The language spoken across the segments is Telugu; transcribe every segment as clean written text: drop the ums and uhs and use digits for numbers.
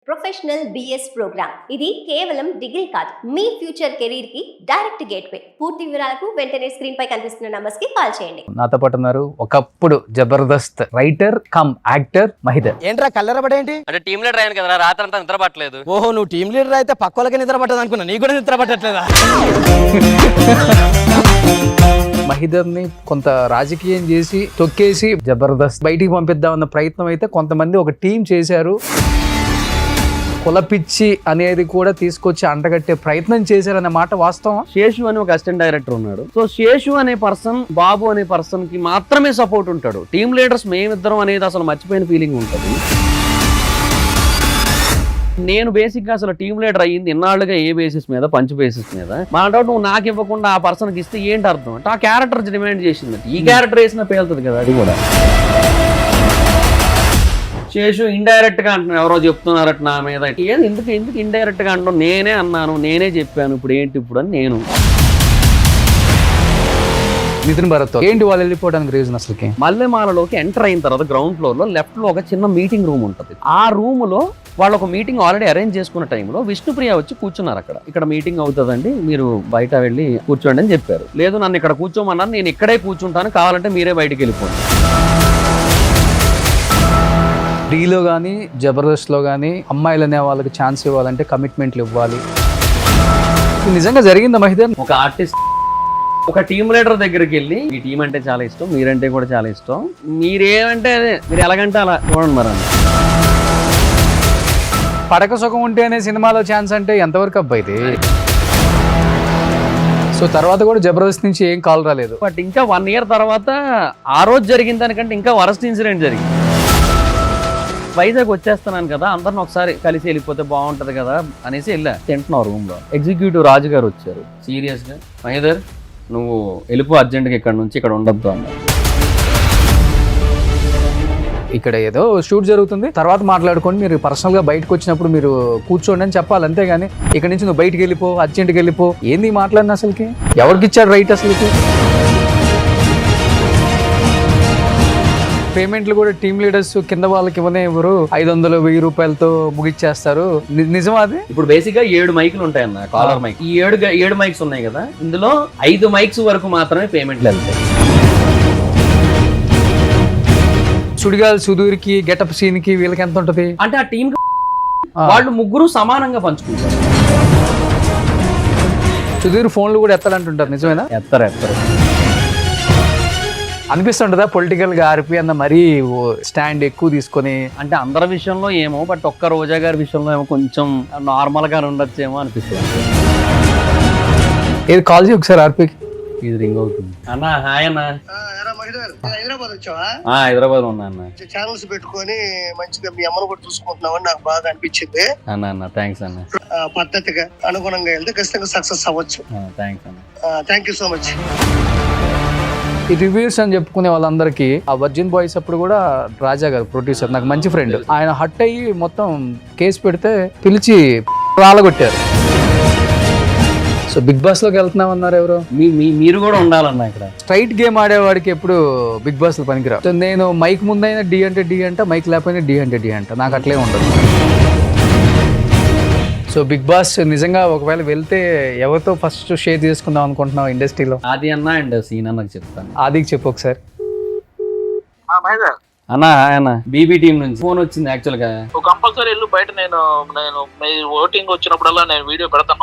Professional BS programme. ఇది కేవలం డిగ్రీ కాదు, మీ ఫ్యూచర్ కెరీర్ కి డైరెక్ట్ గేట్వే. పూర్తి వివరాలకు వెంటనే స్క్రీన్ పై కనిపిస్తున్న నంబర్స్ కి కాల్ చేయండి. నాతో పాటు ఉన్నారు ఒకప్పుడు Jabardasth writer cum actor Mahidhar. ఏంట్రా కల్లరబడేంటి? అంటే టీమ్ లీడర్ అయ్యాను కదా, రాత్రి అంతా నిద్ర పట్టలేదు. ఓహో, నువ్వు టీం లీడర్ అయితే పక్కలకి నిద్ర పట్టదు అనుకున్నా, నీ కూడా నిద్ర పట్టట్లేదా? మహిదర్ ని కొంత రాజకీయం చేసి తొక్కేసి జబర్దస్త్ బయటికి పంపిద్దామన్న ప్రయత్నం అయితే కొంతమంది ఒక టీం చేశారు. కులపిచ్చి అనేది కూడా తీసుకొచ్చి అంటగట్టే ప్రయత్నం చేశారన్న మాట వాస్తవం. శేషు అని ఒక అసిస్టెంట్ డైరెక్టర్ ఉన్నాడు. సో శేషు అనే పర్సన్ బాబు అనే పర్సన్ కి మాత్రమే సపోర్ట్ ఉంటాడు. టీమ్ లీడర్స్ మేమిద్దరం అనేది అసలు మర్చిపోయిన ఫీలింగ్ ఉంటుంది. నేను బేసిక్ గా అసలు టీమ్ లీడర్ అయ్యింది ఇన్నాళ్ళుగా ఏ బేసిస్ మీద, పంచ్ బేసిస్ మీద. మా డౌట్ నువ్వు నాకు ఇవ్వకుండా ఆ పర్సన్కి ఇస్తే ఏంటి అర్థం అంటే ఆ క్యారెక్టర్ డిమాండ్ చేసింది. ఈ క్యారెక్టర్ వేసినా పేలుతుంది కదా అది కూడా. శేషు ఇండైరెక్ట్ గా అంటున్నాను, ఎవరో చెప్తున్నారట నా మీద. ఏది ఎందుకు ఇండైరెక్ట్ గా అంటున్నాను? నేనే అన్నాను, నేనే చెప్పాను, ఇప్పుడు ఏంటి ఇప్పుడు అని నేను. నితిన్ భరత్ ఏంటి వాళ్ళు వెళ్ళిపోవడానికి రీజన్ అసలుకి? మల్లెమాలలోకి ఎంటర్ అయిన తర్వాత గ్రౌండ్ ఫ్లోర్ లో లెఫ్ట్ లో ఒక చిన్న మీటింగ్ రూమ్ ఉంటుంది. ఆ రూమ్ లో వాళ్ళు ఒక మీటింగ్ ఆల్రెడీ అరేంజ్ చేసుకున్న టైంలో విష్ణుప్రియ వచ్చి కూర్చున్నారు. ఇక్కడ మీటింగ్ అవుతుందండి, మీరు బయట వెళ్ళి కూర్చోండి అని చెప్పారు. లేదు నన్ను ఇక్కడ కూర్చోమన్నారు, నేను ఇక్కడే కూర్చుంటాను, కావాలంటే మీరే బయటికి వెళ్ళిపోండి. డీలో కానీ జబర్దస్త్లో కానీ అమ్మాయిలు అనే వాళ్ళకి ఛాన్స్ ఇవ్వాలంటే కమిట్మెంట్లు ఇవ్వాలి. నిజంగా జరిగిందా మహిదర్? ఒక ఆర్టిస్ట్ ఒక టీమ్ లీడర్ దగ్గరికి వెళ్ళి ఈ టీం అంటే చాలా ఇష్టం, మీరంటే కూడా చాలా ఇష్టం, మీరేమంటే అదే, మీరు ఎలాగంటే అలా చూడండి మరి అని. పడక సుఖం ఉంటేనే సినిమాలో ఛాన్స్ అంటే ఎంతవరకు అబ్బాయిది? సో తర్వాత కూడా జబర్దస్త్ నుంచి ఏం కాల్ రాలేదు. బట్ ఇంకా 1 year తర్వాత ఆ రోజు జరిగిన దానికంటే ఇంకా వరస్ట్ ఇన్సిడెంట్ జరిగింది. వైజాగ్ వచ్చేస్తున్నాను కదా, అందరిని ఒకసారి కలిసి వెళ్ళిపోతే బాగుంటది కదా అనేసి వెళ్ళా. తింటున్నావు రూమ్ లో, ఎగ్జిక్యూటివ్ రాజు గారు వచ్చారు. సీరియస్ గా మహేదర్ నువ్వు వెళ్ళిపో అర్జెంట్గా ఇక్కడ నుంచి, ఇక్కడ ఉండద్దు అన్నారు. ఇక్కడ ఏదో షూట్ జరుగుతుంది, తర్వాత మాట్లాడుకోండి, మీరు పర్సనల్ గా బయటకు వచ్చినప్పుడు మీరు కూర్చోండి అని చెప్పాలి, అంతేగాని ఇక్కడ నుంచి నువ్వు బయటకు వెళ్ళిపో, అర్జెంట్కి వెళ్ళిపో, ఏంది మాట్లాడిన అసలుకి? ఎవరికి ఇచ్చాడు రైట్ అసలుకి? పేమెంట్లు కూడా టీమ్ లీడర్స్ కింద వాళ్ళకి ఇవ్వనే ఎవరు 500-1000 రూపాయలతో ముగిచ్చేస్తారు. నిజమా అది? ఇప్పుడు బేసిక్ గా 7 మైకులు ఉంటాయన్న, కాలర్ మైక్. ఈ 7 మైక్స్ ఉన్నాయి కదా, ఇందులో 5 మైక్స్ వరకు మాత్రమే పేమెంట్లు వెళ్తాయి. సుడిగాల్ సుధీర్కి, గెటప్ సీన్ కి వీళ్ళకి ఎంత ఉంటది అంటే ఆ టీం వాళ్ళు ముగ్గురు సమానంగా పంచుకుంటారు. సుధీర్ ఫోన్లు కూడా ఎత్తాలంటుంటారు, నిజమేనా? ఎత్తరు అనిపిస్తుంటదా పొలిటికల్ గా ఆర్పి అన్న మరీ స్టాండ్ ఎక్కువ తీసుకొని? అంటే అందరి విషయంలో ఏమో, బట్ ఒక్క రోజా గారి విషయంలో ఏమో కొంచెం నార్మల్ గా ఉండొచ్చేమో అనిపిస్తుంది. ఏది కాల్ చేయి ఒకసారి ఆర్పికి. ఇది రింగ్ అవుతుంది. అన్న హాయ్ అన్న. హైదరాబాద్ వచ్చావా? హైదరాబాద్ ఉన్నా అన్న. ఛానల్స్ పెట్టుకొని మంచిగా మీ అమ్మను కూడా చూసుకుంటున్నావని నాకు బాగా అనిపించింది అన్న. థ్యాంక్స్ అన్న. పద్ధతిగా అనుగుణంగా వెళ్తే ఖచ్చితంగా సక్సెస్ అవ్వచ్చు. థ్యాంక్స్ అన్న. Thank you so much. ఈ రివ్యూస్ అని చెప్పుకునే వాళ్ళందరికీ ఆ వర్జిన్ బాయ్స్ అప్పుడు కూడా రాజా గారు ప్రొడ్యూసర్, నాకు మంచి ఫ్రెండ్, ఆయన హట్ అయ్యి మొత్తం కేసు పెడితే పిలిచి రాలగొట్టారు. సో బిగ్ బాస్ లోకి వెళ్తున్నాం అన్నారు ఎవరు? మీరు కూడా ఉండాలన్నా ఇక్కడ. స్ట్రైట్ గేమ్ ఆడేవాడికి ఎప్పుడు బిగ్ బాస్ లో పనికిరా. నేను మైక్ ముందైనా డి అంటే డి అంట, మైక్ లేకపోయినా డి అంటే డి అంట, నాకు అట్లే ఉండదు. సో బిగ్ బాస్ నిజంగా ఒకవేళ వెళ్తే ఎవరితో ఫస్ట్ షేర్ చేసుకుందాం అనుకుంటున్నావు ఇండస్ట్రీలో? ఆది అన్న అండ్ సీన్ అన్నకి చెప్తాను. ఆదికి చెప్పు ఒకసారి. అన్న బీబీ టీం నుంచి ఫోన్ వచ్చింది యాక్చువల్ గా. కంపల్సరీ వెళ్ళు బయట. నేను ఓటింగ్ వచ్చినప్పుడల్లా నేను వీడియో పెడతాను.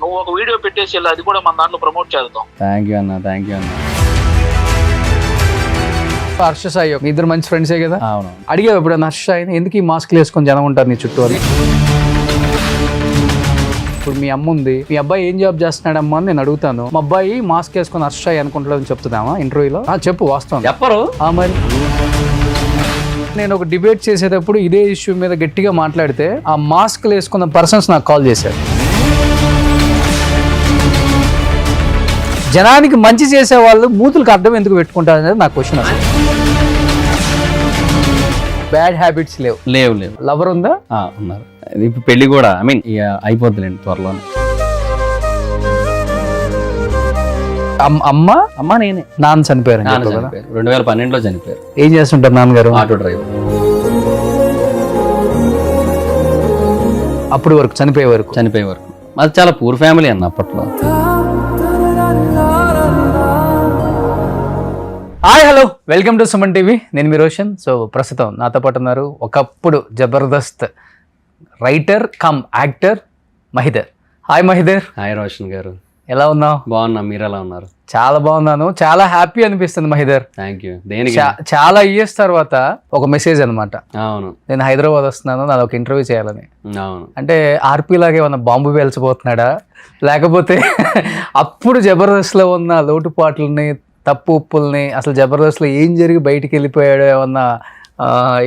నువ్వు ఒక వీడియో పెట్టేసి వెళ్ళి, అది కూడా మన దాంట్లో ప్రమోట్ చేద్దాం. థ్యాంక్ యూ అన్న. హర్ష సాయి మీ ఇద్దరు మంచి ఫ్రెండ్సే కదా? అవును. అడిగావు ఇప్పుడు హర్ష సాయిని ఎందుకు ఈ మాస్క్లు వేసుకొని జనం ఉంటారు నీ చుట్టూ అని? ఇప్పుడు మీ అమ్మ ఉంది, మీ అబ్బాయి ఏం జాబ్ చేస్తున్నాడమ్మా అని నేను అడుగుతాను. మా అబ్బాయి మాస్క్ వేసుకొని హర్ష సాయి అనుకుంటాడని చెప్తున్నామా ఇంటర్వ్యూలో? చెప్పు వాస్తవం. చెప్పరు మరి నేను ఒక డిబేట్ చేసేటప్పుడు ఇదే ఇష్యూ మీద గట్టిగా మాట్లాడితే ఆ మాస్క్లు వేసుకున్న పర్సన్స్ నాకు కాల్ చేశారు. జనానికి మంచి చేసే వాళ్ళు మూతులకు అర్థం ఎందుకు పెట్టుకుంటారు అనేది నా క్వశ్చన్. అసలు బ్యాడ్ హ్యాబిట్స్ లేవు. లవర్ ఉందా? ఉన్నారు. ఇప్పుడు పెళ్లి కూడా అయిపోతుందండి త్వరలోనే. అమ్మ నేనే. నాన్న చనిపోయారు. 2012లో చనిపోయారు. ఏం చేస్తుంటారు నాన్నగారు? Auto driver. అప్పుడు వరకు చనిపోయే వరకు. చనిపోయే వరకు. అది చాలా పూర్ ఫ్యామిలీ అన్న అప్పట్లో. Hi hello, welcome to Suman TV. నేను మీ రోషన్. సో ప్రస్తుతం నాతో పాటు ఉన్నారు ఒకప్పుడు Jabardasth writer cum actor Mahidhar. Hi Mahidhar. Hi Roshan గారు, ఎలా ఉన్నావు? బాగున్నా, మీరు ఎలా ఉన్నారు? చాలా బాగున్నాను. చాలా హ్యాపీ అనిపిస్తుంది మహిదర్. Thank you. దేనికి? చాలా ఇయర్స్ తర్వాత ఒక మెసేజ్ అనమాట. అవును, నేను హైదరాబాద్ వస్తున్నాను, నాది ఒక ఇంటర్వ్యూ చేయాలని. అవును. అంటే ఆర్పీ లాగే ఏమన్నా బాంబు పేల్చబోతున్నాడా, లేకపోతే అప్పుడు జబర్దస్త్లో ఉన్న లోటుపాట్లని తప్పు ఉప్పుల్ని అసలు జబర్దస్త్లో ఏం జరిగి బయటికి వెళ్ళిపోయాడో ఏమన్నా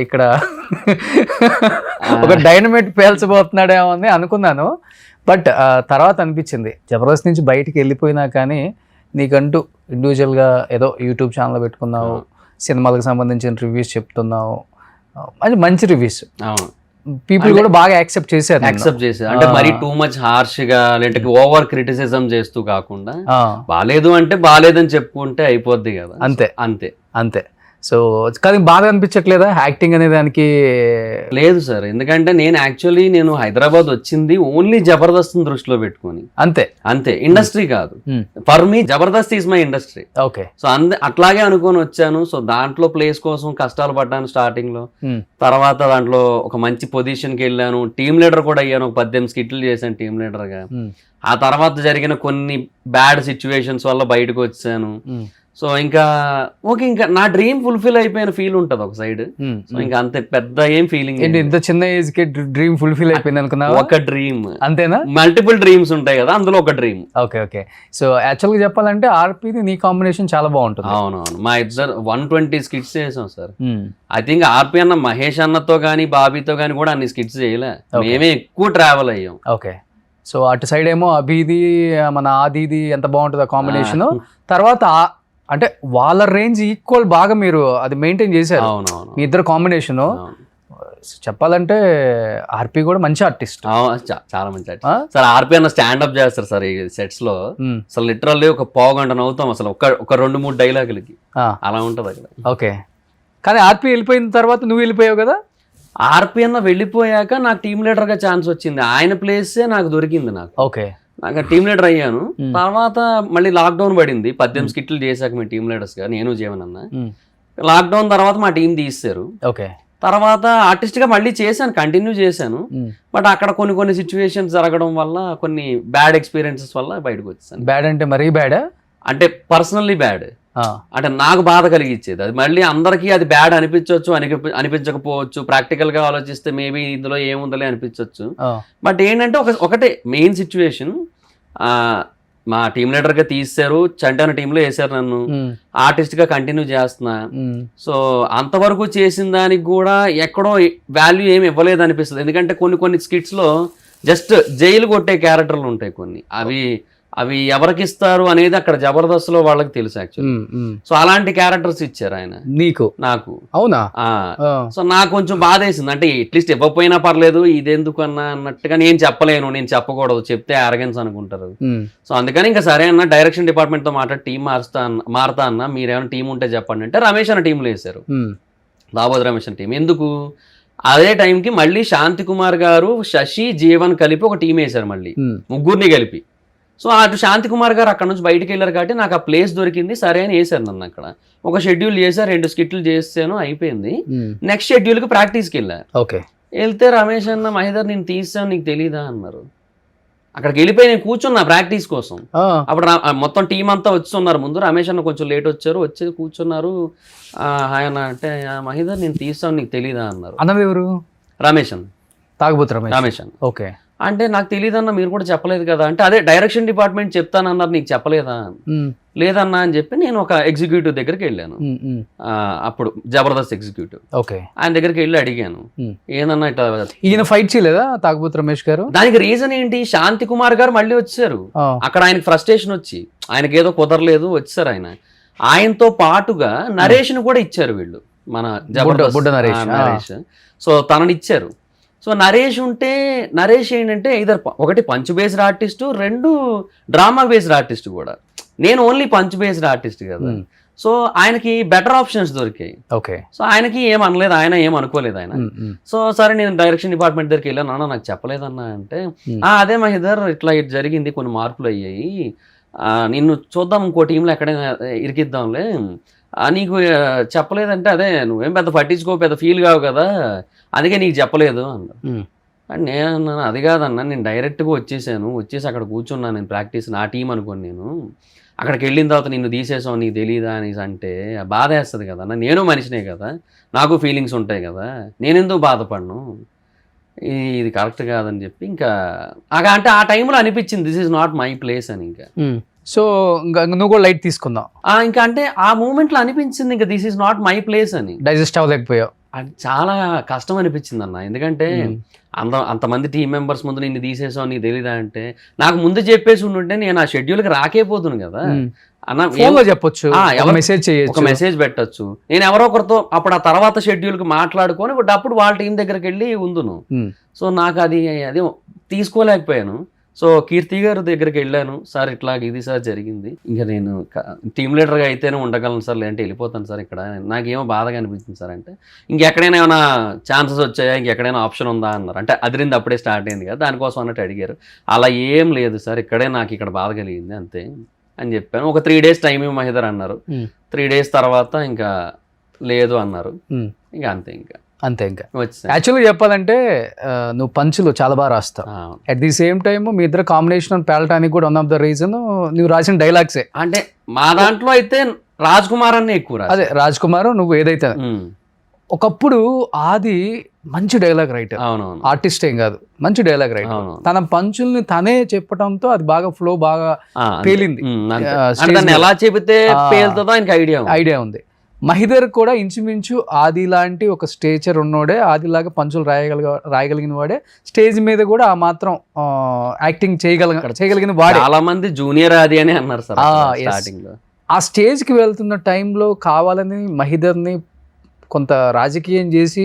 ఇక్కడ ఒక డైనమైట్ పేల్చబోతున్నాడేమో అని అనుకున్నాను. బట్ తర్వాత అనిపించింది జబర్దస్త్ నుంచి బయటికి వెళ్ళిపోయినా కానీ నీకంటూ ఇండివిజువల్గా ఏదో యూట్యూబ్ ఛానల్ పెట్టుకున్నావు, సినిమాలకు సంబంధించిన రివ్యూస్ చెప్తున్నావు, అది మంచి రివ్యూస్. అవును, పీపుల్ కూడా బాగా యాక్సెప్ట్ చేశారు. అంటే మరీ టూ మచ్ హార్ష్ గా లేదంటే ఓవర్ క్రిటిసిజం చేస్తూ కాకుండా బాలేదు అంటే బాలేదని చెప్పుకుంటే అయిపోద్ది కదా. అంతే అంతే అంతే. సో కానీ బాగా అనిపించట్లేదా యాక్టింగ్ అనే దానికి? లేదు సార్, ఎందుకంటే నేను హైదరాబాద్ వచ్చింది ఓన్లీ జబర్దస్త్ దృష్టిలో పెట్టుకొని. అంతే అంతే, ఇండస్ట్రీ కాదు. For me Jabardasth is my industry. Okay. So అట్లాగే అనుకొని వచ్చాను. సో దాంట్లో ప్లేస్ కోసం కష్టాలు పడ్డాను స్టార్టింగ్ లో. తర్వాత దాంట్లో ఒక మంచి పొజిషన్ కి వెళ్ళాను, టీమ్ లీడర్ కూడా అయ్యాను. ఒక 18 స్కిట్లు చేశాను టీమ్ లీడర్ గా. ఆ తర్వాత జరిగిన కొన్ని బ్యాడ్ సిచ్యువేషన్స్ వల్ల బయటకు వచ్చాను. సో ఇంకా ఓకే, ఇంకా నా డ్రీమ్ ఫుల్ఫిల్ అయిపోయిన ఫీల్ ఉంటది ఒక సైడ్. సో ఇంకా అంతే, పెద్ద ఏం ఫీలింగ్. ఇంత చిన్న ఏజ్ కి డ్రీమ్ ఫుల్ఫిల్ అయిపోయింది అనుకున్నా? ఒక డ్రీమ్ అంతేనా? మల్టిపుల్ డ్రీమ్స్ ఉంటాయి కదా, అందులో ఒక dream. Okay okay. So actual గా చెప్పాలంటే ఆర్పీది నీ కాంబినేషన్ చాలా బాగుంటుంది. అవునవును, మా ఇద్దరు 120 స్కిట్స్ చేసాం సార్. ఐ థింక్ ఆర్పీ అన్న మహేష్ అన్నతో కానీ బాబీతో కానీ కూడా అన్ని స్కిట్స్ చేయలే, మేమే ఎక్కువ ట్రావెల్ అయ్యాం. ఓకే. సో అటు సైడ్ ఏమో అభిది మన ఆదిది ఎంత బాగుంటుంది ఆ కాంబినేషన్. తర్వాత అంటే వాళ్ళ రేంజ్ ఈక్వల్ బాగా మీరు అది మెయింటైన్ చేశారు. అవునవును, మీ ఇద్దరు కాంబినేషన్. చెప్పాలంటే ఆర్పీ కూడా మంచి ఆర్టిస్ట్, చాలా మంచి ఆర్టిస్ట్ సార్. ఆర్పీ అన్న స్టాండప్ చేస్తారు సార్ ఈ సెట్స్ లో. అసలు లిటరల్లీ ఒక పావు గంట నవ్వుతాం అసలు ఒక 2-3 డైలాగులకి, అలా ఉంటది అక్కడ. ఓకే. కానీ ఆర్పీ వెళ్ళిపోయిన తర్వాత నువ్వు వెళ్ళిపోయావు కదా. ఆర్పీ అన్న వెళ్ళిపోయాక నాకు టీమ్ లీడర్ గా ఛాన్స్ వచ్చింది, ఆయన ప్లేసే నాకు దొరికింది. నాకు ఓకే, నాకు టీమ్ లీడర్ అయ్యాను. తర్వాత మళ్ళీ లాక్డౌన్ పడింది. 18 స్కిట్లు చేశాక మేము టీమ్ లీడర్స్ గా, నేను జీవన్ అన్న. లాక్డౌన్ తర్వాత మా టీం తీస్తారు. ఓకే. తర్వాత ఆర్టిస్ట్ గా మళ్ళీ చేశాను, కంటిన్యూ చేశాను. బట్ అక్కడ కొన్ని సిచ్యువేషన్స్ జరగడం వల్ల, కొన్ని బ్యాడ్ ఎక్స్పీరియన్సెస్ వల్ల బయటకు వచ్చేసాను. బ్యాడ్ అంటే మరీ బ్యాడా? అంటే పర్సనల్లీ బ్యాడ్, అంటే నాకు బాధ కలిగించేది. అది మళ్ళీ అందరికీ అది బ్యాడ్ అనిపించవచ్చు, అనిపించకపోవచ్చు. ప్రాక్టికల్ గా ఆలోచిస్తే మేబీ ఇందులో ఏముందలే అనిపించవచ్చు. బట్ ఏంటంటే ఒకటే మెయిన్ సిచ్యువేషన్, మా టీమ్ లీడర్ గా తీసారు, చంటాన టీంలో వేసారు నన్ను, ఆర్టిస్ట్ గా కంటిన్యూ చేస్తున్నా. సో అంతవరకు చేసిన దానికి కూడా ఎక్కడో వాల్యూ ఏమి ఇవ్వలేదు అనిపిస్తుంది. ఎందుకంటే కొన్ని స్కిట్స్ లో జస్ట్ జైలు కొట్టే క్యారెక్టర్లు ఉంటాయి కొన్ని, అవి ఎవరికి ఇస్తారు అనేది అక్కడ జబర్దస్త్ లో వాళ్ళకి తెలుసు యాక్చువల్లీ. సో అలాంటి క్యారెక్టర్స్ ఇచ్చారు ఆయన నాకు. అవునా? సో నాకు కొంచెం బాధ వేసింది. అంటే అట్లీస్ట్ ఇవ్వకపోయినా పర్లేదు, ఇదెందుకు అన్నా అన్నట్టుగా నేను చెప్పలేను, నేను చెప్పకూడదు, చెప్తే అరగెన్స్ అనుకుంటారు. సో అందుకని ఇంకా సరే అన్న, డైరెక్షన్ డిపార్ట్మెంట్ తో మాట్లాడి టీం మారుతా అన్న, మీరేమైనా టీం ఉంటే చెప్పండి అంటే రమేష్ అన్న టీంలో వేశారు. దాబోద్ రమేష్ అన్న టీం. ఎందుకు అదే టైంకి మళ్ళీ శాంతి కుమార్ గారు, శశి, జీవన్ కలిపి ఒక టీం వేశారు మళ్ళీ, ముగ్గురిని కలిపి. సో అటు శాంతి కుమార్ గారు అక్కడ నుంచి బయటకు వెళ్ళారు కాబట్టి నాకు ఆ ప్లేస్ దొరికింది. సరే అని వేసారు నన్ను అక్కడ. ఒక షెడ్యూల్ చేశారు, 2 స్కిట్లు చేసాను, అయిపోయింది. నెక్స్ట్ షెడ్యూల్ కి ప్రాక్టీస్కి వెళ్ళారు. వెళ్తే రమేష్ అన్న, మహిదర్ నేను తీసాను నీకు తెలీదా అన్నారు. అక్కడికి వెళ్ళిపోయి నేను కూర్చున్నా ప్రాక్టీస్ కోసం. అప్పుడు మొత్తం టీం అంతా వచ్చున్నారు ముందు. రమేష్ అన్న కొంచెం లేట్ వచ్చి కూర్చున్నారు. ఆయన అంటే, మహిదర్ నేను తీసాను నీకు తెలీదా అన్నారు. అన్నది ఎవరు? రమేష్ అన్న, తాగుబోతు రమేష్ అన్న. ఓకే. అంటే నాకు తెలియదన్నా, మీరు కూడా చెప్పలేదు కదా అంటే, అదే డైరెక్షన్ డిపార్ట్మెంట్ చెప్తానన్నారు, నీకు చెప్పలేదా? లేదన్నా అని చెప్పి నేను ఒక ఎగ్జిక్యూటివ్ దగ్గరికి వెళ్ళాను. అప్పుడు జబర్దస్త్ ఎగ్జిక్యూటివ్. ఆయన దగ్గరికి వెళ్ళి అడిగాను, ఏందన్నా ఇట్లా. ఈయన ఫైట్ చేయలేదా తాగుబోతు రమేష్ గారు? దానికి రీజన్ ఏంటి, శాంతి కుమార్ గారు మళ్ళీ వచ్చారు. అక్కడ ఆయనకి ఫ్రస్ట్రేషన్ వచ్చి, ఆయనకి ఏదో కుదరలేదు, వచ్చారు. ఆయనతో పాటుగా నరేష్ ను కూడా ఇచ్చారు వీళ్ళు, మన జబర్దస్త్ నరేష్. సో తనని ఇచ్చారు. సో నరేష్ ఏంటంటే ఒకటి punch based artist, 2 drama based artist కూడా. నేను ఓన్లీ పంచ్ బేస్డ్ ఆర్టిస్ట్ కదా. సో ఆయనకి బెటర్ ఆప్షన్స్ దొరికాయి. ఓకే. సో ఆయనకి ఏం అనలేదు, ఆయన ఏం అనుకోలేదు ఆయన. సో సరే నేను డైరెక్షన్ డిపార్ట్మెంట్ దగ్గరికి వెళ్ళాను, అన్న నాకు చెప్పలేదన్నా అంటే, అదే మహిదర్ ఇట్లా జరిగింది, కొన్ని మార్పులు అయ్యాయి, నిన్ను చూద్దాం ఇంకో టీంలో ఎక్కడైనా ఇరికిద్దాంలే, నీకు చెప్పలేదంటే అదే నువ్వేం పెద్ద పట్టించుకో, పెద్ద ఫీల్ కావు కదా, అందుకే నీకు చెప్పలేదు అన్నారు. అండ్ నేను అన్నాను అది కాదన్నా, నేను డైరెక్ట్గా వచ్చేసి అక్కడ కూర్చున్నాను, నేను ప్రాక్టీస్ నా టీం అనుకోని, నేను అక్కడికి వెళ్ళిన తర్వాత నిన్ను తీసేసావు నీకు తెలియదా అనేసి అంటే బాధ వేస్తుంది కదా, నేను మనిషినే కదా, నాకు ఫీలింగ్స్ ఉంటాయి కదా, నేనెందుకు బాధపడను, ఇది కరెక్ట్ కాదని చెప్పి ఇంకా అంటే ఆ టైంలో అనిపించింది this is not my place అని. ఇంకా సో నువ్వు కూడా లైట్ తీసుకుందాం ఇంకా అంటే ఆ మూమెంట్లో అనిపించింది ఇంకా this is not my place అని. డైజెస్ట్ అవ్వలేకపోయావు? అది చాలా కష్టం అనిపించింది అన్న, ఎందుకంటే అంతమంది టీం మెంబర్స్ ముందు నిన్ను తీసేసావు నీకు తెలీదా అంటే, నాకు ముందు చెప్పేసి ఉండుంటే నేను ఆ షెడ్యూల్కి రాకపోతున్నాను కదా అన్న. చెప్పొచ్చు, మెసేజ్ చేయొచ్చు, ఒక మెసేజ్ పెట్టచ్చు, నేను ఎవరో ఒకరితో అప్పుడు ఆ తర్వాత షెడ్యూల్కి మాట్లాడుకొని అప్పుడు వాళ్ళ టీం దగ్గరికి వెళ్ళి ఉందును. సో నాకు అది తీసుకోలేకపోయాను. సో కీర్తి గారి దగ్గరికి వెళ్ళాను, సార్ ఇట్లా ఇది సార్ జరిగింది, ఇంకా నేను టీమ్ లీడర్గా అయితేనే ఉండగలను సార్, లేదంటే వెళ్ళిపోతాను సార్, ఇక్కడ నాకేమో బాధగా అనిపించింది సార్ అంటే, ఇంకెక్కడైనా ఏమైనా ఛాన్సెస్ వచ్చాయా, ఇంకెక్కడైనా ఆప్షన్ ఉందా అన్నారు. అంటే అదిరింది అప్పుడే స్టార్ట్ అయింది కదా, దానికోసం అన్నట్టు అడిగారు. అలా ఏం లేదు సార్, ఇక్కడే నాకు ఇక్కడ బాధ కలిగింది అంతే అని చెప్పాను. ఒక 3 days టైం మహిదర్ అన్నారు. 3 days తర్వాత ఇంకా లేదు అన్నారు. ఇంకా అంతే ఇంకా యాక్చువల్గా చెప్పాలంటే నువ్వు పంచులు చాలా బాగా రాస్తావు. అట్ ది సేమ్ టైమ్ మీ ఇద్దరు కాంబినేషన్ పేలటానికి కూడా వన్ ఆఫ్ ద రీజన్ నువ్వు రాసిన డైలాగ్సే. అంటే మా దాంట్లో అయితే రాజ్ కుమార్ అనే ఎక్కువ. అదే రాజ్ కుమార్ నువ్వు ఏదైతే ఒకప్పుడు ఆది మంచి డైలాగ్ రైటర్, అవునవును, ఆర్టిస్ట్ ఏం కాదు, మంచి డైలాగ్ రైటర్. తన పంచుల్ని తనే చెప్పడంతో అది బాగా ఫ్లో బాగా పేలింది. ఎలా చెబితే పేలుతుందో ఆయనకి ఐడియా ఉంది. మహిదర్ కూడా ఇంచుమించు ఆది లాంటి ఒక స్టేచర్ ఉన్నోడే, ఆదిలాగా పంచులు రాయగలిగిన వాడే, స్టేజ్ మీద కూడా ఆ మాత్రం యాక్టింగ్ చేయగలిగిన వాడే. చాలా మంది జూనియర్ ఆది అని అన్నారు సార్ స్టార్టింగ్ లో. ఆ స్టేజ్కి వెళ్తున్న టైంలో కావాలని మహిదర్ని కొంత రాజకీయం చేసి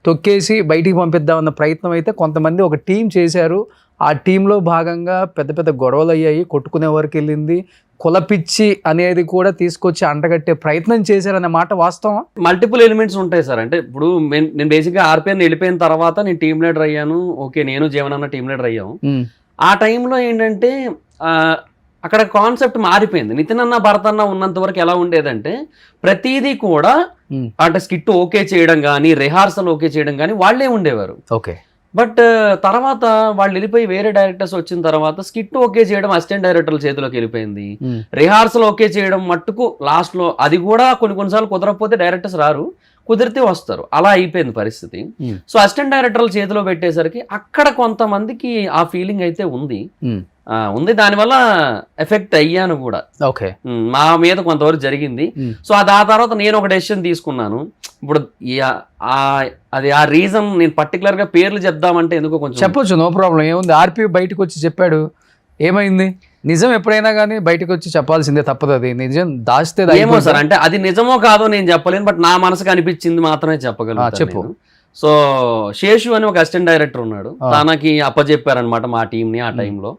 తొక్కేసి బయటికి పంపిద్దామన్న ప్రయత్నం అయితే కొంతమంది ఒక టీం చేశారు. ఆ టీంలో భాగంగా పెద్ద పెద్ద గొడవలు అయ్యాయి, కొట్టుకునే వరకు వెళ్ళింది, కులపిచ్చి అనేది కూడా తీసుకొచ్చి అంటగట్టే ప్రయత్నం చేశారన్న మాట వాస్తవం. మల్టిపుల్ ఎలిమెంట్స్ ఉంటాయి సార్. అంటే ఇప్పుడు నేను బేసిక్గా ఆర్పిఎన్ వెళ్ళిపోయిన తర్వాత నేను టీమ్ లీడర్ అయ్యాను. ఓకే, నేను జీవనన్న టీమ్ లీడర్ అయ్యాము. ఆ టైంలో ఏంటంటే అక్కడ కాన్సెప్ట్ మారిపోయింది. నితిన్ అన్న భరత్ అన్న ఉన్నంత వరకు ఎలా ఉండేదంటే ప్రతిదీ కూడా అంటే స్కిట్ ఓకే చేయడం కానీ, రిహార్సల్ ఓకే చేయడం కానీ వాళ్ళే ఉండేవారు. ఓకే. బట్ తర్వాత వాళ్ళు వెళ్ళిపోయి వేరే డైరెక్టర్స్ వచ్చిన తర్వాత స్కిట్ ఓకే చేయడం అసిస్టెంట్ డైరెక్టర్ల చేతిలోకి వెళ్ళిపోయింది. రిహార్సల్ ఓకే చేయడం మట్టుకు లాస్ట్ లో అది కూడా కొన్నిసార్లు కుదరకపోతే డైరెక్టర్స్ రారు, కుదిరితే వస్తారు, అలా అయిపోయింది పరిస్థితి. సో అసిస్టెంట్ డైరెక్టర్ల చేతిలో పెట్టేసరికి అక్కడ కొంతమందికి ఆ ఫీలింగ్ అయితే ఉంది. దానివల్ల ఎఫెక్ట్ అయ్యాను కూడా. ఓకే, మా మీద కొంతవరకు జరిగింది. సో ఆ తర్వాత నేను ఒక డెసిషన్ తీసుకున్నాను. ఇప్పుడు అది ఆ రీజన్ నేను పర్టికులర్ గా పేర్లు చెప్దామంటే ఎందుకో కొంచెం చెప్పొచ్చు, నో ప్రాబ్లం, ఏముంది. ఆర్పి బయటకు వచ్చి చెప్పాడు, ఏమైంది? నిజం ఎప్పుడైనా కానీ బయటకు వచ్చి చెప్పాల్సిందే, తప్పదు. అది నిజం దాస్తే ఏమో సార్, అంటే అది నిజమో కాదో నేను చెప్పలేను, బట్ నా మనసుకు అనిపించింది మాత్రమే చెప్పగలను. చెప్పు. సో శేషు అని ఒక అసిస్టెంట్ డైరెక్టర్ ఉన్నాడు, తనకి అప్పచెప్పారనమాట మా టీంని ఆ టైంలో.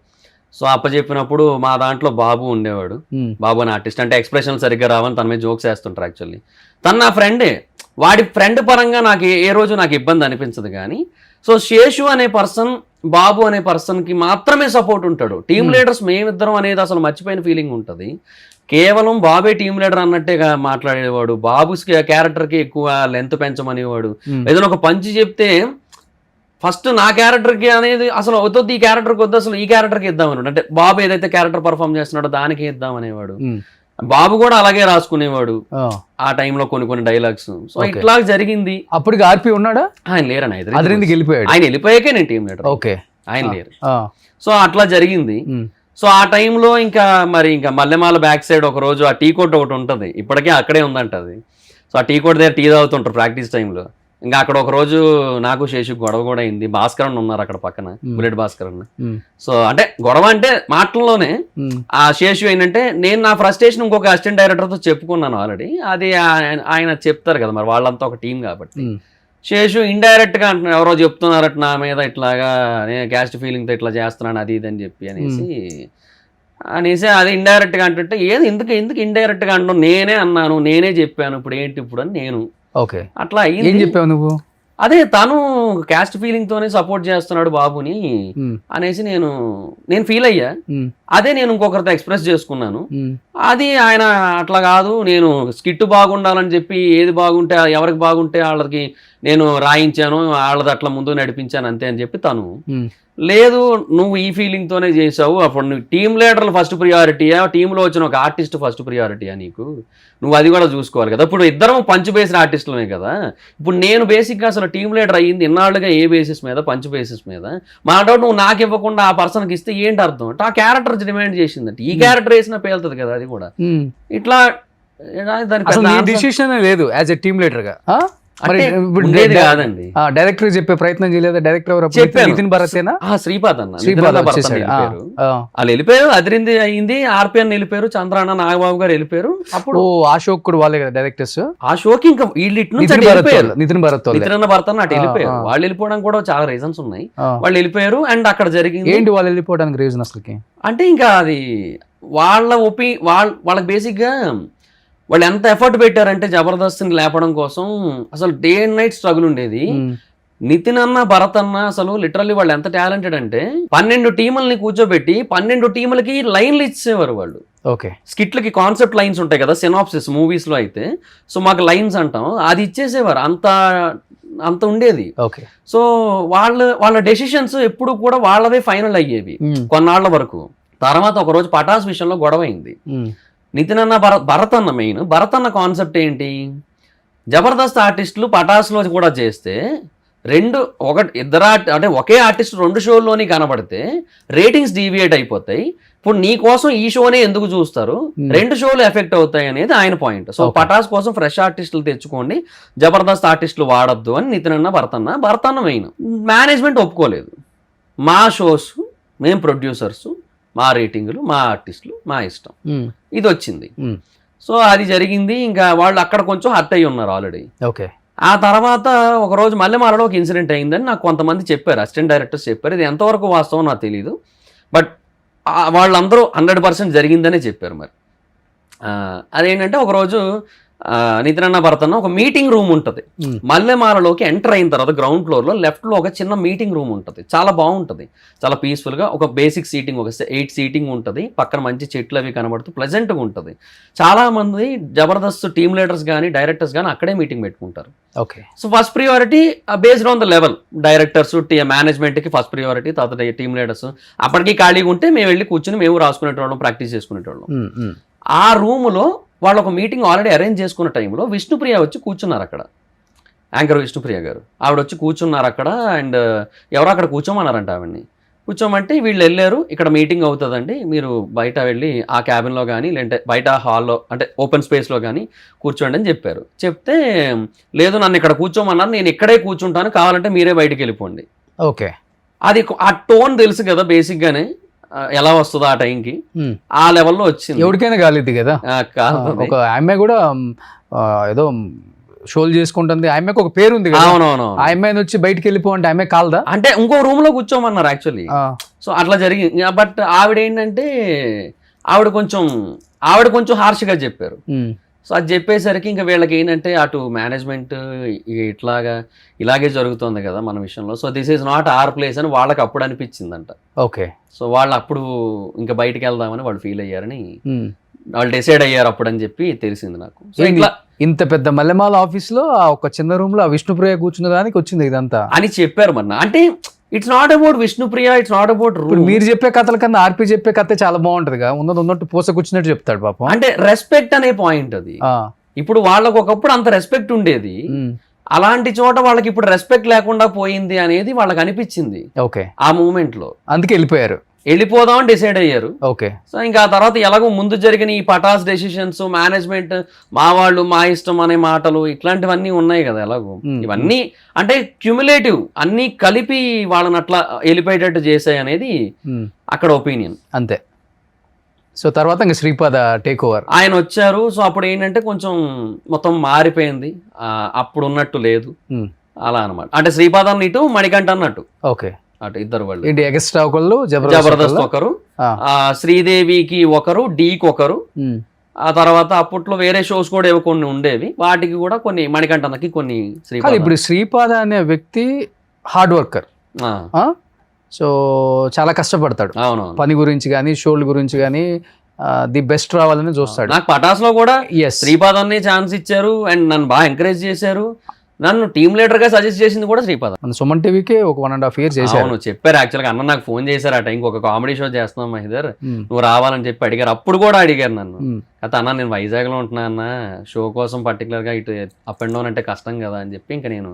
సో అప్పచెప్పినప్పుడు మా దాంట్లో బాబు ఉండేవాడు. బాబు అని ఆర్టిస్ట్, అంటే ఎక్స్ప్రెషన్ సరిగ్గా రావని తన మీద జోక్స్ వేస్తుంటారు. యాక్చువల్లీ తను నా ఫ్రెండే, వాడి ఫ్రెండ్ పరంగా నాకు ఏ రోజు నాకు ఇబ్బంది అనిపించదు. కానీ సో శేషు అనే పర్సన్, బాబు అనే పర్సన్కి మాత్రమే సపోర్ట్ ఉంటాడు. టీమ్ లీడర్స్ మేమిద్దరం అనేది అసలు మర్చిపోయిన ఫీలింగ్ ఉంటుంది. కేవలం బాబే టీమ్ లీడర్ అన్నట్టుగా మాట్లాడేవాడు. బాబు క్యారెక్టర్కి ఎక్కువ లెంత్ పెంచమనేవాడు. ఏదైనా ఒక పంచి చెప్తే ఫస్ట్ నా క్యారెక్టర్కి అనేది అసలు వద్దు, ఈ క్యారెక్టర్కి వద్దు, అసలు ఈ క్యారెక్టర్కి ఇద్దామని, అంటే బాబు ఏదైతే క్యారెక్టర్ పర్ఫామ్ చేస్తున్నాడో దానికి ఇద్దామనేవాడు. బాబు కూడా అలాగే రాసుకునేవాడు ఆ టైంలో కొన్ని డైలాగ్స్. సో ఇట్లా జరిగింది. అప్పటికి ఆర్పి ఉన్నాడా? ఆయన లేరని వెళ్ళిపోయాడు. ఆయన వెళ్ళిపోయాకే నేను టీం లీడర్. ఓకే, ఆయన లేరు. సో అట్లా జరిగింది. సో ఆ టైంలో ఇంకా మల్లెమాల బ్యాక్ సైడ్ ఒక రోజు ఆ టీ కోట్ ఒకటి ఉంటుంది, ఇప్పటికే అక్కడే ఉందంట అది. సో ఆ టీ కోట్ దగ్గర టీ తాగుతుంటారు ప్రాక్టీస్ టైంలో. ఇంకా అక్కడ ఒక రోజు నాకు శేషు గొడవ కూడా అయింది. భాస్కరన్ ఉన్నారు అక్కడ పక్కన, బుల్లెట్ భాస్కరన్. సో అంటే గొడవ అంటే మాటల్లోనే. ఆ శేషు ఏంటంటే నేను నా ఫ్రస్ట్రేషన్ ఇంకొక అసిస్టెంట్ డైరెక్టర్తో చెప్పుకున్నాను ఆల్రెడీ. అది ఆయన చెప్తారు కదా, మరి వాళ్ళంతా ఒక టీం కాబట్టి. శేషు ఇండైరెక్ట్ గా అంటున్నాడు, ఎవరో చెప్తున్నారట నా మీద ఇట్లాగా, నేను క్యాస్ట్ ఫీలింగ్ తో ఇట్లా చేస్తున్నాను అది ఇది అని చెప్పి అనేసి అనేసి అది ఇండైరెక్ట్ గా అంటుంటే ఏది ఎందుకు ఇండైరెక్ట్ గా అంటాం, నేనే అన్నాను, నేనే చెప్పాను, ఇప్పుడు ఏంటి ఇప్పుడు అని నేను ఓకే అట్లా ఏం అయ్యింది. చెప్పావు నువ్వు? అదే తను క్యాస్ట్ ఫీలింగ్ తోనే సపోర్ట్ చేస్తున్నాడు బాబుని ఉమ్, అనేసి నేను ఫీల్ అయ్యా. ఉమ్, అదే నేను ఇంకొకరితో ఎక్స్ప్రెస్ చేసుకున్నాను. ఉమ్, అది ఆయన అట్లా కాదు, నేను స్కిట్ బాగుండాలని చెప్పి ఏది బాగుంటే ఎవరికి బాగుంటే వాళ్ళకి నేను రాయించాను, వాళ్ళది అట్లా ముందు నడిపించాను అంతే అని చెప్పి తను ఉమ్. లేదు నువ్వు ఈ ఫీలింగ్ తోనే చేసావు, అప్పుడు నువ్వు టీమ్ లీడర్లు ఫస్ట్ ప్రియారిటీయా, టీంలో వచ్చిన ఒక ఆర్టిస్ట్ ఫస్ట్ ప్రియారిటీయా నీకు, నువ్వు అది కూడా చూసుకోవాలి కదా. ఇప్పుడు ఇద్దరం పంచ్ బేస్డ్ ఆర్టిస్టులమే కదా. ఇప్పుడు నేను బేసిక్గా అసలు టీమ్ లీడర్ అయ్యింది ఇన్నాళ్ళుగా ఏ బేసిస్ మీద, పంచ్ బేసిస్ మీద. మా డౌట్ నువ్వు నాకు ఇవ్వకుండా ఆ పర్సన్కి ఇస్తే ఏంటి అర్థం అంటే ఆ క్యారెక్టర్ డిమాండ్ చేసిందంటే ఈ క్యారెక్టర్ వేసినా పేలుతుంది కదా అది కూడా. ఉమ్. ఇట్లా దానికి అసలు పెద్ద నీ answer డిసిషన్ లేదు యాజ్ ఎ టీమ్ లీడర్ గా. అంటే ఉండేది కాదండి. డైరెక్టర్ చెప్పే ప్రయత్నం చేయలేదా? డైరెక్టర్ ఎవరు? చెప్పాను. నితిన్ భరతేనా? శ్రీపాద్ అన్న శ్రీపాద్ నితిన్ భరత్ అన్న వచ్చేసాడు. వెళ్ళిపోయారు. వాళ్ళు వెళ్ళిపోయారు, అదిరింది అయింది, ఆర్పిఎన్ వెళ్ళిపోయారు, చంద్రాన్న నాగబాబు గారు వెళ్ళిపోయారు. అప్పుడు ఓ అశోక్ కూడా వాళ్ళే కదా డైరెక్టర్స్. ఆ షోకి ఇంకా వీళ్ళు ఇటు నుంచి నితిన్ అటు భరత్ వెళ్ళిపోయారు. వాళ్ళు, నితిన్ భరత్ వాళ్ళే. నితిన్ భరత్ అన్న అటు వెళ్ళిపోయారు. ఆ. వాళ్ళు వెళ్ళిపోవడానికి కూడా చాలా రీజన్స్ ఉన్నాయి. ఆ. వాళ్ళు వెళ్ళిపోయారు అండ్ అక్కడ జరిగింది ఏంటి వాళ్ళు వెళ్ళిపోవడానికి రీజన్ అసలుకి? అంటే ఇంకా అది వాళ్ళ వాళ్ళకి బేసిక్ గా వాళ్ళు ఎంత ఎఫర్ట్ పెట్టారంటే జబర్దస్త్ని లేపడం కోసం అసలు డే అండ్ నైట్ స్ట్రగుల్ ఉండేది. ఉమ్, నితిన్ అన్న భరత్ అన్న అసలు లిటరల్లీ వాళ్ళు ఎంత టాలెంటెడ్ అంటే 12 టీముల్ని కూర్చోబెట్టి 12 టీములకి లైన్లు ఇచ్చేవారు వాళ్ళు. ఓకే. స్కిట్లకి కాన్సెప్ట్ లైన్స్ ఉంటాయి కదా సినాప్సిస్ మూవీస్ లో అయితే, సో మాకు లైన్స్ అంటాం, అది ఇచ్చేసేవారు. అంత ఉండేది. ఓకే. సో వాళ్ళ డెసిషన్స్ ఎప్పుడు కూడా వాళ్ళవే ఫైనల్ అయ్యేవి ఉమ్, కొన్నాళ్ల వరకు. తర్వాత ఒక రోజు పటాస్ విషయంలో గొడవ అయింది. ఉమ్, నితిన్ అన్న భరత్ అన్న మెయిన్. భరత్ అన్న కాన్సెప్ట్ ఏంటి, జబర్దస్త్ ఆర్టిస్టులు పటాస్లో కూడా చేస్తే ఇద్దరు అంటే ఒకే ఆర్టిస్ట్ 2 షోల్లోని కనబడితే రేటింగ్స్ డీవియేట్ అయిపోతాయి. ఇప్పుడు నీ కోసం ఈ షోనే ఎందుకు చూస్తారు, 2 షోలు ఎఫెక్ట్ అవుతాయి అనేది ఆయన పాయింట్. సో పటాస్ కోసం ఫ్రెష్ ఆర్టిస్టులు తెచ్చుకోండి, జబర్దస్త్ ఆర్టిస్టులు వాడద్దు అని నితిన్ అన్న భరత్ అన్న మెయిన్. మేనేజ్మెంట్ ఒప్పుకోలేదు. మా షోస్ మేము ప్రొడ్యూసర్స్, మా రేటింగులు, మా ఆర్టిస్టులు, మా ఇష్టం, ఉమ్, ఇది వచ్చింది. ఉమ్. సో అది జరిగింది. ఇంకా వాళ్ళు అక్కడ కొంచెం హర్ట్ అయ్యి ఉన్నారు ఆల్రెడీ. ఓకే. ఆ తర్వాత ఒకరోజు మల్లెమాలలో ఒక ఇన్సిడెంట్ అయిందని నాకు కొంతమంది చెప్పారు, అసిస్టెంట్ డైరెక్టర్స్ చెప్పారు. ఇది ఎంతవరకు వాస్తవం నాకు తెలియదు, బట్ వాళ్ళందరూ 100% జరిగిందనే చెప్పారు. మరి అదేంటంటే ఒకరోజు నితిన్ అన్న భరత్ అన్న ఒక మీటింగ్ రూమ్ ఉంటుంది మల్లెమాలలోకి ఎంటర్ అయిన తర్వాత గ్రౌండ్ ఫ్లోర్లో లెఫ్ట్లో ఒక చిన్న మీటింగ్ రూమ్ ఉంటుంది. చాలా బాగుంటుంది, చాలా పీస్ఫుల్గా. ఒక బేసిక్ సీటింగ్, ఒక 8 సీటింగ్ ఉంటుంది. పక్కన మంచి చెట్లు అవి కనబడుతూ ప్లెజెంట్గా ఉంటుంది. చాలామంది జబర్దస్త్ టీమ్ లీడర్స్ కానీ డైరెక్టర్స్ కానీ అక్కడే మీటింగ్ పెట్టుకుంటారు. Okay. So first priority based on the level, directors మేనేజ్మెంట్కి ఫస్ట్ ప్రియారిటీ, తర్వాత టీమ్ లీడర్స్. అప్పటికి ఖాళీగా ఉంటే మేము వెళ్ళి కూర్చుని మేము రాసుకునేటోళ్ళం, ప్రాక్టీస్ చేసుకునేటోళ్ళం. ఆ రూములో వాళ్ళు ఒక మీటింగ్ ఆల్రెడీ అరేంజ్ చేసుకున్న టైంలో విష్ణుప్రియ వచ్చి కూర్చున్నారు అక్కడ. యాంకర్ విష్ణుప్రియ గారు ఆవిడ వచ్చి కూర్చున్నారు అక్కడ. అండ్ ఎవరో అక్కడ కూర్చోమన్నారంట ఆవిడ్ని. కూర్చోమంటే వీళ్ళు వెళ్ళారు, ఇక్కడ మీటింగ్ అవుతుందండి, మీరు బయట వెళ్ళి ఆ క్యాబిన్లో కానీ లేదంటే బయట హాల్లో అంటే ఓపెన్ స్పేస్లో కానీ కూర్చోండి అని చెప్పారు. చెప్తే లేదు నన్ను ఇక్కడ కూర్చోమన్నారు, నేను ఇక్కడే కూర్చుంటాను, కావాలంటే మీరే బయటికి వెళ్ళిపోండి. ఓకే. అది ఆ టోన్ తెలుసు కదా బేసిక్గానే ఎలా వస్తుందో ఆ టైంకి, ఆ లెవెల్లో వచ్చింది. ఎవరికైనా కాలేదు కదా. ఒక ఆమె కూడా ఏదో షోలు చేసుకుంటుంది, ఆమెకు ఒక పేరు ఉంది కదా. అవునవును. ఆ అమ్మాయిని వచ్చి బయటికి వెళ్ళిపో అంటే ఆమె కాలదా? అంటే ఇంకో రూమ్ లో కూర్చోమన్నారు యాక్చువల్లీ. సో అట్లా జరిగింది. బట్ ఆవిడ ఏంటంటే ఆవిడ కొంచెం హార్ష్గా చెప్పారు. సో అది చెప్పేసరికి ఇంకా వీళ్ళకి ఏంటంటే అటు మేనేజ్మెంట్ ఇలాగే జరుగుతుంది కదా మన విషయంలో, so this is not our place అని వాళ్ళకి అప్పుడు అనిపించిందంట. ఓకే. సో వాళ్ళు అప్పుడు ఇంకా బయటికి వెళ్దామని వాళ్ళు ఫీల్ అయ్యారని వాళ్ళు డిసైడ్ అయ్యారు అప్పుడు అని చెప్పి తెలిసింది నాకు. సో ఇట్లా ఇంత పెద్ద మల్లెమాల ఆఫీస్ లో ఆ ఒక చిన్న రూమ్ లో విష్ణుప్రియ కూర్చున్న దానికి వచ్చింది ఇదంతా అని చెప్పారు. మరి అంటే it's not about Vishnupriya, it's not about rule. మీరు చెప్పే కథల కన్నా ఆర్పి చెప్పే కథ చాలా బాగుంటదిగా, ఉన్నట్టు పూసకూర్చున్నట్టు చెప్తాడు పాపం. అంటే రెస్పెక్ట్ అనే పాయింట్ అది. ఇప్పుడు వాళ్ళకు ఒకప్పుడు అంత రెస్పెక్ట్ ఉండేది, అలాంటి చోట వాళ్ళకి ఇప్పుడు రెస్పెక్ట్ లేకుండా పోయింది అనేది వాళ్ళకి అనిపించింది. ఓకే. ఆ మూమెంట్ లో అందుకే వెళ్ళిపోదామని డిసైడ్ అయ్యారు. ఓకే. సో ఇంకా ఆ తర్వాత ఎలాగో ముందు జరిగిన ఈ పటాస్ డెసిషన్స్, మేనేజ్మెంట్ మా వాళ్ళు మా ఇష్టం అనే మాటలు ఇట్లాంటివన్నీ ఉన్నాయి కదా. ఎలాగో ఇవన్నీ అంటే క్యుములేటివ్ అన్ని కలిపి వాళ్ళని అట్లా వెళ్ళిపోయేటట్టు చేసాయి అనేది అక్కడ ఒపీనియన్ అంతే. సో తర్వాత ఇంకా శ్రీపాద టేక్ ఓవర్ ఆయన వచ్చారు. సో అప్పుడు ఏంటంటే కొంచెం మొత్తం మారిపోయింది, అప్పుడు ఉన్నట్టు లేదు అలా అనమాట. అంటే శ్రీపాద ఇటు మణికంఠ అన్నట్టు. ఓకే. అటు ఇద్దరు వాళ్ళు ఏంటి ఎక్స్ట్రా ఒకళ్ళు జబర్దస్త్ ఒకరు, శ్రీదేవికి ఒకరు, డీకి ఒకరు. ఆ తర్వాత అప్పట్లో వేరే షోస్ కూడా ఏవో కొన్ని ఉండేవి, వాటికి కూడా కొన్ని మణికంఠన్నకి కొన్ని. ఇప్పుడు శ్రీపాద అనే వ్యక్తి హార్డ్ వర్కర్, సో చాలా కష్టపడతాడు. అవునవును. పని గురించి కానీ షోల గురించి కానీ ది బెస్ట్ రావాలని చూస్తాడు. నాకు పటాస్ లో కూడా శ్రీపాదాన్ని ఛాన్స్ ఇచ్చారు అండ్ నన్ను బాగా ఎంకరేజ్ చేశారు. నన్ను టీమ్ లీడర్ గా సజెస్ట్ చేసింది కూడా శ్రీపాద. మన సుమన్ టీవీకి ఒక 1.5 years చేశారు. అవును, చెప్పారు యాక్చువల్గా. అన్న నాకు ఫోన్ చేశారు ఆ టైంకి, ఒక కామెడీ షో చేస్తున్నాం మహిదర్, నువ్వు రావాలని చెప్పి అడిగారు. అప్పుడు కూడా అడిగారు నన్ను, అయితే అన్న నేను వైజాగ్ లో ఉంటున్నా అన్న, షో కోసం పర్టికులర్ గా ఇటు అప్ అండ్ డౌన్ అంటే కష్టం కదా అని చెప్పి ఇంకా నేను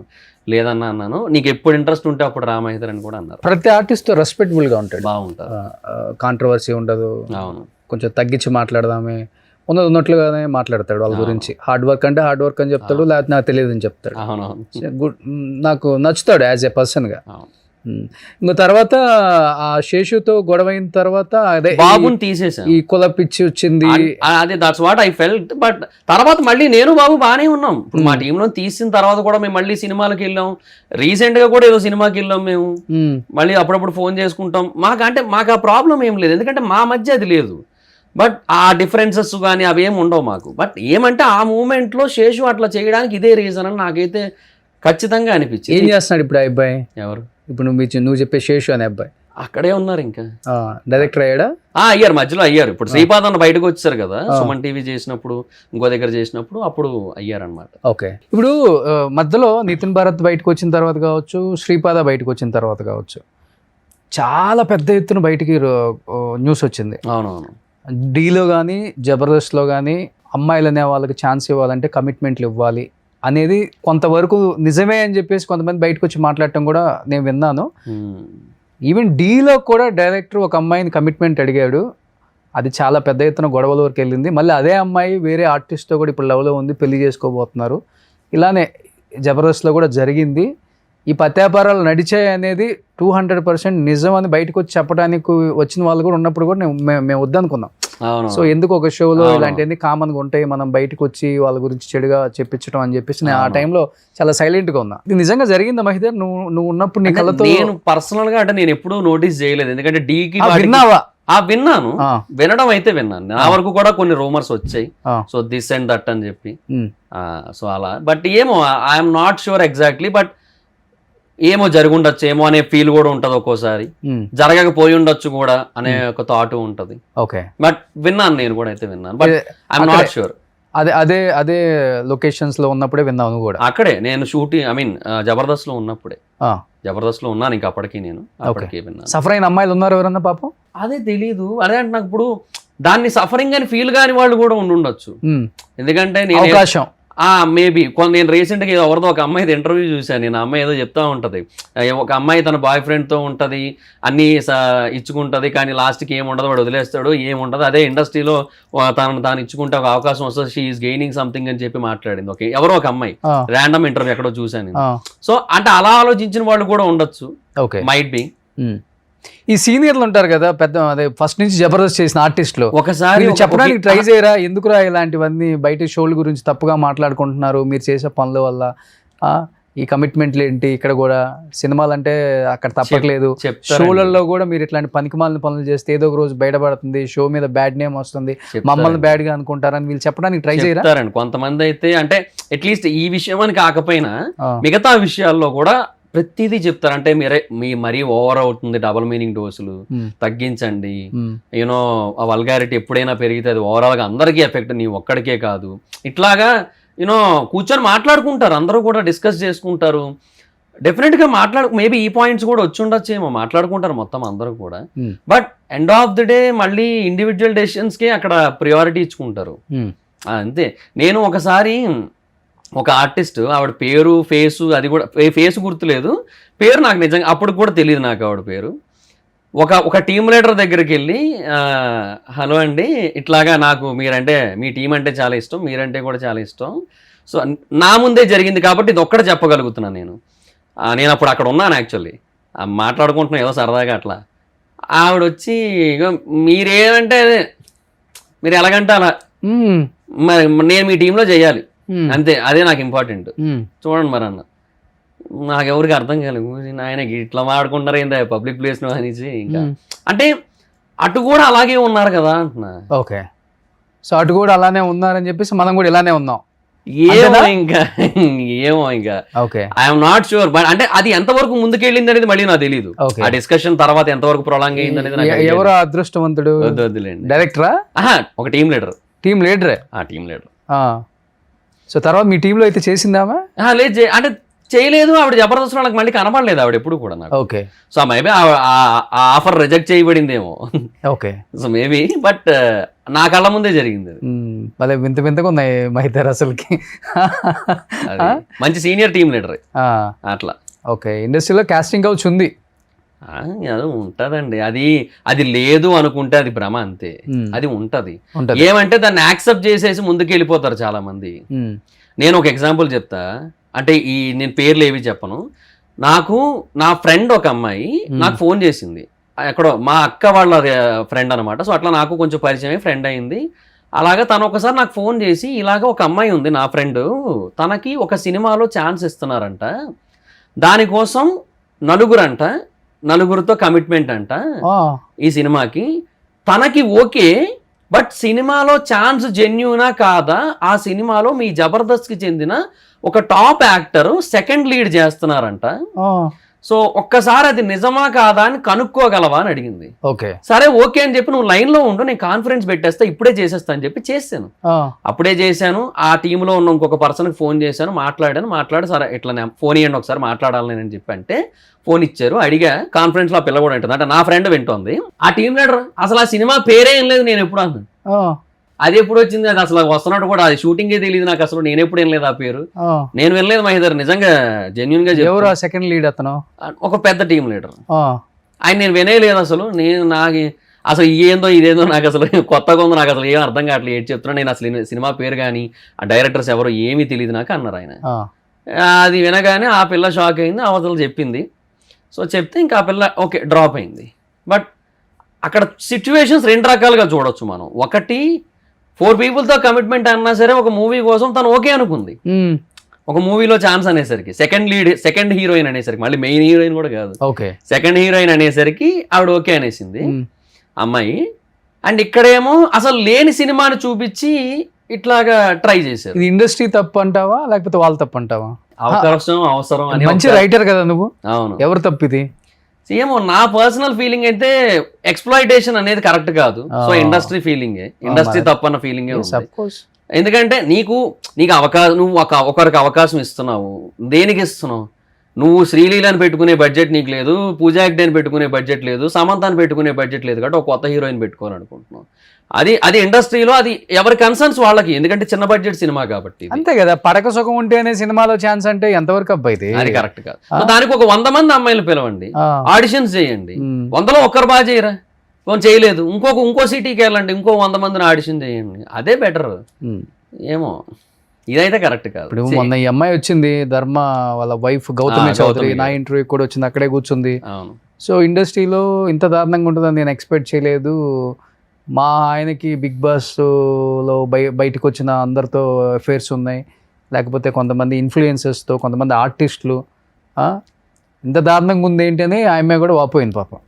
లేదన్నా అన్నాను. నీకు ఎప్పుడు ఇంట్రెస్ట్ ఉంటే అప్పుడు రా మహిదర్ అని కూడా అన్నారు. ప్రతి ఆర్టిస్ట్ రెస్పెక్టబుల్ గా ఉంటాడు, బాగుంటారు, కాంట్రవర్సీ ఉండదు. అవును, కొంచెం తగ్గించి మాట్లాడదామే, ఉన్నట్లుగానే మాట్లాడతాడు వాళ్ళ గురించి. హార్డ్ వర్క్ అంటే హార్డ్ వర్క్ అని చెప్తాడు, లేకపోతే నాకు తెలియదు అని చెప్తాడు. గుడ్, నాకు నచ్చుతాడు యాజ్ ఎ పర్సన్ గా. ఇంకో తర్వాత ఆ శేషుతో గొడవ అయిన తర్వాత అదే బాబుని తీసేసాను, ఈ కుల పిచ్చి వచ్చింది, అదే that's what I felt. But తర్వాత మళ్ళీ నేను బాబు బాగానే ఉన్నాం. ఇప్పుడు మా టీంలో తీసిన తర్వాత కూడా మేము మళ్ళీ సినిమాలకు వెళ్ళాం, రీసెంట్ గా కూడా ఏదో సినిమాకి వెళ్ళాం మేము. మళ్ళీ అప్పుడప్పుడు ఫోన్ చేసుకుంటాం. మాకు ఆ ప్రాబ్లం ఏం లేదు, ఎందుకంటే మా మధ్య అది లేదు. బట్ ఆ డిఫరెన్సెస్ కానీ అవేం ఉండవు మాకు. బట్ ఏమంటే ఆ మూమెంట్లో శేషు అట్లా చేయడానికి ఇదే రీజన్ అని నాకైతే ఖచ్చితంగా అనిపించింది. ఏం చేస్తున్నాడు ఇప్పుడు ఆ అబ్బాయి? ఎవరు? ఇప్పుడు నువ్వు చెప్పే శేషు అనే అబ్బాయి అక్కడే ఉన్నారు, ఇంకా డైరెక్టర్ అయ్యాడా? అయ్యారు, మధ్యలో అయ్యారు. ఇప్పుడు శ్రీపాదన్న బయటకు వచ్చారు కదా, సుమన్ టీవీ చేసినప్పుడు, ఇంకో దగ్గర చేసినప్పుడు, అప్పుడు అయ్యారనమాట. ఓకే, ఇప్పుడు మధ్యలో నితిన్ భారత్ బయటకు వచ్చిన తర్వాత కావచ్చు, శ్రీపాద బయటకు వచ్చిన తర్వాత కావచ్చు, చాలా పెద్ద ఎత్తున బయటికి న్యూస్ వచ్చింది. అవునవును. డీలో కానీ జబర్దస్త్లో కానీ అమ్మాయిలు అనే వాళ్ళకి ఛాన్స్ ఇవ్వాలంటే కమిట్మెంట్లు ఇవ్వాలి అనేది కొంతవరకు నిజమే అని చెప్పేసి కొంతమంది బయటకు వచ్చి మాట్లాడటం కూడా నేను విన్నాను. ఈవెన్ డీలో కూడా డైరెక్టర్ ఒక అమ్మాయిని కమిట్మెంట్ అడిగాడు, అది చాలా పెద్ద ఎత్తున గొడవల వరకు వెళ్ళింది. మళ్ళీ అదే అమ్మాయి వేరే ఆర్టిస్ట్తో కూడా ఇప్పుడు లవ్లో ఉంది, పెళ్లి చేసుకోబోతున్నారు. ఇలానే జబర్దస్త్లో కూడా జరిగింది. ఈ పత్యాపారాలు నడిచాయి అనేది 200% నిజం అని బయటకు వచ్చి చెప్పడానికి వచ్చిన వాళ్ళు కూడా ఉన్నప్పుడు కూడా మేము వద్దనుకున్నాం. సో ఎందుకు ఒక షోలో ఇలాంటివన్నీ కామన్గా ఉంటాయి, మనం బయటకు వచ్చి వాళ్ళ గురించి చెడుగా చెప్పించడం అని చెప్పేసి నేను ఆ టైంలో చాలా సైలెంట్గా ఉన్నా. ఇది నిజంగా జరిగిందా మహిదర్? నువ్వు ఉన్నప్పుడు నీ కళ్ళతో? నేను పర్సనల్ గా అంటే నేను ఎప్పుడూ నోటీస్ చేయలేదు, ఎందుకంటే డీకి విన్నావా? విన్నాను, వినడం అయితే విన్నాను. నా వరకు కూడా కొన్ని రూమర్స్ వచ్చాయి, సో దిస్ అండ్ దట్ అని చెప్పి. సో అలా, బట్ ఏమో I'm not sure exactly, but ఏమో జరుగుండొచ్చు ఏమో అనే ఫీల్ కూడా ఉంటది ఒక్కోసారి, జరగకపోయి ఉండొచ్చు కూడా అనే ఒక థాట్ ఉంటది. ఓకే, బట్ విన్నాను, నేను కూడా అయితే విన్నాను, బట్ ఐఎమ్ నాట్ షూర్. అదే లొకేషన్స్ లో ఉన్నప్పుడే విన్నాను కూడా. అక్కడే నేను షూటింగ్, ఐ మీన్ జబర్దస్త్ లో ఉన్నప్పుడే, జబర్దస్త్ లో ఉన్నాను ఇంకా అప్పటికి, నేను అప్పటికే విన్నాను. సఫర్ అయిన అమ్మాయిలు ఉన్నారు ఎవరన్నా పాపం? అదే తెలీదు, అదే అంటే నాకు ఇప్పుడు దాన్ని సఫరింగ్ అని ఫీల్ కాని వాళ్ళు కూడా ఉండొచ్చు, ఎందుకంటే నేను అవకాశం మేబీ నేను రీసెంట్గా ఎవరిదో ఒక అమ్మాయిది ఇంటర్వ్యూ చూశాను నేను. అమ్మాయి ఏదో చెప్తా ఉంటది, ఒక అమ్మాయి తన బాయ్ ఫ్రెండ్ తో ఉంటది, అన్ని ఇచ్చుకుంటది, కానీ లాస్ట్కి ఏముండదు, వాడు వదిలేస్తాడు, ఏముండదు. అదే ఇండస్ట్రీలో తాను ఇచ్చుకుంటే ఒక అవకాశం వస్తుంది, షీ ఈస్ గెయినింగ్ సంథింగ్ అని చెప్పి మాట్లాడింది. ఓకే, ఎవరో ఒక అమ్మాయి ర్యాండమ్ ఇంటర్వ్యూ ఎక్కడో చూశాను నేను. సో అంటే అలా ఆలోచించిన వాళ్ళు కూడా ఉండొచ్చు, మైట్ బి. ఈ సీనియర్లు ఉంటారు కదా, పెద్ద అదే ఫస్ట్ నుంచి జబర్దస్త్ చేసిన ఆర్టిస్టులు, ఒకసారి చెప్పడానికి ట్రై చేయరా, ఎందుకురా ఇలాంటివన్నీ బయట షోల గురించి తప్పుగా మాట్లాడుకుంటున్నారు, మీరు చేసే పనుల వల్ల ఈ కమిట్మెంట్లు ఏంటి, ఇక్కడ కూడా సినిమాలు అంటే అక్కడ తప్పట్లేదు, షోలలో కూడా మీరు ఇట్లాంటి పనికిమాలిన పనులు చేస్తే ఏదో ఒక రోజు బయటపడుతుంది, షో మీద బ్యాడ్ నేమ్ వస్తుంది, మమ్మల్ని బ్యాడ్ గా అనుకుంటారని వీళ్ళు చెప్పడానికి ట్రై చేయరా? కొంతమంది అయితే అంటే అట్లీస్ట్ ఈ విషయం అని కాకపోయినా మిగతా విషయాల్లో కూడా ప్రతిదీ చెప్తారు. అంటే మరీ ఓవర్ అవుతుంది, డబుల్ మీనింగ్ డోసులు తగ్గించండి, యూనో ఆ వల్గారిటీ ఎప్పుడైనా పెరిగితే అది ఓవరాల్ గా అందరికీ ఎఫెక్ట్, నీ ఒక్కడికే కాదు. ఇట్లాగా యూనో కూర్చొని మాట్లాడుకుంటారు, అందరూ కూడా డిస్కస్ చేసుకుంటారు. డెఫినెట్ గా మేబీ ఈ పాయింట్స్ కూడా వచ్చి ఉండొచ్చేమో, మాట్లాడుకుంటారు మొత్తం అందరూ కూడా. But end of the day మళ్ళీ ఇండివిజువల్ డెసిషన్స్ కి అక్కడ ప్రియారిటీ ఇచ్చుకుంటారు, అంతే. నేను ఒకసారి ఒక ఆర్టిస్ట్, ఆవిడ పేరు ఫేసు అది కూడా ఫేస్ గుర్తులేదు, పేరు నాకు నిజంగా అప్పుడు కూడా తెలియదు నాకు ఆవిడ పేరు. ఒక టీమ్ లీడర్ దగ్గరికి వెళ్ళి, హలో అండి, ఇట్లాగా నాకు మీరంటే మీ టీం అంటే చాలా ఇష్టం, మీరంటే కూడా చాలా ఇష్టం, సో నా ముందే జరిగింది కాబట్టి ఇది ఒక్కటే చెప్పగలుగుతున్నాను నేను అప్పుడు అక్కడ ఉన్నాను యాక్చువల్లీ, మాట్లాడుకుంటున్నాను ఏదో సరదాగా అట్లా. ఆవిడ వచ్చి మీరేమంటే మీరు ఎలాగంటే అలా, మరి నేను మీ టీంలో చేయాలి అంతే, అదే నాకు ఇంపార్టెంట్, చూడండి మరి అన్న. నాకెవరికి అర్థం కాలేదు ఆయన ఇట్లా మాడుకుంటారు ఏందా పబ్లిక్ ప్లేస్ లో అనేసి ఇంకా అంటే అటు కూడా అలాగే ఉన్నారు కదా అంటున్నా. ఓకే, సో అటు కూడా అలానే ఉన్నారని చెప్పేసి మనం కూడా ఇలానే ఉన్నాం. ఏమో ఇంకా okay, I'm not sure, but అంటే అది ఎంతవరకు ముందుకెళ్ళింది అనేది మళ్ళీ నాకు తెలియదు. ఓకే. ఆ డిస్కషన్ తర్వాత ఎంతవరకు ప్రొలాంగ్ అయింది అనేది ఎవరు అదృష్టవంతుడు? వద్దులేండి. డైరెక్టరా? ఒక టీమ్ లీడర్. టీమ్ లీడరే? Team leader. సో తర్వాత మీ టీంలో అయితే చేసిందామా? లేదు, అంటే చేయలేదు. ఆవిడ జబర్దస్త్ వాళ్ళకి మళ్ళీ కనపడలేదు ఆవిడ ఎప్పుడు కూడా నాకు. ఓకే, సో మేబీ ఆ ఆఫర్ రిజెక్ట్ చేయబడిందేమో. ఓకే, సో మేబీ, బట్ నా కళ్ళ ముందే జరిగింది అది. భలే వింత వింతగా ఉన్నాయి మా ఇద్దరు అసలుకి. అది మంచి సీనియర్ టీమ్ లీడర్ అట్లా. ఓకే, ఇండస్ట్రీలో కాస్టింగ్ కౌచ్ ఉంది. అది ఉంటదండి. అది లేదు అనుకుంటే అది భ్రమ అంతే. అది ఉంటది. ఏమంటే దాన్ని యాక్సెప్ట్ చేసేసి ముందుకు వెళ్ళిపోతారు చాలా మంది. నేను ఒక ఎగ్జాంపుల్ చెప్తా, అంటే నేను పేర్లు ఏవి చెప్పను. నాకు నా ఫ్రెండ్ ఒక అమ్మాయి నాకు ఫోన్ చేసింది, ఎక్కడో మా అక్క వాళ్ళ ఫ్రెండ్ అనమాట. సో అట్లా నాకు కొంచెం పరిచయం ఫ్రెండ్ అయింది. అలాగా తను ఒకసారి నాకు ఫోన్ చేసి, ఇలాగ ఒక అమ్మాయి ఉంది నా ఫ్రెండ్, తనకి ఒక సినిమాలో ఛాన్స్ ఇస్తున్నారంట, దానికోసం నలుగురితో కమిట్మెంట్ అంట ఈ సినిమాకి. తనకి ఓకే, బట్ సినిమాలో ఛాన్స్ జెన్యూనా కాదా, ఆ సినిమాలో మీ జబర్దస్త్కి చెందిన ఒక టాప్ యాక్టర్ సెకండ్ లీడ్ చేస్తున్నారంట. సో ఒక్కసారి అది నిజమా కాదా అని కనుక్కోగలవా అని అడిగింది. ఓకే, సరే ఓకే అని చెప్పి నువ్వు లైన్ లో ఉండు, నేను కాన్ఫరెన్స్ పెట్టేస్తా, ఇప్పుడే చేసేస్తా అని చెప్పి చేశాను. అప్పుడే చేశాను. ఆ టీంలో ఉన్న ఇంకొక పర్సన్కి ఫోన్ చేశాను, మాట్లాడి సరే ఇట్లా ఫోన్ ఇవ్వండి ఒకసారి మాట్లాడాలి నేను చెప్పి అంటే ఫోన్ ఇచ్చారు. అడిగా కాన్ఫరెన్స్ లో ఆ పిల్ల కూడా ఉంటుంది, అంటే నా ఫ్రెండ్ వింటోంది. ఆ టీం లీడర్ అసలు ఆ సినిమా పేరే ఏం లేదు, నేను ఎప్పుడు అన్నాను. అది ఎప్పుడు వచ్చింది, అది అసలు వస్తున్నట్టు కూడా అది షూటింగే తెలియదు నాకు అసలు, నేను ఎప్పుడు వినలేదు ఆ పేరు. నేను వినలేదు మహేందర్, నిజంగా జెన్యున్ గా. ఎవరు సెకండ్ లీడ్? అతను ఒక పెద్ద టీం లీడర్. ఆయన నేను వినేయలేదు అసలు. నాకు అసలు ఇదేందో నాకు అసలు కొత్తగా ఉంది, నాకు అసలు ఏం అర్థం కావట్లేదు ఏం చెప్తున్నా. నేను అసలు సినిమా పేరు కానీ ఆ డైరెక్టర్స్ ఎవరో ఏమీ తెలియదు నాకు అన్నారు ఆయన. అది వినగానే ఆ పిల్ల షాక్ అయింది, అవతల చెప్పింది. సో చెప్తే ఇంకా ఆ పిల్ల ఓకే డ్రాప్ అయింది. బట్ అక్కడ సిచ్యువేషన్స్ రెండు రకాలుగా చూడొచ్చు మనం. ఒకటి 4 peopleతో కమిట్మెంట్ అన్నా సరే ఒక మూవీ కోసం తను ఓకే అనుకుంది. ఒక మూవీలో ఛాన్స్ అనేసరికి సెకండ్ హీరోయిన్ అనేసరికి, మళ్ళీ మెయిన్ హీరోయిన్ కూడా కాదు, సెకండ్ హీరోయిన్ అనేసరికి ఆవిడ ఓకే అనేసింది అమ్మాయి. అండ్ ఇక్కడేమో అసలు లేని సినిమాని చూపించి ఇట్లాగా ట్రై చేశారు. ఇది ఇండస్ట్రీ తప్పు అంటావా లేకపోతే వాళ్ళు తప్పు అంటావా? అవసరం అని. మంచి రైటర్ కదా నువ్వు. అవును, ఎవరు తప్పు ఇది? ఏమో నా పర్సనల్ ఫీలింగ్ అయితే ఎక్స్ప్లాయిటేషన్ అనేది కరెక్ట్ కాదు. సో ఇండస్ట్రీ ఫీలింగే, ఇండస్ట్రీ తప్పన్న ఫీలింగే ఉంది. ఎందుకంటే నీకు అవకాశం, నువ్వు ఒకరికి అవకాశం ఇస్తున్నావు, దేనికి ఇస్తున్నావు? నువ్వు శ్రీలీలని పెట్టుకునే బడ్జెట్ నీకు లేదు, పూజా హెగ్డే అని పెట్టుకునే బడ్జెట్ లేదు, సమంతాన్ని పెట్టుకునే బడ్జెట్ లేదు, కాబట్టి ఒక కొత్త హీరోయిన్ పెట్టుకోవాలనుకుంటున్నావు. అది ఇండస్ట్రీలో అది ఎవరి కన్సర్న్స్ వాళ్ళకి, ఎందుకంటే చిన్న బడ్జెట్ సినిమా కాబట్టి. అంతే కదా, పడక సుఖం ఉంటేనే సినిమాలో ఛాన్స్ అంటే ఎంతవరకు అబ్బాయి? అది కరెక్ట్ కాదు. దానికి ఒక 100 మంది అమ్మాయిలు పిలవండి, ఆడిషన్స్ చేయండి, 100లో ఒక్కరు బాగా చేయరా, చేయలేదు ఇంకో సిటీకి వెళ్ళండి, ఇంకో 100 మందిని ఆడిషన్ చేయండి, అదే బెటర్. ఏమో ఇదైతే కరెక్ట్ కాదు. ఇప్పుడు మొన్న ఈ అమ్మాయి వచ్చింది, ధర్మ వాళ్ళ వైఫ్ గౌతమి చౌదరి, నా ఇంటర్వ్యూ కూడా వచ్చింది, అక్కడే కూర్చుంది. సో ఇండస్ట్రీలో ఇంత దారుణంగా ఉంటుందని నేను ఎక్స్పెక్ట్ చేయలేదు. మా ఆయనకి బిగ్ బాస్లో బయటకు వచ్చిన అందరితో అఫేర్స్ ఉన్నాయి, లేకపోతే కొంతమంది ఇన్ఫ్లుయెన్సర్స్తో, కొంతమంది ఆర్టిస్టులు, ఇంత దారుణంగా ఉంది ఏంటి అని ఆమె కూడా వాపోయింది పాపం.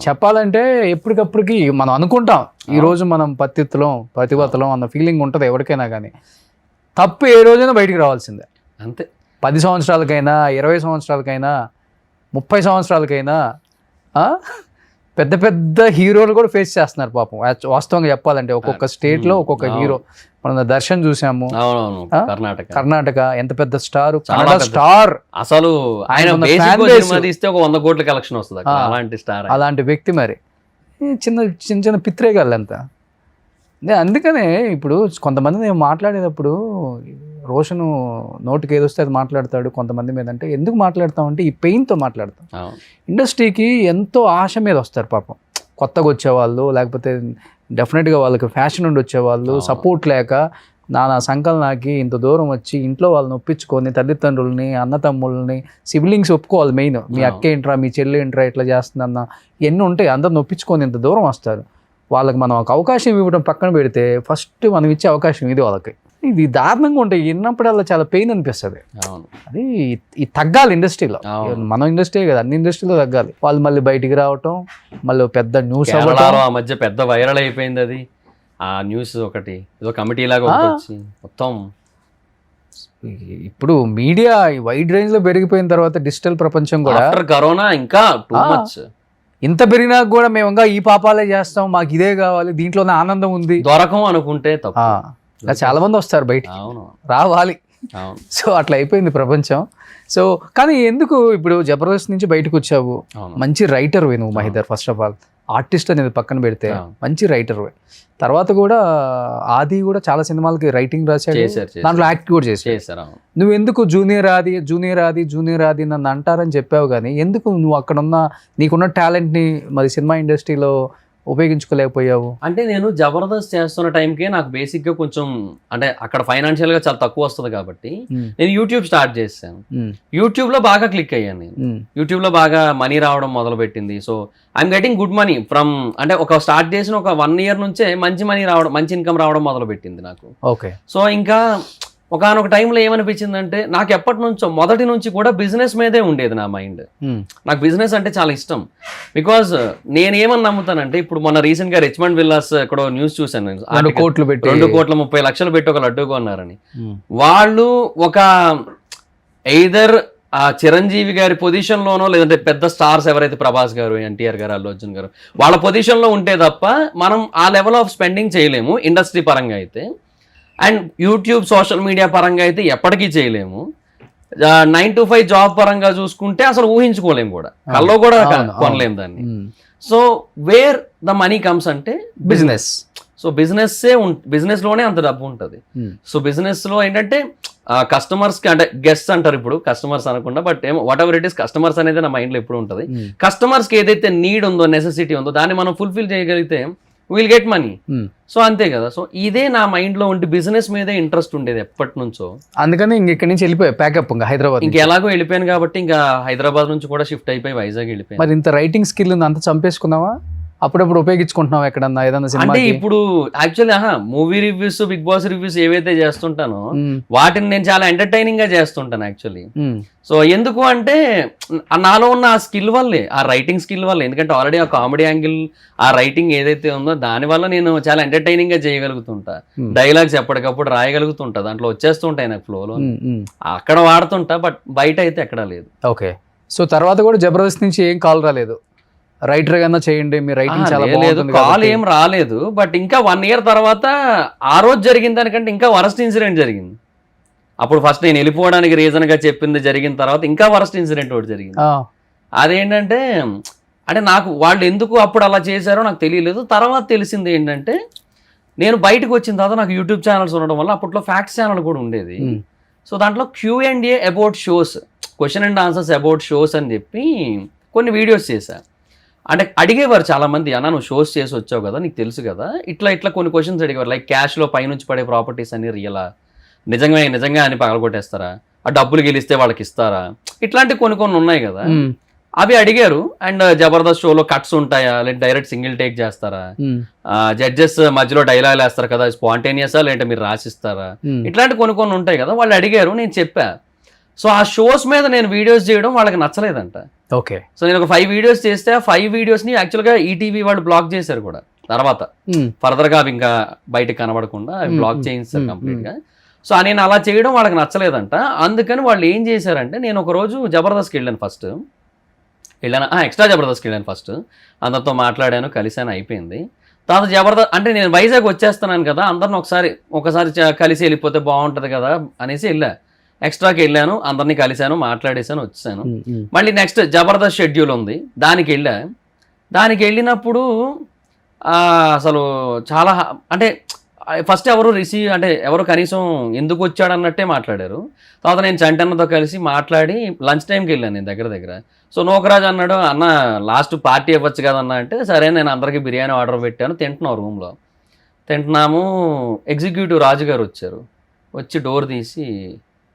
చెప్పాలంటే ఎప్పటికప్పటికి మనం అనుకుంటాం ఈరోజు మనం పతివతలం అన్న ఫీలింగ్ ఉంటుంది ఎవరికైనా, కానీ తప్పు ఏ రోజైనా బయటికి రావాల్సిందే. అంతే. 10 సంవత్సరాలకైనా, 20 సంవత్సరాలకైనా, 30 సంవత్సరాలకైనా పెద్ద పెద్ద హీరోలు కూడా ఫేస్ చేస్తున్నారు పాపం. వాస్తవంగా చెప్పాలంటే ఒక్కొక్క స్టేట్లో ఒక్కొక్క హీరో. మనం దర్శన్ చూసాము, కర్ణాటక ఎంత పెద్ద స్టార్, స్టార్ అసలు ఇస్తే ఒక 100 కోట్ల కలెక్షన్ వస్తుంది అలాంటి స్టార్, అలాంటి వ్యక్తి. మరి చిన్న చిన్న పిత్రేగాళ్ళు అంతా. అందుకనే ఇప్పుడు కొంతమంది నేను మాట్లాడేటప్పుడు రోషన్ నోటికి ఏదొస్తే అది మాట్లాడతాడు కొంతమంది మీద. అంటే ఎందుకు మాట్లాడతామంటే ఈ పెయిన్తో మాట్లాడతాం. ఇండస్ట్రీకి ఎంతో ఆశ మీద వస్తారు పాపం, కొత్తగా వచ్చేవాళ్ళు, లేకపోతే డెఫినెట్గా వాళ్ళకి ఫ్యాషన్ ఉండి వచ్చేవాళ్ళు, సపోర్ట్ లేక నానా సంకలనాకి ఇంత దూరం వచ్చి ఇంట్లో వాళ్ళని ఒప్పించుకొని, తల్లిదండ్రులని, అన్నతమ్ముళ్ళని, సిబ్లింగ్స్ ఒప్పుకోవాలి మెయిన్. మీ అక్క ఏంట్రా, మీ చెల్లి ఏంట్రా, ఇట్లా చేస్తుందన్న ఎన్ని ఉంటాయి, అందరిని ఒప్పించుకొని ఇంత దూరం వస్తారు. వాళ్ళకి మనం ఒక అవకాశం ఇవ్వడం పక్కన పెడితే, ఫస్ట్ మనం ఇచ్చే అవకాశం ఇది వాళ్ళకి. ఇది దారుణంగా ఉంటాయి, విన్నప్పుడల్లా చాలా పెయిన్ అనిపిస్తుంది. అవును. అది ఈ తగ్గాలి ఇండస్ట్రీలో, అవును. మన ఇండస్ట్రీ కదా, అన్ని ఇండస్ట్రీలో తగ్గాలి. వాళ్ళు మళ్ళీ బయటికి రావటం, మళ్ళీ పెద్ద న్యూస్ కేరళలో అవ్వటం. ఆ మధ్య పెద్ద వైరల్ అయిపోయింది అది, ఆ న్యూస్ ఒకటి ఏదో కమిటీ లాగా ఒకటి వచ్చి మొత్తం. ఇప్పుడు మీడియా వైడ్ రేంజ్ లో పెరిగిపోయిన తర్వాత డిజిటల్ ప్రపంచం కూడా, ఆఫ్టర్ కరోనా ఇంకా టూ మచ్. ఇంత పెరిగినా కూడా మేము ఇంకా ఈ పాపాలే చేస్తాం, మాకు ఇదే కావాలి, దీంట్లోనే ఆనందం ఉంది, దొరకం అనుకుంటే తప్పు. ఇలా చాలా మంది వస్తారు బయటికి, అవును. రావాలి. అవును. సో అట్లా అయిపోయింది ప్రపంచం. సో కానీ ఎందుకు ఇప్పుడు జబర్దస్త్ నుంచి బయటకు వచ్చావు, అవును. మంచి రైటర్ నువ్వు Mahidhar. First of all artist అనేది పక్కన పెడితే అవును. మంచి రైటర్. తర్వాత కూడా ఆది కూడా చాలా సినిమాలకి రైటింగ్ రాశాడు, దాంట్లో యాక్ట్ కూడా చేశాడు. నువ్వు ఎందుకు జూనియర్ ఆది నన్ను అంటారని చెప్పావు, కానీ ఎందుకు నువ్వు అక్కడ ఉన్న నీకున్న టాలెంట్ని మరి సినిమా ఇండస్ట్రీలో ఉపయోగించుకోలేకపోయావు? అంటే నేను జబర్దస్త్ చేస్తున్న టైంకే నాకు బేసిక్గా కొంచెం అంటే అక్కడ ఫైనాన్షియల్గా చాలా తక్కువ వస్తుంది కాబట్టి నేను యూట్యూబ్ స్టార్ట్ చేశాను. యూట్యూబ్లో బాగా క్లిక్ అయ్యాను నేను. యూట్యూబ్లో బాగా మనీ రావడం మొదలుపెట్టింది. So I'm getting good money from, అంటే ఒక స్టార్ట్ చేసిన ఒక 1 year నుంచే మంచి మనీ రావడం, మంచి ఇన్కమ్ రావడం మొదలుపెట్టింది నాకు. ఓకే. సో ఇంకా ఒకనొక టైంలో ఏమనిపించిందంటే, నాకు ఎప్పటి నుంచో మొదటి నుంచి కూడా బిజినెస్ మీదే ఉండేది నా మైండ్. నాకు బిజినెస్ అంటే చాలా ఇష్టం. బికాజ్ నేనేమని నమ్ముతానంటే, ఇప్పుడు మొన్న రీసెంట్ గా రిచ్మండ్ విల్లాస్ ఎక్కడో న్యూస్ చూశాను, 2 కోట్లు పెట్టి 2,30,00,000 పెట్టి ఒక లడ్డు కొన్నారని. వాళ్ళు ఒక ఎయిదర్ ఆ చిరంజీవి గారి పొజిషన్ లోనో, లేదంటే పెద్ద స్టార్స్ ఎవరైతే ప్రభాస్ గారు, ఎన్టీఆర్ గారు, అల్లు అర్జున్ గారు, వాళ్ళ పొజిషన్ లో ఉంటే తప్ప మనం ఆ లెవెల్ ఆఫ్ స్పెండింగ్ చేయలేము ఇండస్ట్రీ పరంగా అయితే. అండ్ యూట్యూబ్ సోషల్ మీడియా పరంగా అయితే ఎప్పటికీ చేయలేము. 9 to 5 జాబ్ పరంగా చూసుకుంటే అసలు ఊహించుకోలేము కూడా, కల్లో కూడా కొనలేము దాన్ని. So where the money comes అంటే బిజినెస్. సో బిజినెస్ లోనే అంత డబ్బు ఉంటుంది. సో బిజినెస్ లో ఏంటంటే కస్టమర్స్ కి, అంటే గెస్ట్స్ అంటారు ఇప్పుడు, కస్టమర్స్ అనకుండా, బట్ ఏమో what ever it is, customers అనేది నా మైండ్ లో ఎప్పుడు ఉంటుంది. కస్టమర్స్ కి ఏదైతే నీడ్ ఉందో, నెసెసిటీ ఉందో, దాన్ని మనం ఫుల్ఫిల్ చేయగలిగితే విల్ గెట్ మనీ. సో అంతే కదా. సో ఇదే నా మైండ్ లో ఉండి బిజినెస్ మీదే ఇంట్రెస్ట్ ఉండేది ఎప్పటి నుంచో. అందుకని ఇక్కడి నుంచి వెళ్ళిపోయా ప్యాకప్ ఇంకా హైదరాబాద్. ఇంకా ఎలాగో వెళ్ళిపోయాను కాబట్టి ఇంకా హైదరాబాద్ నుంచి కూడా షిఫ్ట్ అయిపోయి వైజాగ్ వెళ్ళిపోయాను. మరి ఇంత రైటింగ్ స్కిల్ అంత చంపేసుకున్నావా? అప్పుడప్పుడు ఉపయోగించుకుంటున్నావు ఎక్కడన్నా ఏదన్నా సినిమా? అంటే ఇప్పుడు actually movie reviews, Bigg Boss reviews ఏవైతే చేస్తుంటానో వాటిని నేను చాలా ఎంటర్టైనింగ్ గా చేస్తుంటాను యాక్చువల్లీ. సో ఎందుకు అంటే నాలో ఉన్న ఆ స్కిల్ వల్లే, ఆ రైటింగ్ స్కిల్ వల్లే. ఎందుకంటే ఆల్రెడీ ఆ కామెడీ యాంగిల్, ఆ రైటింగ్ ఏదైతే ఉందో దాని వల్ల నేను చాలా ఎంటర్టైనింగ్ గా చేయగలుగుతుంటా. డైలాగ్స్ ఎప్పటికప్పుడు రాయగలుగుతుంటా, దాంట్లో వచ్చేస్తుంటాయి నాకు ఫ్లోలో, అక్కడ వాడుతుంటా. బట్ బయట అయితే ఎక్కడా లేదు. ఓకే. సో తర్వాత కూడా జబర్దస్త్ నుంచి ఏం కాల్ రాలేదు, రైటర్ గానే చేయండి మీ రైటింగ్ చాలా బాగుంటుంది? కాల్ ఏం రాలేదు. బట్ ఇంకా 1 year తర్వాత ఆ రోజు జరిగిన దానికంటే ఇంకా వరస్ట్ ఇన్సిడెంట్ జరిగింది. అప్పుడు ఫస్ట్ నేను వెళ్ళిపోవడానికి రీజన్ గా చెప్పింది జరిగిన తర్వాత ఇంకా వరస్ట్ ఇన్సిడెంట్ ఒకటి జరిగింది. అదేంటంటే, అంటే నాకు వాళ్ళు ఎందుకు అప్పుడు అలా చేశారో నాకు తెలియలేదు. తర్వాత తెలిసింది ఏంటంటే, నేను బయటకు వచ్చిన తర్వాత నాకు యూట్యూబ్ ఛానల్స్ ఉండడం వల్ల అప్పట్లో ఫ్యాక్ట్స్ ఛానల్ కూడా ఉండేది. సో దాంట్లో Q&A about shows, question and answers about shows అని చెప్పి కొన్ని వీడియోస్ చేశాను. అంటే అడిగేవారు చాలా మంది, అన్న నువ్వు షోస్ చేసి వచ్చావు కదా, నీకు తెలుసు కదా, ఇట్లా కొన్ని క్వశ్చన్స్ అడిగేవారు. లైక్ క్యాష్లో పైనుంచి పడే ప్రాపర్టీస్ అన్ని రియలా, నిజంగా అని పగలగొట్టేస్తారా, ఆ డబ్బులు గెలిస్తే వాళ్ళకి ఇస్తారా, ఇట్లాంటి కొన్ని ఉన్నాయి కదా, అవి అడిగారు. అండ్ జబర్దస్త్ షోలో కట్స్ ఉంటాయా, లేదా డైరెక్ట్ సింగిల్ టేక్ చేస్తారా, జడ్జెస్ మధ్యలో డైలాగ్ వేస్తారు కదా, స్పాంటేనియసా లేదంటే మీరు రాసిస్తారా, ఇట్లాంటి కొన్ని ఉంటాయి కదా, వాళ్ళు అడిగారు, నేను చెప్పా. సో ఆ షోస్ మీద నేను వీడియోస్ చేయడం వాళ్ళకి నచ్చలేదంట. ఓకే. సో నేను ఒక 5 వీడియోస్ చేస్తే ఆ 5 వీడియోస్ని యాక్చువల్గా ఈటీవీ వాళ్ళు బ్లాక్ చేశారు కూడా. తర్వాత ఫర్దర్గా అవి ఇంకా బయటకు కనబడకుండా బ్లాక్ చేయించారు కంప్లీట్గా. సో నేను అలా చేయడం వాళ్ళకి నచ్చలేదంట. అందుకని వాళ్ళు ఏం చేశారంటే, నేను ఒక రోజు జబర్దస్త్కి వెళ్ళాను, ఎక్స్ట్రా జబర్దస్త్కి వెళ్ళాను ఫస్ట్. అందరితో మాట్లాడాను, కలిసాను, అయిపోయింది. తర్వాత జబర్దస్త్ అంటే నేను వైజాగ్ వచ్చేస్తున్నాను కదా, అందరిని ఒకసారి కలిసి వెళ్ళిపోతే బాగుంటుంది కదా అనేసి వెళ్ళా. ఎక్స్ట్రాకి వెళ్ళాను, అందరినీ కలిశాను, మాట్లాడేశాను, వచ్చాను. మళ్ళీ నెక్స్ట్ జబర్దస్త్ షెడ్యూల్ ఉంది, దానికి వెళ్ళినప్పుడు అసలు చాలా అంటే ఫస్ట్ ఎవరు కనీసం ఎందుకు వచ్చాడు అన్నట్టే మాట్లాడారు. తర్వాత నేను చంటన్నతో కలిసి మాట్లాడి లంచ్ టైంకి వెళ్ళాను నేను దగ్గర. సో నోకరాజు అన్నాడు, అన్న లాస్ట్ పార్టీ ఇవ్వచ్చు కదన్నా అంటే, సరే నేను అందరికీ బిర్యానీ ఆర్డర్ పెట్టాను, తింటున్నాము. ఎగ్జిక్యూటివ్ రాజు గారు వచ్చి డోర్ తీసి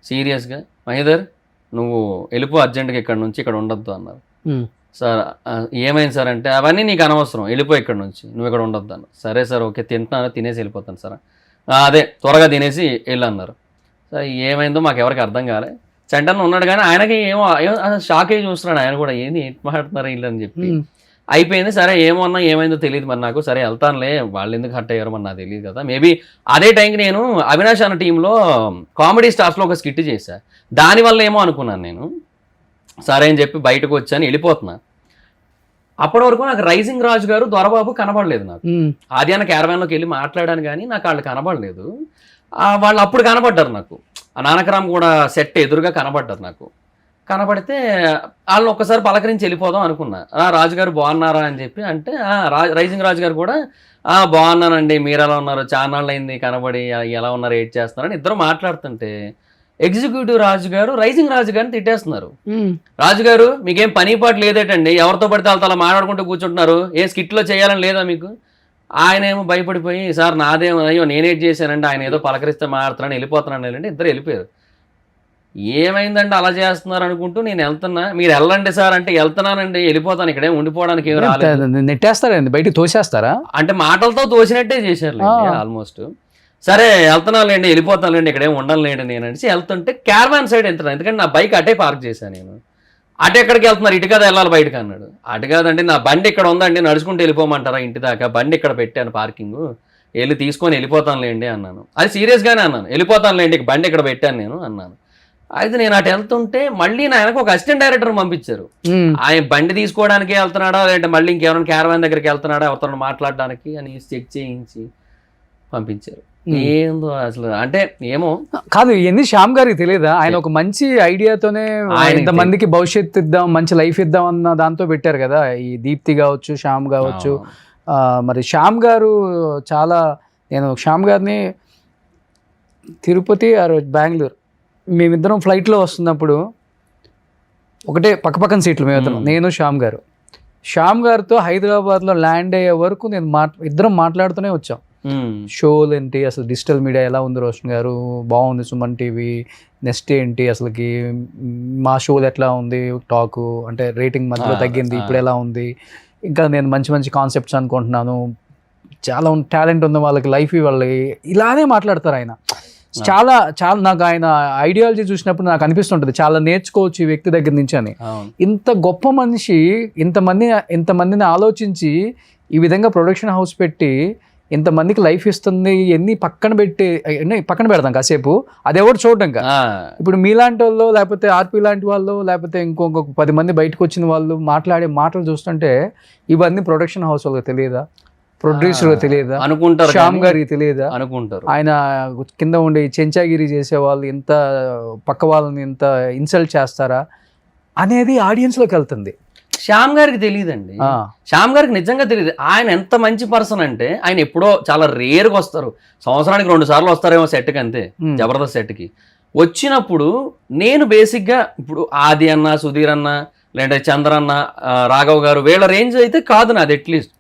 సీరియస్గా, మహిదర్ నువ్వు వెళ్ళిపో అర్జెంట్గా ఇక్కడ నుంచి, ఇక్కడ ఉండొద్దు అన్నారు. సార్ ఏమైంది సార్ అంటే, అవన్నీ నీకు అనవసరం, వెళ్ళిపో ఇక్కడ నుంచి, నువ్వు ఇక్కడ ఉండొద్దు అన్నారు. సరే సార్, ఓకే తింటున్నాను, తినేసి వెళ్ళిపోతాను సార్ అదే త్వరగా తినేసి వెళ్ళన్నారు. సో ఏమైందో మాకు ఎవరికి అర్థం కాలే. చంటన్ ఉన్నాడు కానీ ఆయనకి ఏమో షాక్ అయ్యి చూస్తున్నాడు ఆయన కూడా, ఏంది మాట్లాడుతున్నారు వీళ్ళు అని చెప్పి. అయిపోయింది, సరే ఏమో అన్నా ఏమైందో తెలియదు మరి నాకు, సరే వెళ్తానులే, వాళ్ళు ఎందుకు హట్ అయ్యారో మరి నాకు తెలియదు కదా. మేబీ అదే టైంకి నేను అవినాష్ అన్న టీంలో కామెడీ స్టార్స్లో ఒక స్కిట్ చేశా, దానివల్ల ఏమో అనుకున్నాను నేను. సరే అని చెప్పి బయటకు వచ్చాను, వెళ్ళిపోతున్నా. అప్పటి వరకు నాకు రైజింగ్ రాజు గారు దొరబాబు కనబడలేదు. నాకు ఆద్యాన క్యారవాన్లోకి వెళ్ళి మాట్లాడాను కానీ నాకు వాళ్ళు కనబడలేదు. వాళ్ళు అప్పుడు కనబడ్డారు నాకు, నానకరామ్ కూడా సెట్ ఎదురుగా కనబడ్డారు నాకు. కనబడితే వాళ్ళని ఒక్కసారి పలకరించి వెళ్ళిపోదాం అనుకున్నా. రాజుగారు బాగున్నారా అని చెప్పి అంటే రైజింగ్ రాజు గారు కూడా బాగున్నానండి, మీరు ఎలా ఉన్నారు, చాలా నాళ్ళు అయింది కనబడి, ఎలా ఉన్నారు, ఏడ్ చేస్తున్నారని ఇద్దరు మాట్లాడుతుంటే ఎగ్జిక్యూటివ్ రాజు గారు రైజింగ్ రాజు గారిని తిట్టేస్తున్నారు. రాజుగారు మీకేం పని పాటు లేదేటండి, ఎవరితో పడితే వాళ్ళతో అలా మాట్లాడుకుంటూ కూర్చుంటున్నారు, ఏ స్కిట్లో చేయాలని లేదా మీకు? ఆయన ఏమో భయపడిపోయి, సార్ నాదేమో, అయ్యో నేనేట్ చేశానండి, ఆయన ఏదో పలకరిస్తే మాట్లాడుతున్నాను వెళ్ళిపోతున్నాను వెళ్ళండి. ఇద్దరు వెళ్ళిపోయారు. ఏమైందంటే అలా చేస్తున్నారు అనుకుంటూ నేను వెళ్తున్నా, మీరు వెళ్ళండి సార్ అంటే వెళ్తున్నానండి, వెళ్ళిపోతాను, ఇక్కడే ఉండిపోవడానికి ఏం రాలేదు. నెట్టేస్తారండి, బయటికి తోసేస్తారా? అంటే మాటలతో తోసినట్టే చేశారు ఆల్మోస్ట్. సరే వెళ్తున్నానులేండి, వెళ్ళిపోతానులేండి, ఇక్కడేం ఉండలేండి నేను అనేసి వెళ్తుంటే క్యారవాన్ సైడ్ వెళ్తున్నాను, ఎందుకంటే నా బైక్ అటే పార్క్ చేశాను నేను. అటు ఎక్కడికి వెళ్తున్నారు, ఇటు కదా వెళ్ళాలి బయటకు అన్నాడు. అటు కాదండి నా బండి ఇక్కడ ఉందండి, నడుచుకుంటూ వెళ్ళిపోమంటారా ఇంటి దాకా, బండి ఇక్కడ పెట్టాను పార్కింగ్, వెళ్ళి తీసుకొని వెళ్ళిపోతానులేండి అన్నాను. అది సీరియస్గానే అన్నాను, వెళ్ళిపోతానులేండి బండి ఇక్కడ పెట్టాను నేను అన్నాను. అయితే నేను అటు వెళ్తుంటే మళ్ళీ నాకు ఒక అసిస్టెంట్ డైరెక్టర్ పంపించారు. ఆయన బండి తీసుకోవడానికి వెళ్తున్నాడా లేదంటే మళ్ళీ ఇంకెవరైనా క్యారవాన్ దగ్గరికి వెళ్తున్నాడా ఎవరితో మాట్లాడడానికి అని చెక్ చేయించి పంపించారు. ఏందో అసలు అంటే ఏమో కాదు, ఇవన్నీ శ్యామ్ గారికి తెలియదా? ఆయన ఒక మంచి ఐడియాతోనే ఇంతమందికి భవిష్యత్తు ఇద్దాం, మంచి లైఫ్ ఇద్దాం అన్న దాంతో పెట్టారు కదా. ఈ దీప్తి కావచ్చు, శ్యామ్ కావచ్చు. మరి శ్యామ్ గారు చాలా, నేను శ్యామ్ గారిని తిరుపతి ఆ రోజు బెంగళూరు మేమిద్దరం ఫ్లైట్లో వస్తున్నప్పుడు ఒకటే పక్కపక్కన సీట్లు మేమిద్దరం, నేను శ్యామ్ గారు. శ్యామ్ గారితో హైదరాబాద్లో ల్యాండ్ అయ్యే వరకు నేను ఇద్దరం మాట్లాడుతూనే వచ్చాం. షోలు ఏంటి, అసలు డిజిటల్ మీడియా ఎలా ఉంది రోషన్ గారు, బాగుంది సుమన్ టీవీ, నెక్స్ట్ ఏంటి అసలుకి మా షోలు ఎట్లా ఉంది, టాకు అంటే రేటింగ్ మధ్యలో తగ్గింది, ఇప్పుడు ఎలా ఉంది, ఇంకా నేను మంచి మంచి కాన్సెప్ట్స్ అనుకుంటున్నాను, చాలా టాలెంట్ ఉన్న వాళ్ళకి లైఫ్ ఇవ్వాలి, ఇలానే మాట్లాడతారు ఆయన. చాలా చాలా నాకు ఆయన ఐడియాలజీ చూసినప్పుడు నాకు అనిపిస్తుంటుంది చాలా నేర్చుకోవచ్చు ఈ వ్యక్తి దగ్గర నుంచి అని. ఇంత గొప్ప మనిషి ఇంతమందిని ఆలోచించి ఈ విధంగా ప్రొడక్షన్ హౌస్ పెట్టి ఇంతమందికి లైఫ్ ఇస్తుంది, ఎన్ని పక్కన పెడతాం కాసేపు, అది ఎవరు చూడడం కదా. ఇప్పుడు మీలాంటి వాళ్ళు లేకపోతే ఆర్పి లాంటి వాళ్ళు లేకపోతే ఇంకొక 10 మంది బయటకు వచ్చిన వాళ్ళు మాట్లాడే మాటలు చూస్తుంటే ఇవన్నీ ప్రొడక్షన్ హౌస్ వాళ్ళకి తెలియదా, ప్రొడ్యూసర్ తెలియదా అనుకుంటారు, శ్యామ్ గారికి తెలియదా అనుకుంటారు. ఆయన కింద ఉండి చెంచాగిరి చేసే వాళ్ళు ఎంత పక్క వాళ్ళని ఎంత ఇన్సల్ట్ చేస్తారా అనేది ఆడియన్స్లోకి వెళ్తుంది. శ్యామ్ గారికి తెలియదండి, శ్యామ్ గారికి నిజంగా తెలియదు. ఆయన ఎంత మంచి పర్సన్ అంటే ఆయన ఎప్పుడో చాలా రేర్గా వస్తారు, సంవత్సరానికి 2 సార్లు వస్తారేమో సెట్కి, అంతే జబర్దస్త్ సెట్కి. వచ్చినప్పుడు నేను బేసిక్గా ఇప్పుడు ఆది అన్న, సుధీర్ అన్న, లేదంటే చంద్ర అన్న, రాఘవ్ గారు వీళ్ళ రేంజ్ అయితే కాదు నాది. అట్లీస్ట్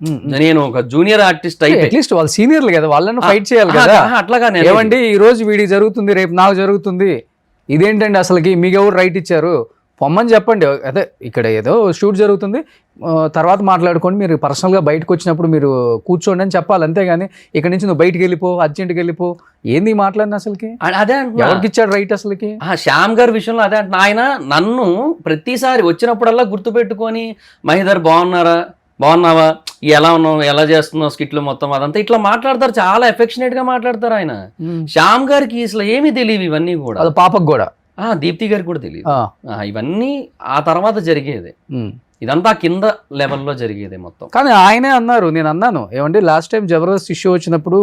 నేను ఒక జూనియర్ ఆర్టిస్ట్ అయితే అట్లీస్ట్ వాళ్ళు సీనియర్లు కదా, వాళ్ళని ఫైట్ చేయాలి కదా. అట్లాగా ఏమండి ఈ రోజు వీడికి జరుగుతుంది, రేపు నాకు జరుగుతుంది, ఇదేంటండి అసలుకి మీకు ఎవరు రైట్ ఇచ్చారు, పొమ్మని చెప్పండి. అదే ఇక్కడ ఏదో షూట్ జరుగుతుంది, తర్వాత మాట్లాడుకోండి, మీరు పర్సనల్గా బయటకు వచ్చినప్పుడు మీరు కూర్చోండి అని చెప్పాలి, అంతేగాని ఇక్కడ నుంచి నువ్వు బయటకు వెళ్ళిపో, అర్జెంట్కి వెళ్ళిపో, ఏంది మాట్లాడిన అసలుకి, అదే ఎవరికి ఇచ్చాడు రైట్ అసలుకి. శ్యామ్ గారి విషయంలో అదే అంటున్నా. ఆయన నన్ను ప్రతిసారి వచ్చినప్పుడల్లా గుర్తుపెట్టుకొని మహిదర్ బాగున్నావా, ఎలా ఉన్నావు, ఎలా చేస్తున్నావు, స్కిట్లు మొత్తం అదంతా ఇట్లా మాట్లాడతారు, చాలా ఎఫెక్షనేట్ గా మాట్లాడతారు ఆయన. శ్యామ్ గారికి అసలు ఏమీ తెలియదు ఇవన్నీ కూడా, పాపకు కూడా, దీప్తి గారికి కూడా తెలియదు ఇవన్నీ. ఆ తర్వాత జరిగేది ఇదంతా కింద లెవెల్లో జరిగేది మొత్తం. కానీ ఆయనే అన్నారు, నేను అన్నాను ఏమండి లాస్ట్ టైం జబర్దస్త్ ఇష్యూ వచ్చినప్పుడు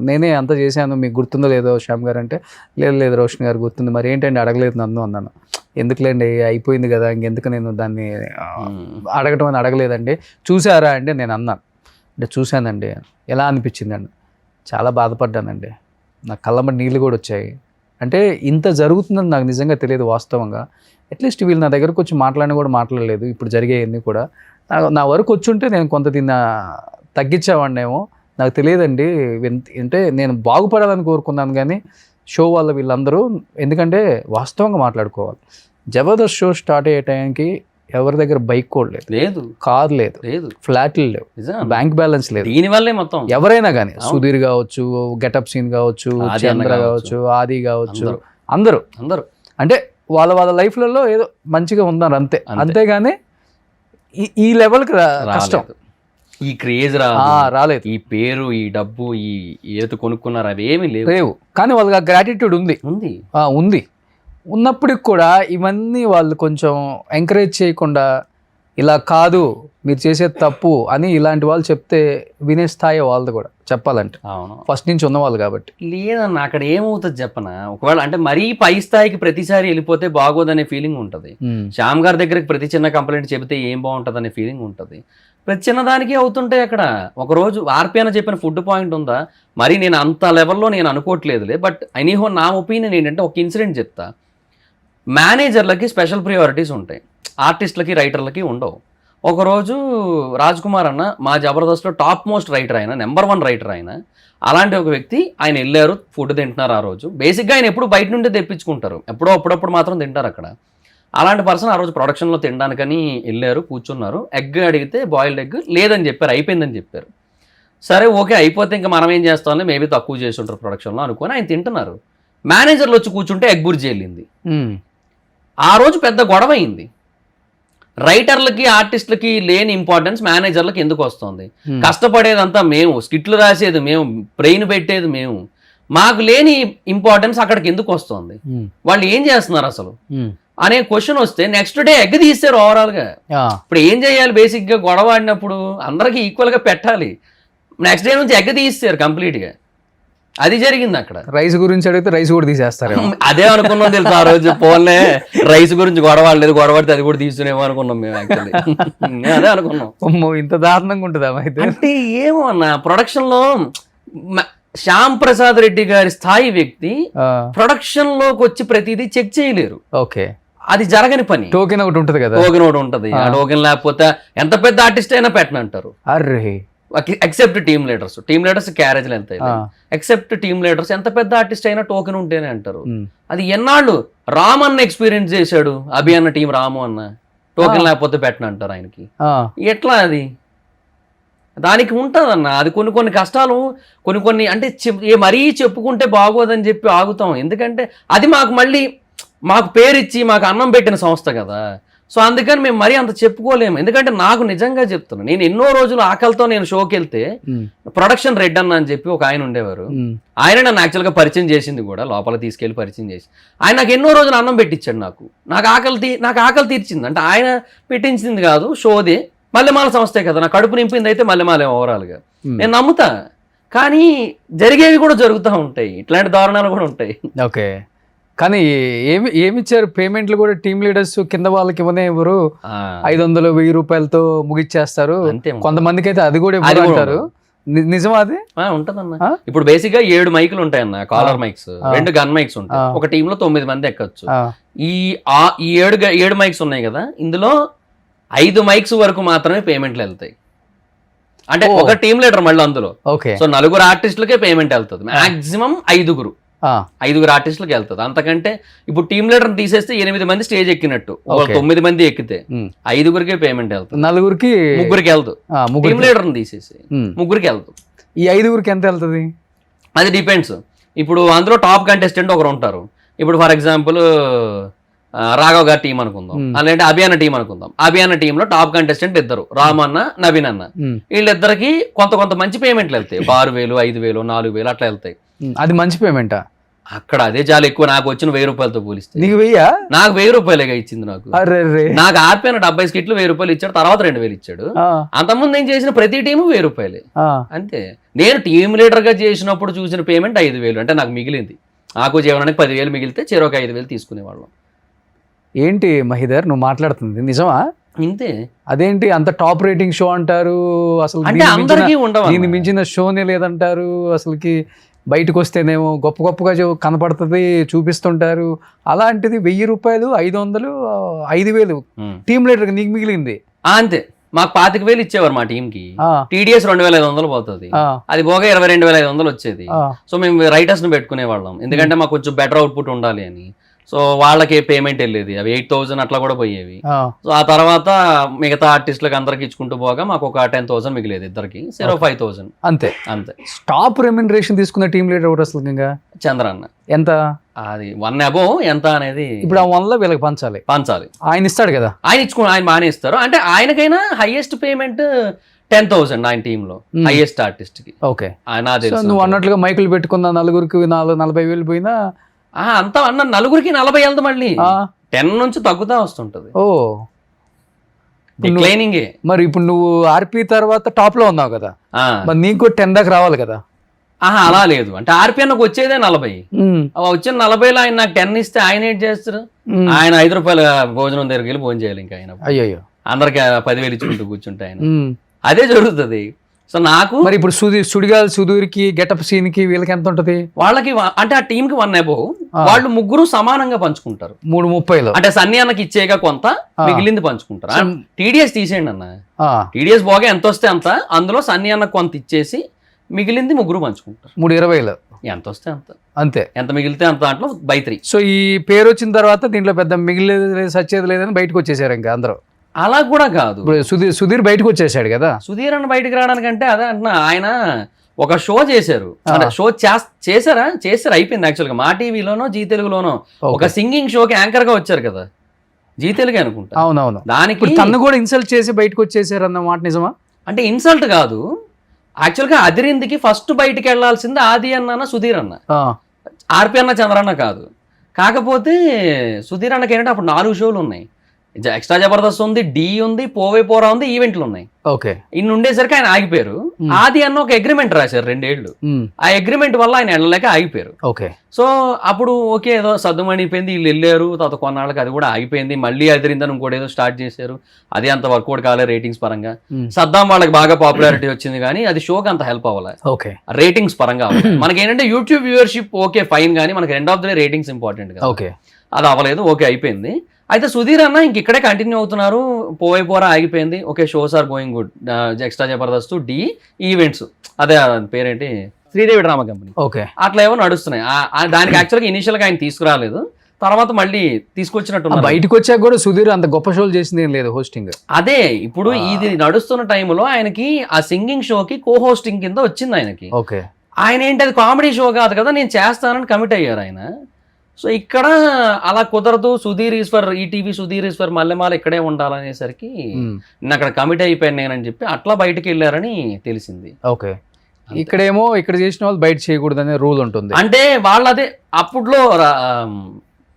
నేనే అంత చేశాను, మీకు గుర్తుందో లేదో శ్యామ్ గారు అంటే, లేదు రోషన్ గారు గుర్తుంది, మరి ఏంటండి అడగలేదు నన్ను అన్నాను. ఎందుకులేండి అయిపోయింది కదా, ఇంకెందుకు నేను దాన్ని అడగటం అని అడగలేదండి. చూసారా అంటే నేను అన్నాను, అంటే చూశానండి, ఎలా అనిపించిందండి, చాలా బాధపడ్డానండి, నా కళ్ళమ్మ నీళ్ళు కూడా వచ్చాయి. అంటే ఇంత జరుగుతుందని నాకు నిజంగా తెలియదు వాస్తవంగా. అట్లీస్ట్ వీళ్ళు నా దగ్గరకు వచ్చి మాట్లాడిన కూడా మాట్లాడలేదు, ఇప్పుడు జరిగేవన్నీ కూడా నా వరకు వచ్చుంటే నేను కొంత దీన్ని తగ్గించేవాడినేమో, నాకు తెలియదండి. అంటే నేను బాగుపడాలని కోరుకున్నాను కానీ షో వల్ల వీళ్ళందరూ, ఎందుకంటే వాస్తవంగా మాట్లాడుకోవాలి. జబర్దస్త్ షో స్టార్ట్ అయ్యే టైంకి ఎవరి దగ్గర బైక్ కూడా లేదు, లేదు కార్ లేదు, లేదు, ఫ్లాట్లు లేవు, నిజం. బ్యాంక్ బ్యాలెన్స్ లేదు. దీని వల్లే మొత్తం ఎవరైనా కానీ సుధీర్ కావచ్చు, గెటప్ సీన్ కావచ్చు, ఆది అన్న చంద్ర కావచ్చు, కావచ్చు, ఆది కావచ్చు, అందరూ. అందరూ అంటే వాళ్ళ లైఫ్లలో ఏదో మంచిగా ఉన్నారు అంతే. అంతేగాని ఈ లెవెల్కి కష్టం, రాలేదు. ఈ క్రేజ్ రాలేదు. ఈ పేరు, ఈ డబ్బు, ఈ ఏదో కొనుక్కున్నారు అవి ఏమీ లేవు. కానీ వాళ్ళకి ఆ గ్రాటిట్యూడ్ ఉంది. ఉంది. ఉన్నప్పటికి కూడా ఇవన్నీ వాళ్ళు కొంచెం ఎంకరేజ్ చేయకుండా ఇలా కాదు మీరు చేసేది తప్పు అని ఇలాంటి వాళ్ళు చెప్తే వినే స్థాయి వాళ్ళది కూడా చెప్పాలంటే అవును, ఫస్ట్ నుంచి ఉన్నవాళ్ళు కాబట్టి. లేదన్న అక్కడ ఏమవుతుంది చెప్పనా, ఒకవేళ అంటే మరీ పై స్థాయికి ప్రతిసారి వెళ్ళిపోతే బాగోదనే ఫీలింగ్ ఉంటుంది. శ్యామ్ గారి దగ్గరికి ప్రతి చిన్న కంప్లైంట్ చెబితే ఏం బాగుంటుంది అనే ఫీలింగ్ ఉంటుంది. ప్రతి చిన్నదానికి అవుతుంటాయి అక్కడ. ఒకరోజు ఆర్పి అని చెప్పిన ఫుడ్ పాయింట్ ఉందా, మరి నేను అంత లెవెల్లో నేను అనుకోవట్లేదులే, బట్ ఎనీహో నా ఒపీనియన్ ఏంటంటే ఒక ఇన్సిడెంట్ చెప్తా. మేనేజర్లకి స్పెషల్ ప్రియారిటీస్ ఉంటాయి, ఆర్టిస్టులకి రైటర్లకి ఉండవు. ఒకరోజు రాజ్ కుమార్ అన్న మా జబర్దస్త్లో టాప్ మోస్ట్ రైటర్ ఆయన, నెంబర్ 1 రైటర్ ఆయన. అలాంటి ఒక వ్యక్తి ఆయన వెళ్ళారు, ఫుడ్ తింటున్నారు. ఆ రోజు బేసిక్గా ఆయన ఎప్పుడు బయట నుండి తెప్పించుకుంటారు, ఎప్పుడో అప్పుడప్పుడు మాత్రం తింటారు అక్కడ. అలాంటి పర్సన్ ఆ రోజు ప్రొడక్షన్లో తినడానికని వెళ్ళారు, కూర్చున్నారు. ఎగ్ అడిగితే బాయిల్డ్ ఎగ్ లేదని చెప్పారు, అయిపోయిందని చెప్పారు. సరే ఓకే అయిపోతే ఇంకా మనం ఏం చేస్తామని మేబీ తక్కువ చేసి ఉంటారు ప్రొడక్షన్లో అనుకొని ఆయన తింటున్నారు. మేనేజర్లు వచ్చి కూర్చుంటే ఎగ్ బుర్జీ వెళ్ళింది. ఆ రోజు పెద్ద గొడవ అయింది. రైటర్లకి ఆర్టిస్టులకి లేని ఇంపార్టెన్స్ మేనేజర్లకి ఎందుకు వస్తుంది? కష్టపడేదంతా మేము, స్కిట్లు రాసేది మేము, బ్రెయిన్ పెట్టేది మేము, మాకు లేని ఇంపార్టెన్స్ అక్కడికి ఎందుకు వస్తుంది? వాళ్ళు ఏం చేస్తున్నారు అసలు అనే క్వశ్చన్ వస్తే నెక్స్ట్ డే ఎగ్ తీస్తారు ఓవరాల్గా. ఇప్పుడు ఏం చేయాలి? బేసిక్గా గొడవ ఆడినప్పుడు అందరికీ ఈక్వల్గా పెట్టాలి. నెక్స్ట్ డే నుంచి ఎగ్ తీస్తారు కంప్లీట్గా. అది జరిగింది అక్కడ. రైస్ గురించి అడిగితే రైస్ కూడా తీసేస్తారు. అదే అనుకున్నాం తెలుసు ఆ రోజు. పోన్లే రైస్ గురించి గొడవలేదు, గొడవడితే అది కూడా తీసుకునేమో అనుకున్నాం మేము. యాక్చువల్లీ అదే అనుకున్నాం. ఇంత దారుణంగా ఉంటుందా అయితే? అంటే ఏమో అన్న, ప్రొడక్షన్ లో శ్యామ్ ప్రసాద్ రెడ్డి గారి స్థాయి వ్యక్తి ప్రొడక్షన్ లోకి వచ్చి ప్రతిదీ చెక్ చేయలేరు. ఓకే, అది జరగని పని. టోకెన్ ఒకటి ఉంటుంది కదా, టోకెన్ ఒకటి ఉంటుంది. ఆ టోకెన్ లేకపోతే ఎంత పెద్ద ఆర్టిస్ట్ అయినా పెట్టనంటారు. అర్రే ఎక్సెప్ట్ టీమ్ లీడర్స్ క్యారేజ్లు ఎంత ఎక్సెప్ట్ టీమ్ లీడర్స్ ఎంత పెద్ద ఆర్టిస్ట్ అయినా టోకెన్ ఉంటేనే అంటారు. అది ఎన్నాళ్ళు రామ్ అన్న ఎక్స్పీరియన్స్ చేశాడు, అభి అన్న టీం రాము అన్న టోకెన్ లేకపోతే పెట్టనంటారు ఆయనకి. ఎట్లా అది? దానికి ఉంటుందన్న అది కొన్ని కష్టాలు, కొన్ని అంటే మరీ చెప్పుకుంటే బాగోదని చెప్పి ఆగుతాం. ఎందుకంటే అది మాకు పేరిచ్చి మాకు అన్నం పెట్టిన సంస్థ కదా. సో అందుకని మేము మరీ అంత చెప్పుకోలేము. ఎందుకంటే నాకు నిజంగా చెప్తున్నాను, నేను ఎన్నో రోజులు ఆకలితో నేను షోకి వెళ్తే ప్రొడక్షన్ రెడ్ అన్న అని చెప్పి ఒక ఆయన ఉండేవారు. ఆయన నన్ను యాక్చువల్గా పరిచయం చేసింది కూడా, లోపల తీసుకెళ్లి పరిచయం చేసి ఆయన నాకు ఎన్నో రోజులు అన్నం పెట్టించాడు. నాకు ఆకలి తీర్చింది. అంటే ఆయన పెట్టించింది కాదు, షోదే మల్లెమాల సంస్థే కదా, నా కడుపు నింపింది అయితే మల్లెమాలే ఓవరాల్గా. నేను నమ్ముతా. కానీ జరిగేవి కూడా జరుగుతూ ఉంటాయి, ఇట్లాంటి దారుణాలు కూడా ఉంటాయి. ఓకే, కానీ ఏమిచ్చారు పేమెంట్లు కూడా? టీమ్ లీడర్స్ కింద వాళ్ళకి ఇవ్వనే ఎవరు 500-1000 రూపాయలతో ముగిచ్చేస్తారు. కొంతమందికి అయితే అది కూడా ఇవ్వరు. నిజమా అది? ఉంటదన్న. ఇప్పుడు బేసిక్ గా 7 మైకులు ఉంటాయన్న, కాలర్ మైక్స్, 2 గన్ మైక్స్ ఉంటాయి. ఒక టీమ్ లో 9 మంది ఎక్కచ్చు. ఈ 7 మైక్స్ ఉన్నాయి కదా, ఇందులో 5 మైక్స్ వరకు మాత్రమే పేమెంట్లు వెళ్తాయి. అంటే ఒక టీమ్ లీడర్ మళ్ళీ అందులో. సో 4 ఆర్టిస్టులకే పేమెంట్ వెళ్తుంది. మాక్సిమం 5 ఆర్టిస్టులకి వెళ్తుంది. అంతకంటే ఇప్పుడు టీమ్ లీడర్ తీసేస్తే 8 మంది స్టేజ్ ఎక్కినట్టు, 9 మంది ఎక్కితే 5 పేమెంట్ వెళ్తుంది, 4 వెళ్తుంది. టీమ్ లీడర్ తీసేసి 3 వెళ్తుంది. ఈ 5 ఎంత వెళ్తుంది? అది డిపెండ్స్. ఇప్పుడు అందులో టాప్ కంటెస్టెంట్ ఒకరు ఉంటారు. ఇప్పుడు ఫర్ ఎగ్జాంపుల్ రాఘవ్ గారి టీం అనుకుందాం, అలాంటి అభియాన టీం అనుకుందాం. అభియాన టీంలో టాప్ కంటెస్టెంట్ 2, రామ్ అన్న, నవీన్ అన్న. వీళ్ళిద్దరికి కొంత మంచి పేమెంట్లు వెళ్తాయి. 6000, 5000, 4000 అట్లా వెళ్తాయి. అది మంచి పేమెంటా? అక్కడ అదే చాలా ఎక్కువ. నాకు వచ్చిన 1000 రూపాయలతో పోలిస్తే నీకు 1000? నాకు 1000 రూపాయలేగా ఇచ్చింది. నాకు ఆర్పిన 70 స్కిట్లు 1000 రూపాయలు ఇచ్చాడు, తర్వాత 2000 ఇచ్చాడు. అంతకుముందు నేను చేసిన ప్రతి టీము 1000 రూపాయలే అంతే. నేను టీమ్ లీడర్ గా చేసినప్పుడు చూసిన పేమెంట్ 5000. అంటే నాకు మిగిలింది, నాకు జీవనానికి 10,000 మిగిలితే చెరొక 5,000 తీసుకునేవాళ్ళం. ఏంటి మహిదర్ నువ్వు మాట్లాడుతుంది నిజమా? ఇంతే. అదేంటి అంత టాప్ రేటింగ్ షో అంటారు, అసలు అంటే అందరికీ ఉండవు, దీన్ని మించిన షోనే లేదంటారు. అసలుకి బయటకు వస్తేనేమో గొప్పగా కనపడుతుంది, చూపిస్తుంటారు. అలాంటిది 1000 రూపాయలు, 500, 5000 టీమ్ లీడర్ నీకు మిగిలింది అంతే. మాకు 25,000 ఇచ్చేవారు మా టీం కి. టీడీఎస్ 2500 పోతుంది, అది పోగా 22,500 వచ్చేది. సో మేము రైటర్స్ ను పెట్టుకునే వాళ్ళం, ఎందుకంటే మాకు కొంచెం బెటర్ అవుట్పుట్ ఉండాలి అని. సో వాళ్ళకి పేమెంట్ వెళ్ళేది, అవి 8,000 అట్లా కూడా పోయేవి. ఆ, సో ఆ తర్వాత మిగతా ఆర్టిస్టులకు అందరికి ఇచ్చుకుంటూ పోగా మాకు ఒక 10,000 మిగిలేదు ఇద్దరికి, 5,000 అంతే. అంతే. టాప్ రెమ్యునరేషన్ తీసుకున్న టీమ్ లీడర్ ఎవరు అసలు ఇంకా? చంద్రన్న. ఎంత? అది 1 above ఎంత అనేది ఇప్పుడు ఆ 1 వీళ్ళకి పంచాలి. ఆయన ఇస్తాడు కదా, ఆయన బాగానే ఇస్తారు. అంటే ఆయనకైనా హైయెస్ట్ పేమెంట్ 10,000 ఆయన టీంలో, హైయెస్ట్ ఆర్టిస్ట్ కి. ఓకే. ఆయన నువ్వు అన్నట్లుగా మైకులు పెట్టుకున్న నలుగురికి 40,000 పోయినా అంతా అన్న నలుగురికి 40 వెళ్తా, మళ్ళీ 10 నుంచి తగ్గుతా వస్తుంటది. ఓ డిక్లైనింగే. మరి ఇప్పుడు నువ్వు ఆర్పి తర్వాత టాప్ లో ఉన్నావు కదా, మరి నీకు 10 దాకా రావాలి కదా. అలా లేదు, అంటే ఆర్పిఎన్కి వచ్చేదే 40. వచ్చిన 40లో ఆయన నాకు 10 ఇస్తే ఆయన ఏం చేస్తారు? ఆయన 5 రూపాయల భోజనం దగ్గరికి వెళ్ళి భోజనం చేయాలి. ఇంకా ఆయన అయ్యో అందరికి 10,000 ఇచ్చుకుంటూ కూర్చుంటే ఆయన అదే జరుగుతుంది. సో నాకు మరి ఇప్పుడు సుధీర్కి గెటప్ సీన్ కి వీళ్ళకి ఎంత ఉంటది? వాళ్ళకి అంటే ఆ టీమ్ కి 1 above, వాళ్ళు ముగ్గురు సమానంగా పంచుకుంటారు. 3:30 అంటే సన్నీ అన్నకి ఇచ్చేగా కొంత, మిగిలింది పంచుకుంటారు. టీడీఎస్ తీసేయండి అన్న, టీడీఎస్ బాగా ఎంత వస్తే అంత, అందులో సన్నీ అన్నకు కొంత ఇచ్చేసి మిగిలింది ముగ్గురు పంచుకుంటారు. 3:20 ఎంత వస్తే అంత, అంతే. ఎంత మిగిలితే అంత దాంట్లో by 3. సో ఈ పేరు వచ్చిన తర్వాత దీంట్లో పెద్ద మిగిలేదు లేదు సచ్చేది లేదని బయటకు వచ్చేసారు ఇంకా అందరూ. అలా కూడా కాదు, ఇప్పుడు సుధీర్ బయటకు వచ్చేసాడు కదా. సుధీర్ అన్న బయటకు రావడానికంటే అదే అంటున్నా, ఆయన ఒక షో చేశారు. అంటే షో చేశారు అయిపోయింది. యాక్చువల్గా మా టీవీలోనో జీ తెలుగులోనో ఒక సింగింగ్ షోకి యాంకర్ గా వచ్చారు కదా, జీ తెలుగు అనుకుంటా. అవునవును. దానికి తను కూడా ఇన్సల్ట్ చేసి బయటకు వచ్చేసారు అన్న మాట నిజమా? అంటే ఇన్సల్ట్ కాదు, యాక్చువల్గా అదిరిందికి ఫస్ట్ బయటికి వెళ్లాల్సింది ఆది అన్న, సుధీర్ అన్న, ఆర్పి అన్న, చంద్రన్న కాదు. కాకపోతే సుధీర్ అన్నకి ఏంటంటే అప్పుడు 4 షోలు ఉన్నాయి. ఎక్స్ట్రా జబర్దస్త్ ఉంది, డి ఉంది, పోవే పోరా ఉంది, ఈవెంట్లు ఉన్నాయి. ఓకే. ఇన్ని ఉండేసరికి ఆయన ఆగిపోయారు. ఆది అన్న ఒక అగ్రిమెంట్ రాశారు 2 ఏళ్ళు. ఆ అగ్రిమెంట్ వల్ల ఆయన వెళ్ళలేక ఆగిపోయారు. ఓకే. సో అప్పుడు ఓకే ఏదో సద్దుమణిపోయింది, వీళ్ళు వెళ్ళారు. తర్వాత కొన్నాళ్ళకి అది కూడా ఆగిపోయింది. మళ్ళీ అదిరిందని ఇంకోటి ఏదో స్టార్ట్ చేశారు. అది అంత వర్కౌట్ కాలే రేటింగ్స్ పరంగా. సద్దాం వాళ్ళకి బాగా పాపులారిటీ వచ్చింది కానీ అది షోకి అంత హెల్ప్ అవ్వాలి. ఓకే. రేటింగ్స్ పరంగా మనకి ఏంటంటే యూట్యూబ్ వ్యూవర్షిప్ ఓకే ఫైన్, కానీ మనకి end of the day ratings important కదా. ఓకే. అది అవ్వలేదు. ఓకే అయిపోయింది. అయితే సుధీర్ అన్న ఇంక ఇక్కడే కంటిన్యూ అవుతున్నారు. పోవే పోరా ఆగిపోయింది. Okay, shows are going good. Extra Jabardasth, Dhee, events, అదే పేరేంటి, శ్రీదేవి డ్రామా కంపెనీ. ఓకే. అట్లా ఏమో నడుస్తున్నాయి. దానికి యాక్చువల్గా ఇనిషియల్ గా ఆయన తీసుకురాలేదు, తర్వాత మళ్ళీ తీసుకొచ్చినట్టు. బయటకు వచ్చాక కూడా సుధీర్ అంత గొప్ప షోలు చేసింది ఏం లేదు హోస్టింగ్. అదే ఇప్పుడు ఇది నడుస్తున్న టైంలో ఆయనకి ఆ సింగింగ్ షోకి కో హోస్టింగ్ కింద వచ్చింది ఆయనకి. ఓకే. ఆయన ఏంటి, అది కామెడీ షో కాదు కదా, నేను చేస్తానని కమిట్ అయ్యారు ఆయన. సో ఇక్కడ అలా కుదరదు, సుధీర్ ఈశ్వర్ ఈటీవీ, సుధీర్ ఈశ్వర్ మల్లెమాల ఇక్కడే ఉండాలనేసరికి నేను అక్కడ కమిట్ అయిపోయాను నేనని చెప్పి అట్లా బయటకు వెళ్ళారని తెలిసింది. ఓకే. ఇక్కడేమో ఇక్కడ చేసిన వాళ్ళు బయట చేయకూడదు అనే రూల్ ఉంటుంది. అంటే వాళ్ళదే అప్పుడులో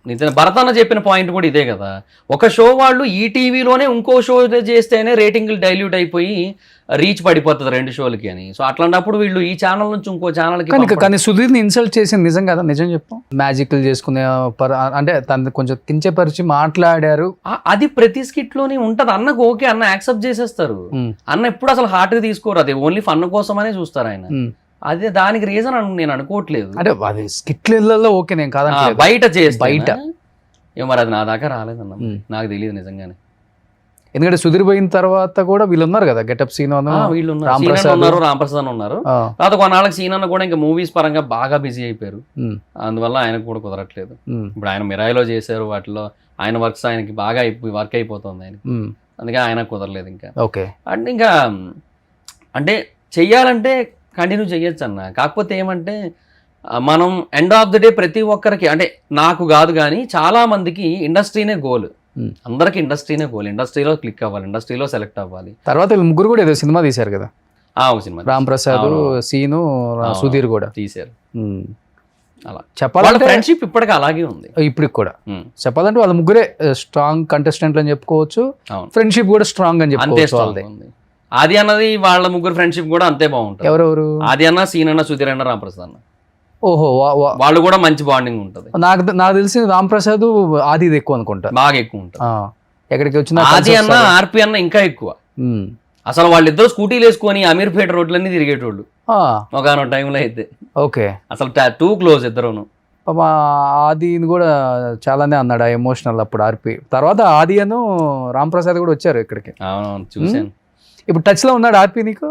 నిజంగా భరత్ అన్న చెప్పిన పాయింట్ కూడా ఇదే కదా. ఒక షో వాళ్ళు ఈ టీవీలోనే ఇంకో షో చేస్తేనే రేటింగ్లు డైల్యూట్ అయిపోయి రీచ్ పడిపోతుంది 2 షోలకి అని. సో అట్లాంటప్పుడు వీళ్ళు ఈ ఛానల్ నుంచి ఇంకో ఛానల్కి. కానీ సుధీర్ని ఇన్సల్ట్ చేసింది నిజం కదా, నిజం చెప్పు. మ్యాజిక్లు చేసుకునే అంటే తను కొంచెం కించపరిచి మాట్లాడారు. అది ప్రతి స్కిట్ లోనే ఉంటది. అన్నకు ఓకే, అన్న యాక్సెప్ట్ చేసేస్తారు. అన్న ఎప్పుడు అసలు హార్ట్ గా తీసుకోరు, అది ఓన్లీ ఫన్ కోసమనే చూస్తారు ఆయన. అదే దానికి రీజన్ నేను అనుకోవట్లేదు. అంటే అది స్కిట్లలో ఓకే, నేను కాదంటే బయట చేస్తే బయట మరి అది నా దాకా రాలేదన్న, నాకు తెలియదు నిజంగానే. ఎందుకంటే సుధీర్ పోయిన తర్వాత కూడా వీళ్ళు ఉన్నారు కదా, గెటప్ సీన్ వీళ్ళు ఉన్నారు, రాంప్రసాద్ ఉన్నారు. తర్వాత కొన్నాళ్ళకి సీన్ అన్న కూడా ఇంకా మూవీస్ పరంగా బాగా బిజీ అయిపోయారు. అందువల్ల ఆయనకు కూడా కుదరట్లేదు. ఇప్పుడు ఆయన మిరాయిలో చేశారు, వాటిలో ఆయన వర్క్స్ ఆయనకి బాగా వర్క్ అయిపోతుంది ఆయన, అందుకే ఆయన కుదరలేదు ఇంకా. ఓకే. అండ్ ఇంకా అంటే చెయ్యాలంటే కంటిన్యూ చేయొచ్చు అన్న. కాకపోతే ఏమంటే మనం ఎండ్ ఆఫ్ ది డే ప్రతి ఒక్కరికి, అంటే నాకు కాదు కానీ చాలా మందికి ఇండస్ట్రీనే గోల్. అందరికి ఇండస్ట్రీనే గోల్. ఇండస్ట్రీలో క్లిక్ అవ్వాలి, ఇండస్ట్రీలో సెలెక్ట్ అవ్వాలి. తర్వాత వీళ్ళు ముగ్గురు కూడా ఏదో సినిమా తీశారు కదా, ఒక సినిమా రాంప్రసాద్, సీను, సుధీర్ కూడా తీశారు. అలా చెప్పాలంటే ఫ్రెండ్షిప్ ఇప్పటికీ అలాగే ఉంది. ఇప్పటికి కూడా చెప్పాలంటే వాళ్ళ ముగ్గురే స్ట్రాంగ్ కంటెస్టెంట్లు అని చెప్పుకోవచ్చు. ఫ్రెండ్షిప్ కూడా స్ట్రాంగ్ అని చెప్పుకోవచ్చు. ఆది అన్నది వాళ్ళ ముగ్గురు ఫ్రెండ్షిప్ కూడా అంతే బాగుంటుంది. ఎవరెవరు? ఆది అన్న, సీన్ అన్న, సుధీర్ అన్న, రాంప్రసాద్ అన్న. ఓహో, వాళ్ళు కూడా మంచి బాండింగ్ ఉంటుంది. నాకు తెలిసి రాంప్రసాద్ ఆది ఎక్కువ అనుకుంటా, బాగా ఎక్కువ ఉంటుంది. ఎక్కడికి వచ్చిన ఆది అన్న, ఆర్పి అన్న ఇంకా ఎక్కువ. అసలు వాళ్ళిద్దరు స్కూటీలు వేసుకొని అమీర్పేట రోడ్లన్నీ తిరిగేటోళ్ళు ఒకనొక టైంలో అయితే. ఓకే. అసలు టూ క్లోజ్ ఇద్దరును. ఆదిని కూడా చాలానే అన్నాడు ఎమోషనల్ అప్పుడు ఆర్పి. తర్వాత ఆది అను రాంప్రసాద్ కూడా వచ్చారు ఇక్కడికి. అవును, చూసాను. ఇప్పుడు టచ్ లో ఉన్నాడు ఆర్పి నీకు?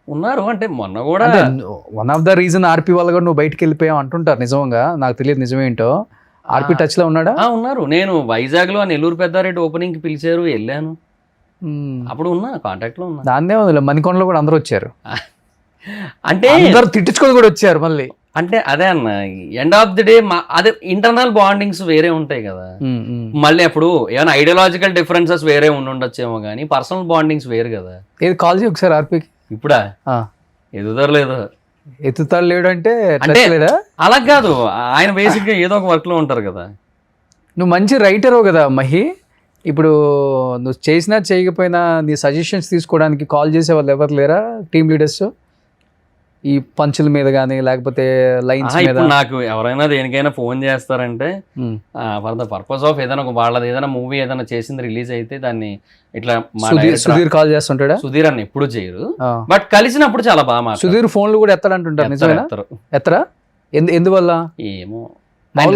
ఉన్నారు, అంటే మొన్న కూడా వన్ ఆఫ్ ద రీజన్ ఆర్పి వల్ల కూడా నువ్వు బయటకు వెళ్ళిపోయావు అంటుంటారు. నిజంగా నాకు తెలియదు నిజమేంటో. ఆర్పి టచ్ లో ఉన్నాడా? ఉన్నారు. నేను వైజాగ్ లో నెల్లూరు పెద్దారెడ్డి ఓపెనింగ్ కి పిలిచారు, వెళ్ళాను. అప్పుడు ఉన్నా, కాంటాక్ట్ లో ఉన్నా. దాన్నే ఉంది, మణికొండలో కూడా అందరూ వచ్చారు. అంటే అందరు తిట్టించుకొని కూడా వచ్చారు మళ్ళీ. అంటే అదే అన్న, ఎండ్ ఆఫ్ ది డే అదే ఇంటర్నల్ బాండింగ్స్ వేరే ఉంటాయి కదా. మళ్ళీ అప్పుడు ఏమైనా ఐడియాలజికల్ డిఫరెన్సెస్ వేరే ఉండొచ్చేమో కానీ పర్సనల్ బాండింగ్స్ వేరు కదా. ఏది కాల్ చేయి ఒకసారి ఆర్పికి. ఇప్పుడా ఎదుగుదరలేదు, ఎత్తుతాడు లేడు అంటే అంటే లేదా? అలా కాదు, ఆయన బేసిక్ గా ఏదో ఒక వర్క్ లో ఉంటారు కదా. నువ్వు మంచి రైటరు కదా మహి. ఇప్పుడు నువ్వు చేసినా చేయకపోయినా నీ సజెషన్స్ తీసుకోవడానికి కాల్ చేసే వాళ్ళు ఎవరు లేరా టీమ్ లీడర్స్? ఈ పంచుల మీద కానీ లేకపోతే లైన్స్ మీద? ఇప్పుడు నాకు ఎవరైనా దేనికైనా ఫోన్ చేస్తారంటే ఫర్ ద పర్పస్ ఆఫ్ ఏదైనా వాళ్ళది ఏదైనా మూవీ ఏదైనా చేసింది రిలీజ్ అయితే దాన్ని ఇట్లా సుధీర్ కాల్ చేస్తుంటాడా? సుధీర్ అన్న ఎప్పుడు చేయరు, బట్ కలిసినప్పుడు చాలా బాగా. సుధీర్ ఫోన్లు కూడా ఎత్తాడంటుంటారు, నిజమేనా? ఎత్తరా? ఎందువల్ల ఏమో,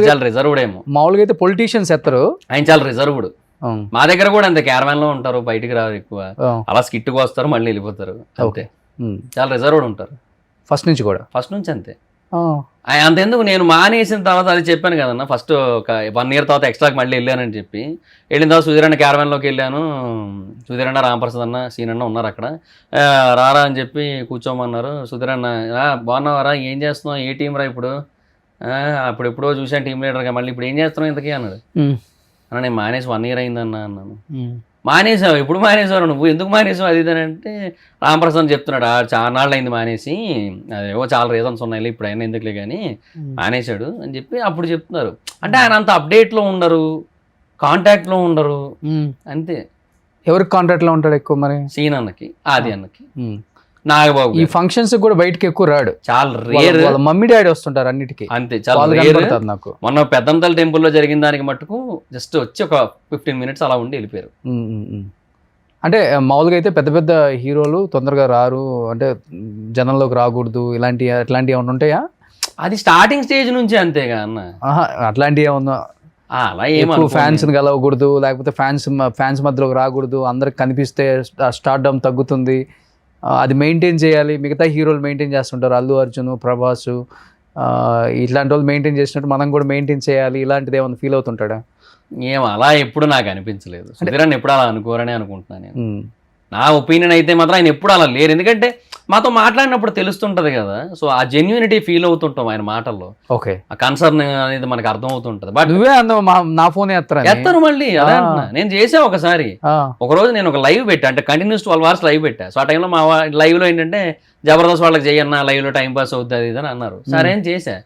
చాలా రిజర్వ్డ్ ఏమో. మామూలుగా అయితే పొలిటీషియన్స్ ఎత్తరు, ఆయన చాలా రిజర్వ్డ్. మా దగ్గర కూడా అంతే, క్యారవాన్ లో ఉంటారు, బయటికి రారు ఎక్కువ. అలా స్కిట్కి వస్తారు మళ్ళీ వెళ్ళిపోతారు, ఓకే. చాలా రిజర్వ్డ్ ఉంటారు ఫస్ట్ నుంచి కూడా. ఫస్ట్ నుంచి అంతే. అంతెందుకు, నేను మానేసిన తర్వాత అది చెప్పాను కదన్న, ఫస్ట్ ఒక 1 year తర్వాత ఎక్స్ట్రాకి మళ్ళీ వెళ్ళానని చెప్పి, వెళ్ళిన తర్వాత సుధీరన్న క్యారవాన్లోకి వెళ్ళాను. సుధీరన్న, రామప్రసాద్ అన్న, సీనన్న ఉన్నారు అక్కడ. రారా అని చెప్పి కూర్చోమన్నారు. సుధీరన్న, బాగున్నావారా, ఏం చేస్తున్నావు, ఏ టీం రా ఇప్పుడు? అప్పుడు ఎప్పుడో చూసాను టీం లీడర్గా, మళ్ళీ ఇప్పుడు ఏం చేస్తున్నావు ఇంతకీ అన్నాడు. అన్న నేను మానేసి 1 year అయిందన్నా అన్నాను. మానేసావు? ఎప్పుడు మానేసావు నువ్వు, ఎందుకు మానేసావు అది ఇది అంటే, రామప్రసాద్ చెప్తున్నాడు, చాలా నాళ్ళు అయింది మానేసి, అదేవో చాలా రీజన్స్ ఉన్నాయి, ఇప్పుడు అయినా ఎందుకులే కానీ మానేశాడు అని చెప్పి అప్పుడు చెప్తున్నారు. అంటే ఆయన అంత అప్డేట్లో ఉండరు, కాంటాక్ట్లో ఉండరు, అంతే. ఎవరికి కాంటాక్ట్లో ఉంటాడు ఎక్కువ మరి? సీన్ అన్నకి, ఆది అన్నకి, నాగబాబు. ఈ ఫంక్షన్స్ కూడా బయటకి ఎక్కువ రాడు, చాలా రేర్. వాళ్ళ మమ్మీ డాడీ వస్తుంటారు అన్నిటికీ, అంతే. చాలా రేర్. నాకు మొన్న పెద్దంతల టెంపుల్లో జరిగిన దానికి మట్టుకు జస్ట్ వచ్చి ఒక 15 minutes అలా ఉండి వెళ్ళిపోయారు. అంటే మామూలుగా అయితే పెద్ద పెద్ద హీరోలు తొందరగా రారు, అంటే జనంలోకి రాకూడదు, అట్లాంటివి ఏమైనా ఉంటాయా? అది స్టార్టింగ్ స్టేజ్ నుంచి అంతేగా అన్న. అట్లాంటివి ఏమన్నా? అలా ఏమో, ఫ్యాన్స్ కలవకూడదు, లేకపోతే ఫ్యాన్స్ మధ్యలోకి రాకూడదు, అందరికి కనిపిస్తే స్టార్డమ్ తగ్గుతుంది, అది మెయింటైన్ చేయాలి. మిగతా హీరోలు మెయింటైన్ చేస్తుంటారు, అల్లు అర్జున్, ప్రభాస్, ఇట్లాంటి వాళ్ళు మెయింటైన్ చేసినట్టు మనం కూడా మెయింటైన్ చేయాలి, ఇలాంటిది ఏమైనా ఫీల్ అవుతుంటాడా? ఏమో అలా ఎప్పుడు నాకు అనిపించలేదు. సుధీరన్ ఎప్పుడు అలా అనుకోరని అనుకుంటున్నాను నేను. నా ఒపీనియన్ అయితే మాత్రం ఆయన ఎప్పుడు అలా లేరు, ఎందుకంటే మాతో మాట్లాడినప్పుడు తెలుస్తుంటది కదా. సో ఆ జెన్యూనిటీ ఫీల్ అవుతుంటాం ఆయన మాటల్లో, ఓకే. ఆ కన్సర్న్ అనేది మనకు అర్థం అవుతుంటది. బట్ నువ్వే నా ఫోన్ ఎత్తారు మళ్ళీ, అదే అంటున్నా. నేను చేసా ఒకసారి, ఒక రోజు నేను ఒక లైవ్ పెట్టా, అంటే కంటిన్యూస్ 12 hours లైవ్ పెట్టా. సో ఆ టైంలో మా లైవ్ లో ఏంటంటే, జబర్దస్త్ వాళ్ళకి చేయన్నా లైవ్ లో టైం పాస్ అవుతుంది అది ఇదని అన్నారు. సరే అని చేశా.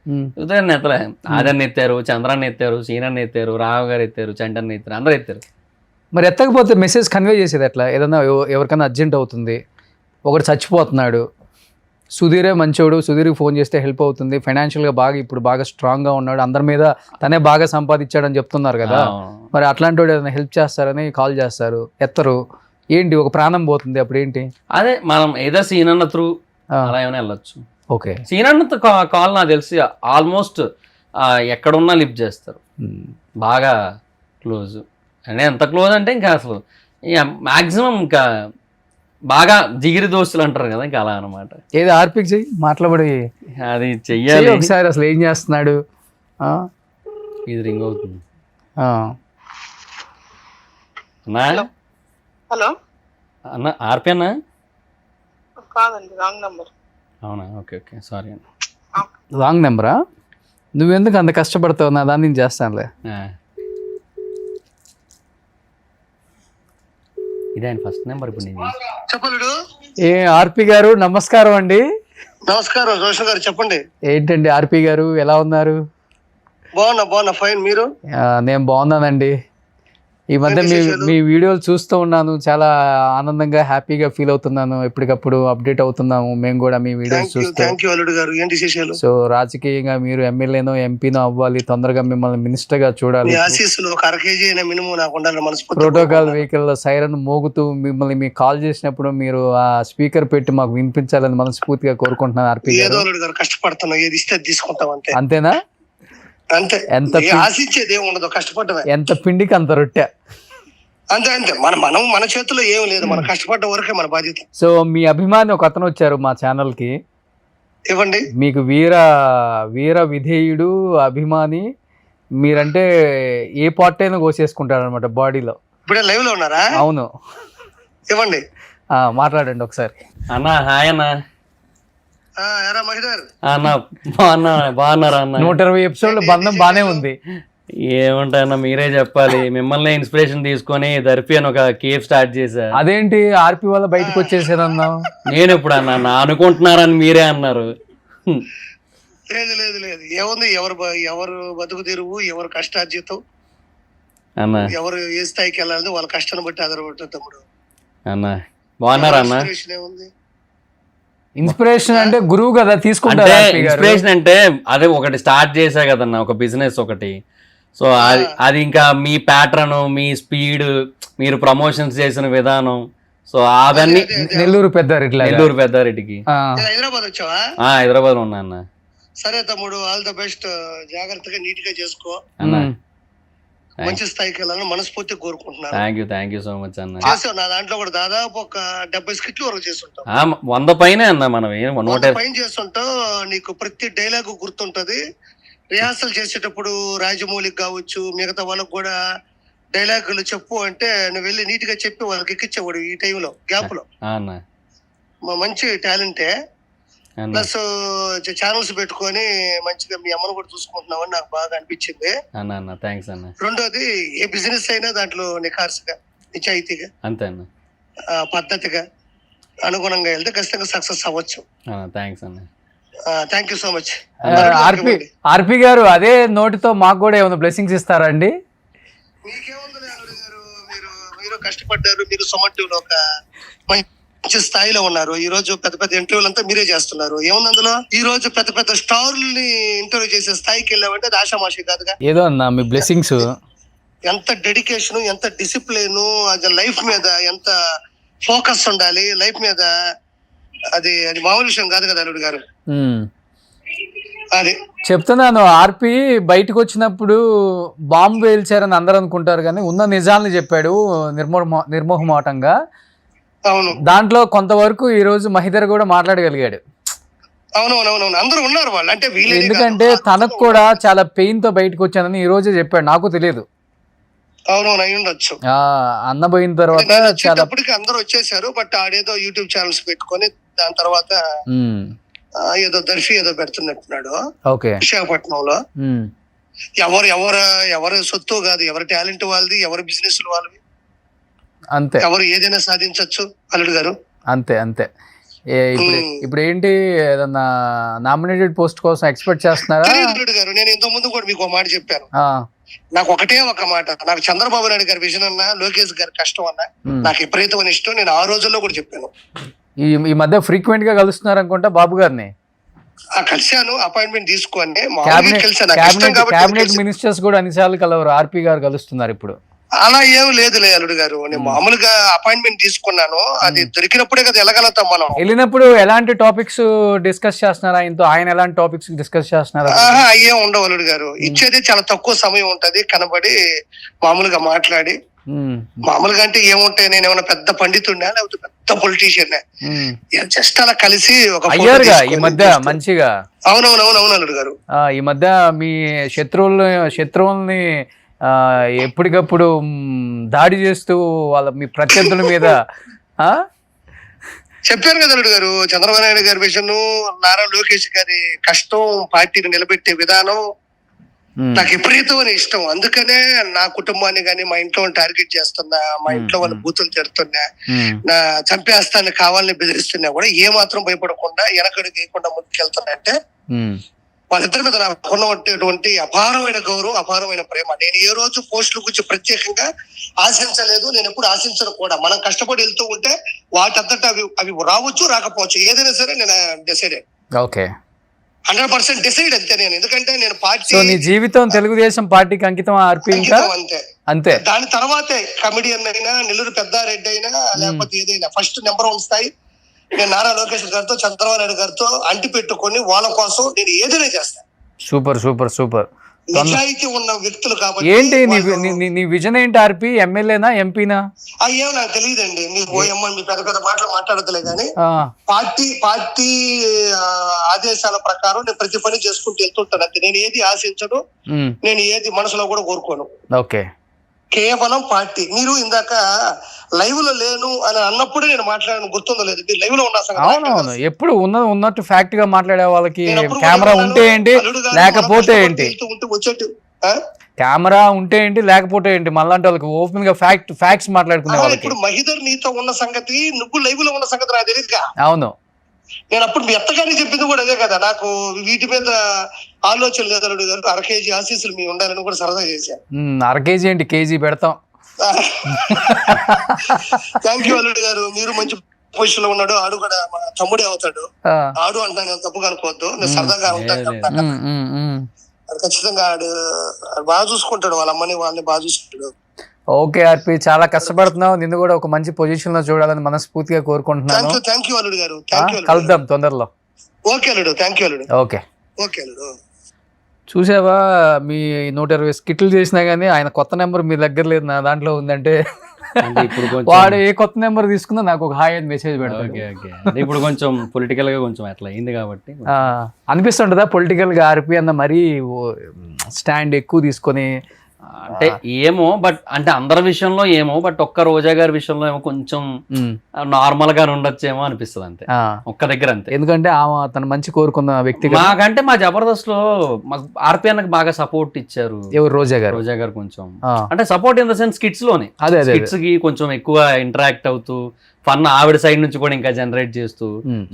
ఉదయం ఎత్తలే, ఆదర్ని ఎత్తారు, చంద్రాన్ని ఎత్తారు, సీనాన్ని ఎత్తారు, రావు గారు ఎత్తారు, చంటన్ని ఎత్తారు, అందరు ఎత్తారు. మరి ఎత్తకపోతే మెసేజ్ కన్వే చేసేది ఎట్లా? ఏదన్నా ఎవరికైనా అర్జెంట్ అవుతుంది, ఒకటి చచ్చిపోతున్నాడు, సుధీరే మంచోడు, సుధీర్కి ఫోన్ చేస్తే హెల్ప్ అవుతుంది, ఫైనాన్షియల్గా ఇప్పుడు బాగా స్ట్రాంగ్గా ఉన్నాడు, అందరి మీద తనే బాగా సంపాదించాడని చెప్తున్నారు కదా. మరి అట్లాంటి వాడు ఏదైనా హెల్ప్ చేస్తారని కాల్ చేస్తారు, ఎత్తరు, ఏంటి ఒక ప్రాణం పోతుంది, అప్పుడు ఏంటి? అదే మనం ఏదో సీనన్న త్రూ అలా ఏమైనా వెళ్ళొచ్చు. ఓకే. సీనన్నతో కాల్ నాకు తెలిసి ఆల్మోస్ట్ ఎక్కడున్నా లిఫ్ట్ చేస్తారు, బాగా క్లోజ్. అంటే ఎంత క్లోజ్ అంటే ఇంకా అసలు మ్యాక్సిమం ఇంకా బాగా జిగిరి దోస్తులు అంటారు కదా, ఇంకా అలా అనమాట. ఏది ఆర్పిక్ చెయ్యి, మాట్లాడి అది చెయ్యాలి ఒకసారి. అసలు ఏం చేస్తున్నాడు? ఇది రింగ్ అవుతుంది. హలో అన్న, ఆర్పి అన్న? కాదండి, రాంగ్ నంబర్. అవునా, ఓకే ఓకే, సారీ అన్న. రాంగ్ నెంబరా? నువ్వెందుకు అంత కష్టపడతావు, నా దాన్ని నేను చేస్తానులే. ఇది ఆయన ఫస్ట్ నెంబర్. ఇప్పుడు నేను చెప్పలుడు. ఏ ఆర్పి గారు, నమస్కారం అండి. నమస్కారం రోషన్ గారు, చెప్పండి. ఏంటండి ఆర్పి గారు, ఎలా ఉన్నారు? బాగున్నా ఫైన్. మీరు? నేను బాగున్నానండి. ఈ మధ్య మీ వీడియోలు చూస్తూ ఉన్నాను, చాలా ఆనందంగా హ్యాపీగా ఫీల్ అవుతున్నాను, ఎప్పటికప్పుడు అప్డేట్ అవుతున్నాము మేము కూడా మీ వీడియోస్ చూస్తూ. సో రాజకీయంగా మీరు ఎమ్మెల్యేనో ఎంపీనో అవ్వాలి, తొందరగా మిమ్మల్ని మినిస్టర్ గా చూడాలి. ప్రోటోకాల్ వెహికల్ సైరన్ మోగుతూ మిమ్మల్ని మీకు కాల్ చేసినప్పుడు మీరు ఆ స్పీకర్ పెట్టి మాకు వినిపించాలని మనస్ఫూర్తిగా కోరుకుంటున్నాను ఆర్పి గారు. కష్టపడుతున్నా, ఏది ఇస్తే తీసుకుంటాం అంతే. అంతేనా? అంతే. ఎంత పిండికి అంత రొట్టె. అంతే మన చేతిలో ఏం లేదు, మనం కష్టపడ్డ వరకే మన బాధ్యత. సో మీ అభిమాని ఒక అతను వచ్చారు మా ఛానల్ కి. ఇవ్వండి. మీకు వీర విధేయుడు అభిమాని మీరంటే ఏ పార్ట్ అయినా కోసేసుకుంటారు అనమాట బాడీలో. ఇప్పుడే లైవ్ లో ఉన్నారా? అవును. ఇవ్వండి. మాట్లాడండి ఒకసారి. అన్న హాయ్ అన్న. ఎరా మహిళర్ అన్న బాగున్నారా అన్న? 120 ఎపిసోడ్ల బంధం బానే ఉంది. ఏముంటాయన్న మీరే చెప్పాలి. మిమ్మల్ని ఇన్స్పిరేషన్ తీసుకొని దర్పి అని ఒక కేఫ్ స్టార్ట్ చేశా. అదేంటి ఆర్పి వల్ల బయటకు వచ్చేసారన్నావు? నేను ఎప్పుడు అన్నా అనుకుంటున్నారని మీరే అన్నారు. లేదు లేదు లేదు, ఏముంది, ఎవరు బతుకు తెరువు, ఎవరు కష్టార్జితం, అన్న ఎవరు ఏ స్థాయికి వెళ్ళాలని వాళ్ళ కష్టాన్ని బట్టి ఆధారపడుతుంది తమ్ముడు. అన్న బాగున్నారా అన్న? ఇన్స్పిరేషన్ ఏముంది? ఇన్స్పిరేషన్ అంటే గురువు కదా అంటే తీసుకుంటారు. ఇన్స్పిరేషన్ అంటే అదే ఒకటి స్టార్ట్ చేశా కదన్న, ఒక బిజినెస్ ఒకటి. సో అది ఇంకా మీ ప్యాటర్న్, మీ స్పీడ్, మీరు ప్రమోషన్స్ చేసిన విధానం, సో అవన్నీ నెల్లూరు పెద్దారెడ్డి. నెల్లూరు పెద్దారెడ్డికి. హైదరాబాద్ వచ్చావా? హైదరాబాద్ లో ఉన్నా అన్న. సరే తమ్ముడు, ఆల్ ద బెస్ట్. జాగ్రత్తగా నీట్ గా చేసుకో, అన్న మంచి స్థాయికి వెళ్ళాలని మనస్ఫూర్తిగా కోరుకుంటున్నాను. థ్యాంక్ యూ సో మచ్ అన్న. చేసావు, నా దాంట్లో కూడా దాదాపు ఒక 70 స్కిట్లు వరకు చేస్తుంటాం. 100 పైనే అన్న. మనం 100 పైన చేస్తుంటావు. నీకు ప్రతి డైలాగ్ గుర్తుంటది. రిహార్సల్ చేసేటప్పుడు రాజమౌళికి కావచ్చు, మిగతా వాళ్ళకు కూడా డైలాగులు చెప్పు అంటే నువ్వు వెళ్ళి నీట్ గా చెప్పి వాళ్ళకి ఎక్కించేవాడు ఈ టైంలో, గ్యాప్ లో. మంచి టాలెంటే. ప్లస్ ఛానల్స్ పెట్టుకొని మంచిగా మీ అమ్మను కూడా చూసుకుంటున్నావని నాకు బాగా అనిపించింది. థ్యాంక్స్ అన్న. రెండోది, ఏ బిజినెస్ అయినా దాంట్లో నిఖార్సుగా, నిజాయితీగా, అంతే అన్న, పద్ధతిగా, అనుగుణంగా వెళ్తే ఖచ్చితంగా సక్సెస్ అవ్వచ్చు. థ్యాంక్స్ అన్న. Thank you so much. RP గారు, అదే నోటితో మాకు కూడా ఏమైనా బ్లెస్సింగ్స్ ఇస్తారండి? మీకేముంది గారు, మీరు కష్టపడ్డారు. మీరు సొమటివ్ లో ఒక మంచి స్థాయిలో ఉన్నారు. ఈ రోజు పెద్ద పెద్ద ఇంటర్వ్యూలు అంతా మీరే చేస్తున్నారు. ఏముంది అందులో? ఈ రోజు పెద్ద పెద్ద స్టార్లని ఇంటర్వ్యూ చేసే స్థాయికి వెళ్ళామంటే అది ఆషామాషి కాదుగా. ఏదో అన్నా మీ బ్లెస్సింగ్స్. ఎంత డెడికేషన్, ఎంత డిసిప్లిన్, అది లైఫ్ మీద ఎంత ఫోకస్ ఉండాలి, లైఫ్ మీద. అది మామూలు విషయం కాదు కదా అల్లుడు గారు. అది చెప్తున్నాను. ఆర్పి బయటకు వచ్చినప్పుడు బాంబు వేల్చారని అందరూ అనుకుంటారు, కానీ ఉన్న నిజాల్ని చెప్పాడు నిర్మోహమాటంగా. అవును, దాంట్లో కొంతవరకు ఈ రోజు మహిధర్ కూడా మాట్లాడగలిగాడు. అవునవునవును, అందరూ ఉన్నారు వాళ్ళు. అంటే ఎందుకంటే తనకు కూడా చాలా పెయిన్ తో బయటకు వచ్చానని ఈ రోజే చెప్పాడు. నాకు తెలియదు. అవునవును, అయి ఉండొచ్చు. అన్న పోయిన తర్వాత చాలా అందరూ వచ్చేసారు. బట్ ఆడేదో యూట్యూబ్ ఛానల్స్ పెట్టుకొని దాని తర్వాత ఏదో దర్శి ఏదో పెడుతున్నట్టున్నాడు విశాఖపట్నంలో. ఎవరు సొత్తు కాదు, ఎవరి టాలెంట్ వాళ్ళది, ఎవరి బిజినెస్ వాళ్ళవి. అంతే, ఎవరు ఏదైనా సాధించవచ్చు అల్లుడు గారు. అంతే అంతే. ఇప్పుడు ఏంటి, ఏదన్నా నామినేటెడ్ పోస్ట్ కోసం ఎక్స్పెక్ట్ చేస్తున్నారా? అల్లుడు గారు, నేను ఇంత ముందు కూడా మీకు ఒక మాట చెప్పాను. నాకు ఒకటే ఒక మాట, నాకు చంద్రబాబు నాయుడు గారి విజన్ అన్నా, లోకేష్ గారి కష్టం అన్నా నాకు విపరీతమైన ఇష్టం. నేను ఆ రోజుల్లో కూడా చెప్పాను. ఈ మధ్య ఫ్రీక్వెంట్ గా కలుస్తున్నారు అనుకుంటా బాబు గారిని. కలిశాను, అపాయింట్మెంట్ తీసుకోండి. క్యాబినెట్ మినిస్టర్స్ కూడా అన్నిసార్లు కలవరు, ఆర్పి గారు కలుస్తున్నారు ఇప్పుడు. అలా ఏం లేదు అల్లుడు గారు. నేను మామూలుగా అపాయింట్మెంట్ తీసుకున్నాను. అది దొరికినప్పుడే కదా వెళ్ళగలుగుతాం మనం. వెళ్ళినప్పుడు ఎలాంటి టాపిక్స్ డిస్కస్ చేస్తున్నారా? ఆయన ఎలాంటి టాపిక్స్ డిస్కస్ చేస్తున్నారా? అయ్యే ఉండవు అల్లుడు గారు. ఇచ్చేది చాలా తక్కువ సమయం ఉంటది, కనబడి మామూలుగా మాట్లాడి. మామూలుగా అంటే ఏముంటాయి, నేను ఏమైనా పెద్ద పండితుడినా లేకపోతే పెద్ద పొలిటీషియన్? జస్ట్ అలా కలిసి ఒక ఈ మధ్య మంచిగా. అవునవునవును అల్లుడు గారు. ఈ మధ్య మీ శత్రువుల్ని ఎప్పటికప్పుడు దాడి చేస్తూ మీ ప్రత్యర్థుల మీద చెప్పారు కదా అల్లుడు గారు. చంద్రబాబు నాయుడు గారి విషయం, నారా లోకేష్ గారి కష్టం, పార్టీని నిలబెట్టే విధానం నాకు విపరీతమైన ఇష్టం. అందుకనే నా కుటుంబాన్ని గాని, మా ఇంట్లో టార్గెట్ చేస్తున్నా, మా ఇంట్లో వాళ్ళ బూతులు తిడుతున్నా, నా చంపేస్తాన్ని కావాలని బెదిరిస్తున్నా కూడా ఏ మాత్రం భయపడకుండా వెనకడుగు వేయకుండా ముందుకెళ్తున్నా. అంటే వాళ్ళిద్దరి మీద నాకు ఉన్నటువంటి అపారమైన గౌరవం, అపారమైన ప్రేమ. నేను ఏ రోజు పోస్టుల గురించి ప్రత్యేకంగా ఆశించలేదు, నేను ఎప్పుడు ఆశించను కూడా. మనం కష్టపడి వెళ్తూ ఉంటే వాటంతటా అవి రావచ్చు, రాకపోవచ్చు. ఏదైనా సరే నేను డిసైడెడ్. 100% డిసైడ్ అంతే నేను. ఎందుకంటే నేను పార్టీ, నీ జీవితం తెలుగుదేశం పార్టీకి అంకితం. ఆర్పి అంతే అంతే. దాని తర్వాతే కమిడియన్ అయినా, నెల్లూరు పెద్దారెడ్డి అయినా, లేకపోతే ఏదైనా ఫస్ట్ నెంబర్ 1 స్థాయి నేను నారా లోకేష్ గారితో, చంద్రబాబు నాయుడు గారితో అంటి పెట్టుకొని వాళ్ళ కోసం నేను ఏదైనా చేస్తాను. Super super super. నిజాయితీ ఉన్న వ్యక్తులు కాబట్టి ఏంటి వాళ్ళు- నీ విజన్ ఏంటి ఆర్పి? ఎమ్మెల్యేనా ఎంపీనా? ఏమో నాకు తెలియదండి. మీరు పోయమ్మ మీ పెద్ద పెద్ద మాటలు మాట్లాడతలే కానీ పార్టీ ఆదేశాల ప్రకారం నేను ప్రతి పని చేసుకుంటూ వెళ్తుంటాను అంతే. నేను ఏది ఆశించను, నేను ఏది మనసులో కూడా కోరుకోను. ఓకే, కేవలం పార్టీ. మీరు ఇందాక లైవ్ లో లేను అని అన్నప్పుడే నేను మాట్లాడాను, గుర్తుందో లేదు? మీరు లైవ్ లో ఉన్న సంగతి అవునవును. ఎప్పుడు ఉన్నట్టు ఫ్యాక్ట్ గా మాట్లాడే వాళ్ళకి నేను అప్పుడు కెమెరా కూడా ఉంటే ఏంటి అల్లుడు గారు లేకపోతే మనం ఏంటి, వెళ్తూ ఉంటూ వచ్చేట్టు కెమెరా ఉంటే ఏంటి లేకపోతే ఏంటి, మళ్ళంటే వాళ్ళకి ఓపెన్ గా ఫ్యాక్ట్స్ మాట్లాడుకునే వాళ్ళకి. ఇప్పుడు మహిదర్ నీతో ఉన్న సంగతి, నువ్వు లైవ్ లో ఉన్న సంగతి నాకు తెలియదుగా. అవును, నేను అప్పుడు మీ ఎత్తగానే చెప్పింది కూడా అదే కదా. నాకు వీటి మీద ఆలోచన లేదు అల్లుడు గారు. 1/2 కేజీ ఆశీస్సులు మీ ఉండాలని కూడా సరదా చేశాను. 1/2 కేజీ ఏంటి, కేజీ పెడతాం. థ్యాంక్ యూ అల్లుడు గారు. మీరు మంచి పొజిషన్ లో ఉన్నాడు. ఆడు కూడా మా తమ్ముడే అవుతాడు. ఆడు అంటాను, నేను తప్పుగా అనుకోవద్దు. నేను సరదాగా ఉంటాను. అది ఖచ్చితంగా ఆడు బాగా చూసుకుంటాడు, వాళ్ళ అమ్మని వాళ్ళని బాగా చూసుకుంటాడు. ఓకే ఆర్పి, చాలా కష్టపడుతున్నావు. నిన్ను కూడా ఒక మంచి పొజిషన్ లో చూడాలని మనస్ఫూర్తిగా కోరుకుంటున్నాను. థ్యాంక్ యూ అల్లుడు గారు. Thank you. కలుద్దాం తొందరలో. ఓకే అల్లుడు. థ్యాంక్ యూ అల్లుడు. ఓకే ఓకే అల్లుడు. చూసావా, మీ 120 స్కిట్లు చేసినా గానీ ఆయన కొత్త నెంబర్ మీ దగ్గర లేదు, నా దాంట్లో ఉందంటే అంటే ఇప్పుడు కొంచెం వాడు ఏ కొత్త నెంబర్ తీసుకున్నా నాకు ఒక హాయ్ అని మెసేజ్ పెడతాడు. ఓకే ఓకే, అంటే ఇప్పుడు కొంచెం పొలిటికల్ గా కొంచెం అట్లా అయింది కాబట్టి అనిపిస్తుంటదా పొలిటికల్ గా ఆర్పి అన్న మరీ స్టాండ్ ఎక్కువ తీసుకొని? అంటే ఏమో, బట్ అంటే అందరి విషయంలో ఏమో, బట్ ఒక్క రోజా గారి విషయంలో ఏమో కొంచెం నార్మల్ గా ఉండొచ్చేమో అనిపిస్తుంది అంతే, ఒక్క దగ్గర అంతే. ఎందుకంటే ఆమె తన మంచి కోరుకున్న వ్యక్తి. మాకంటే మా జబర్దస్త్ లో మాకు ఆర్పి అన్నకు బాగా సపోర్ట్ ఇచ్చారు. ఎవరు? రోజా గారు. రోజా గారు కొంచెం అంటే support in the sense skits లోనే, అదే స్కిట్స్ కి కొంచెం ఎక్కువ ఇంటరాక్ట్ అవుతూ ఫన్ ఆవిడ సైడ్ నుంచి కూడా ఇంకా జనరేట్ చేస్తూ,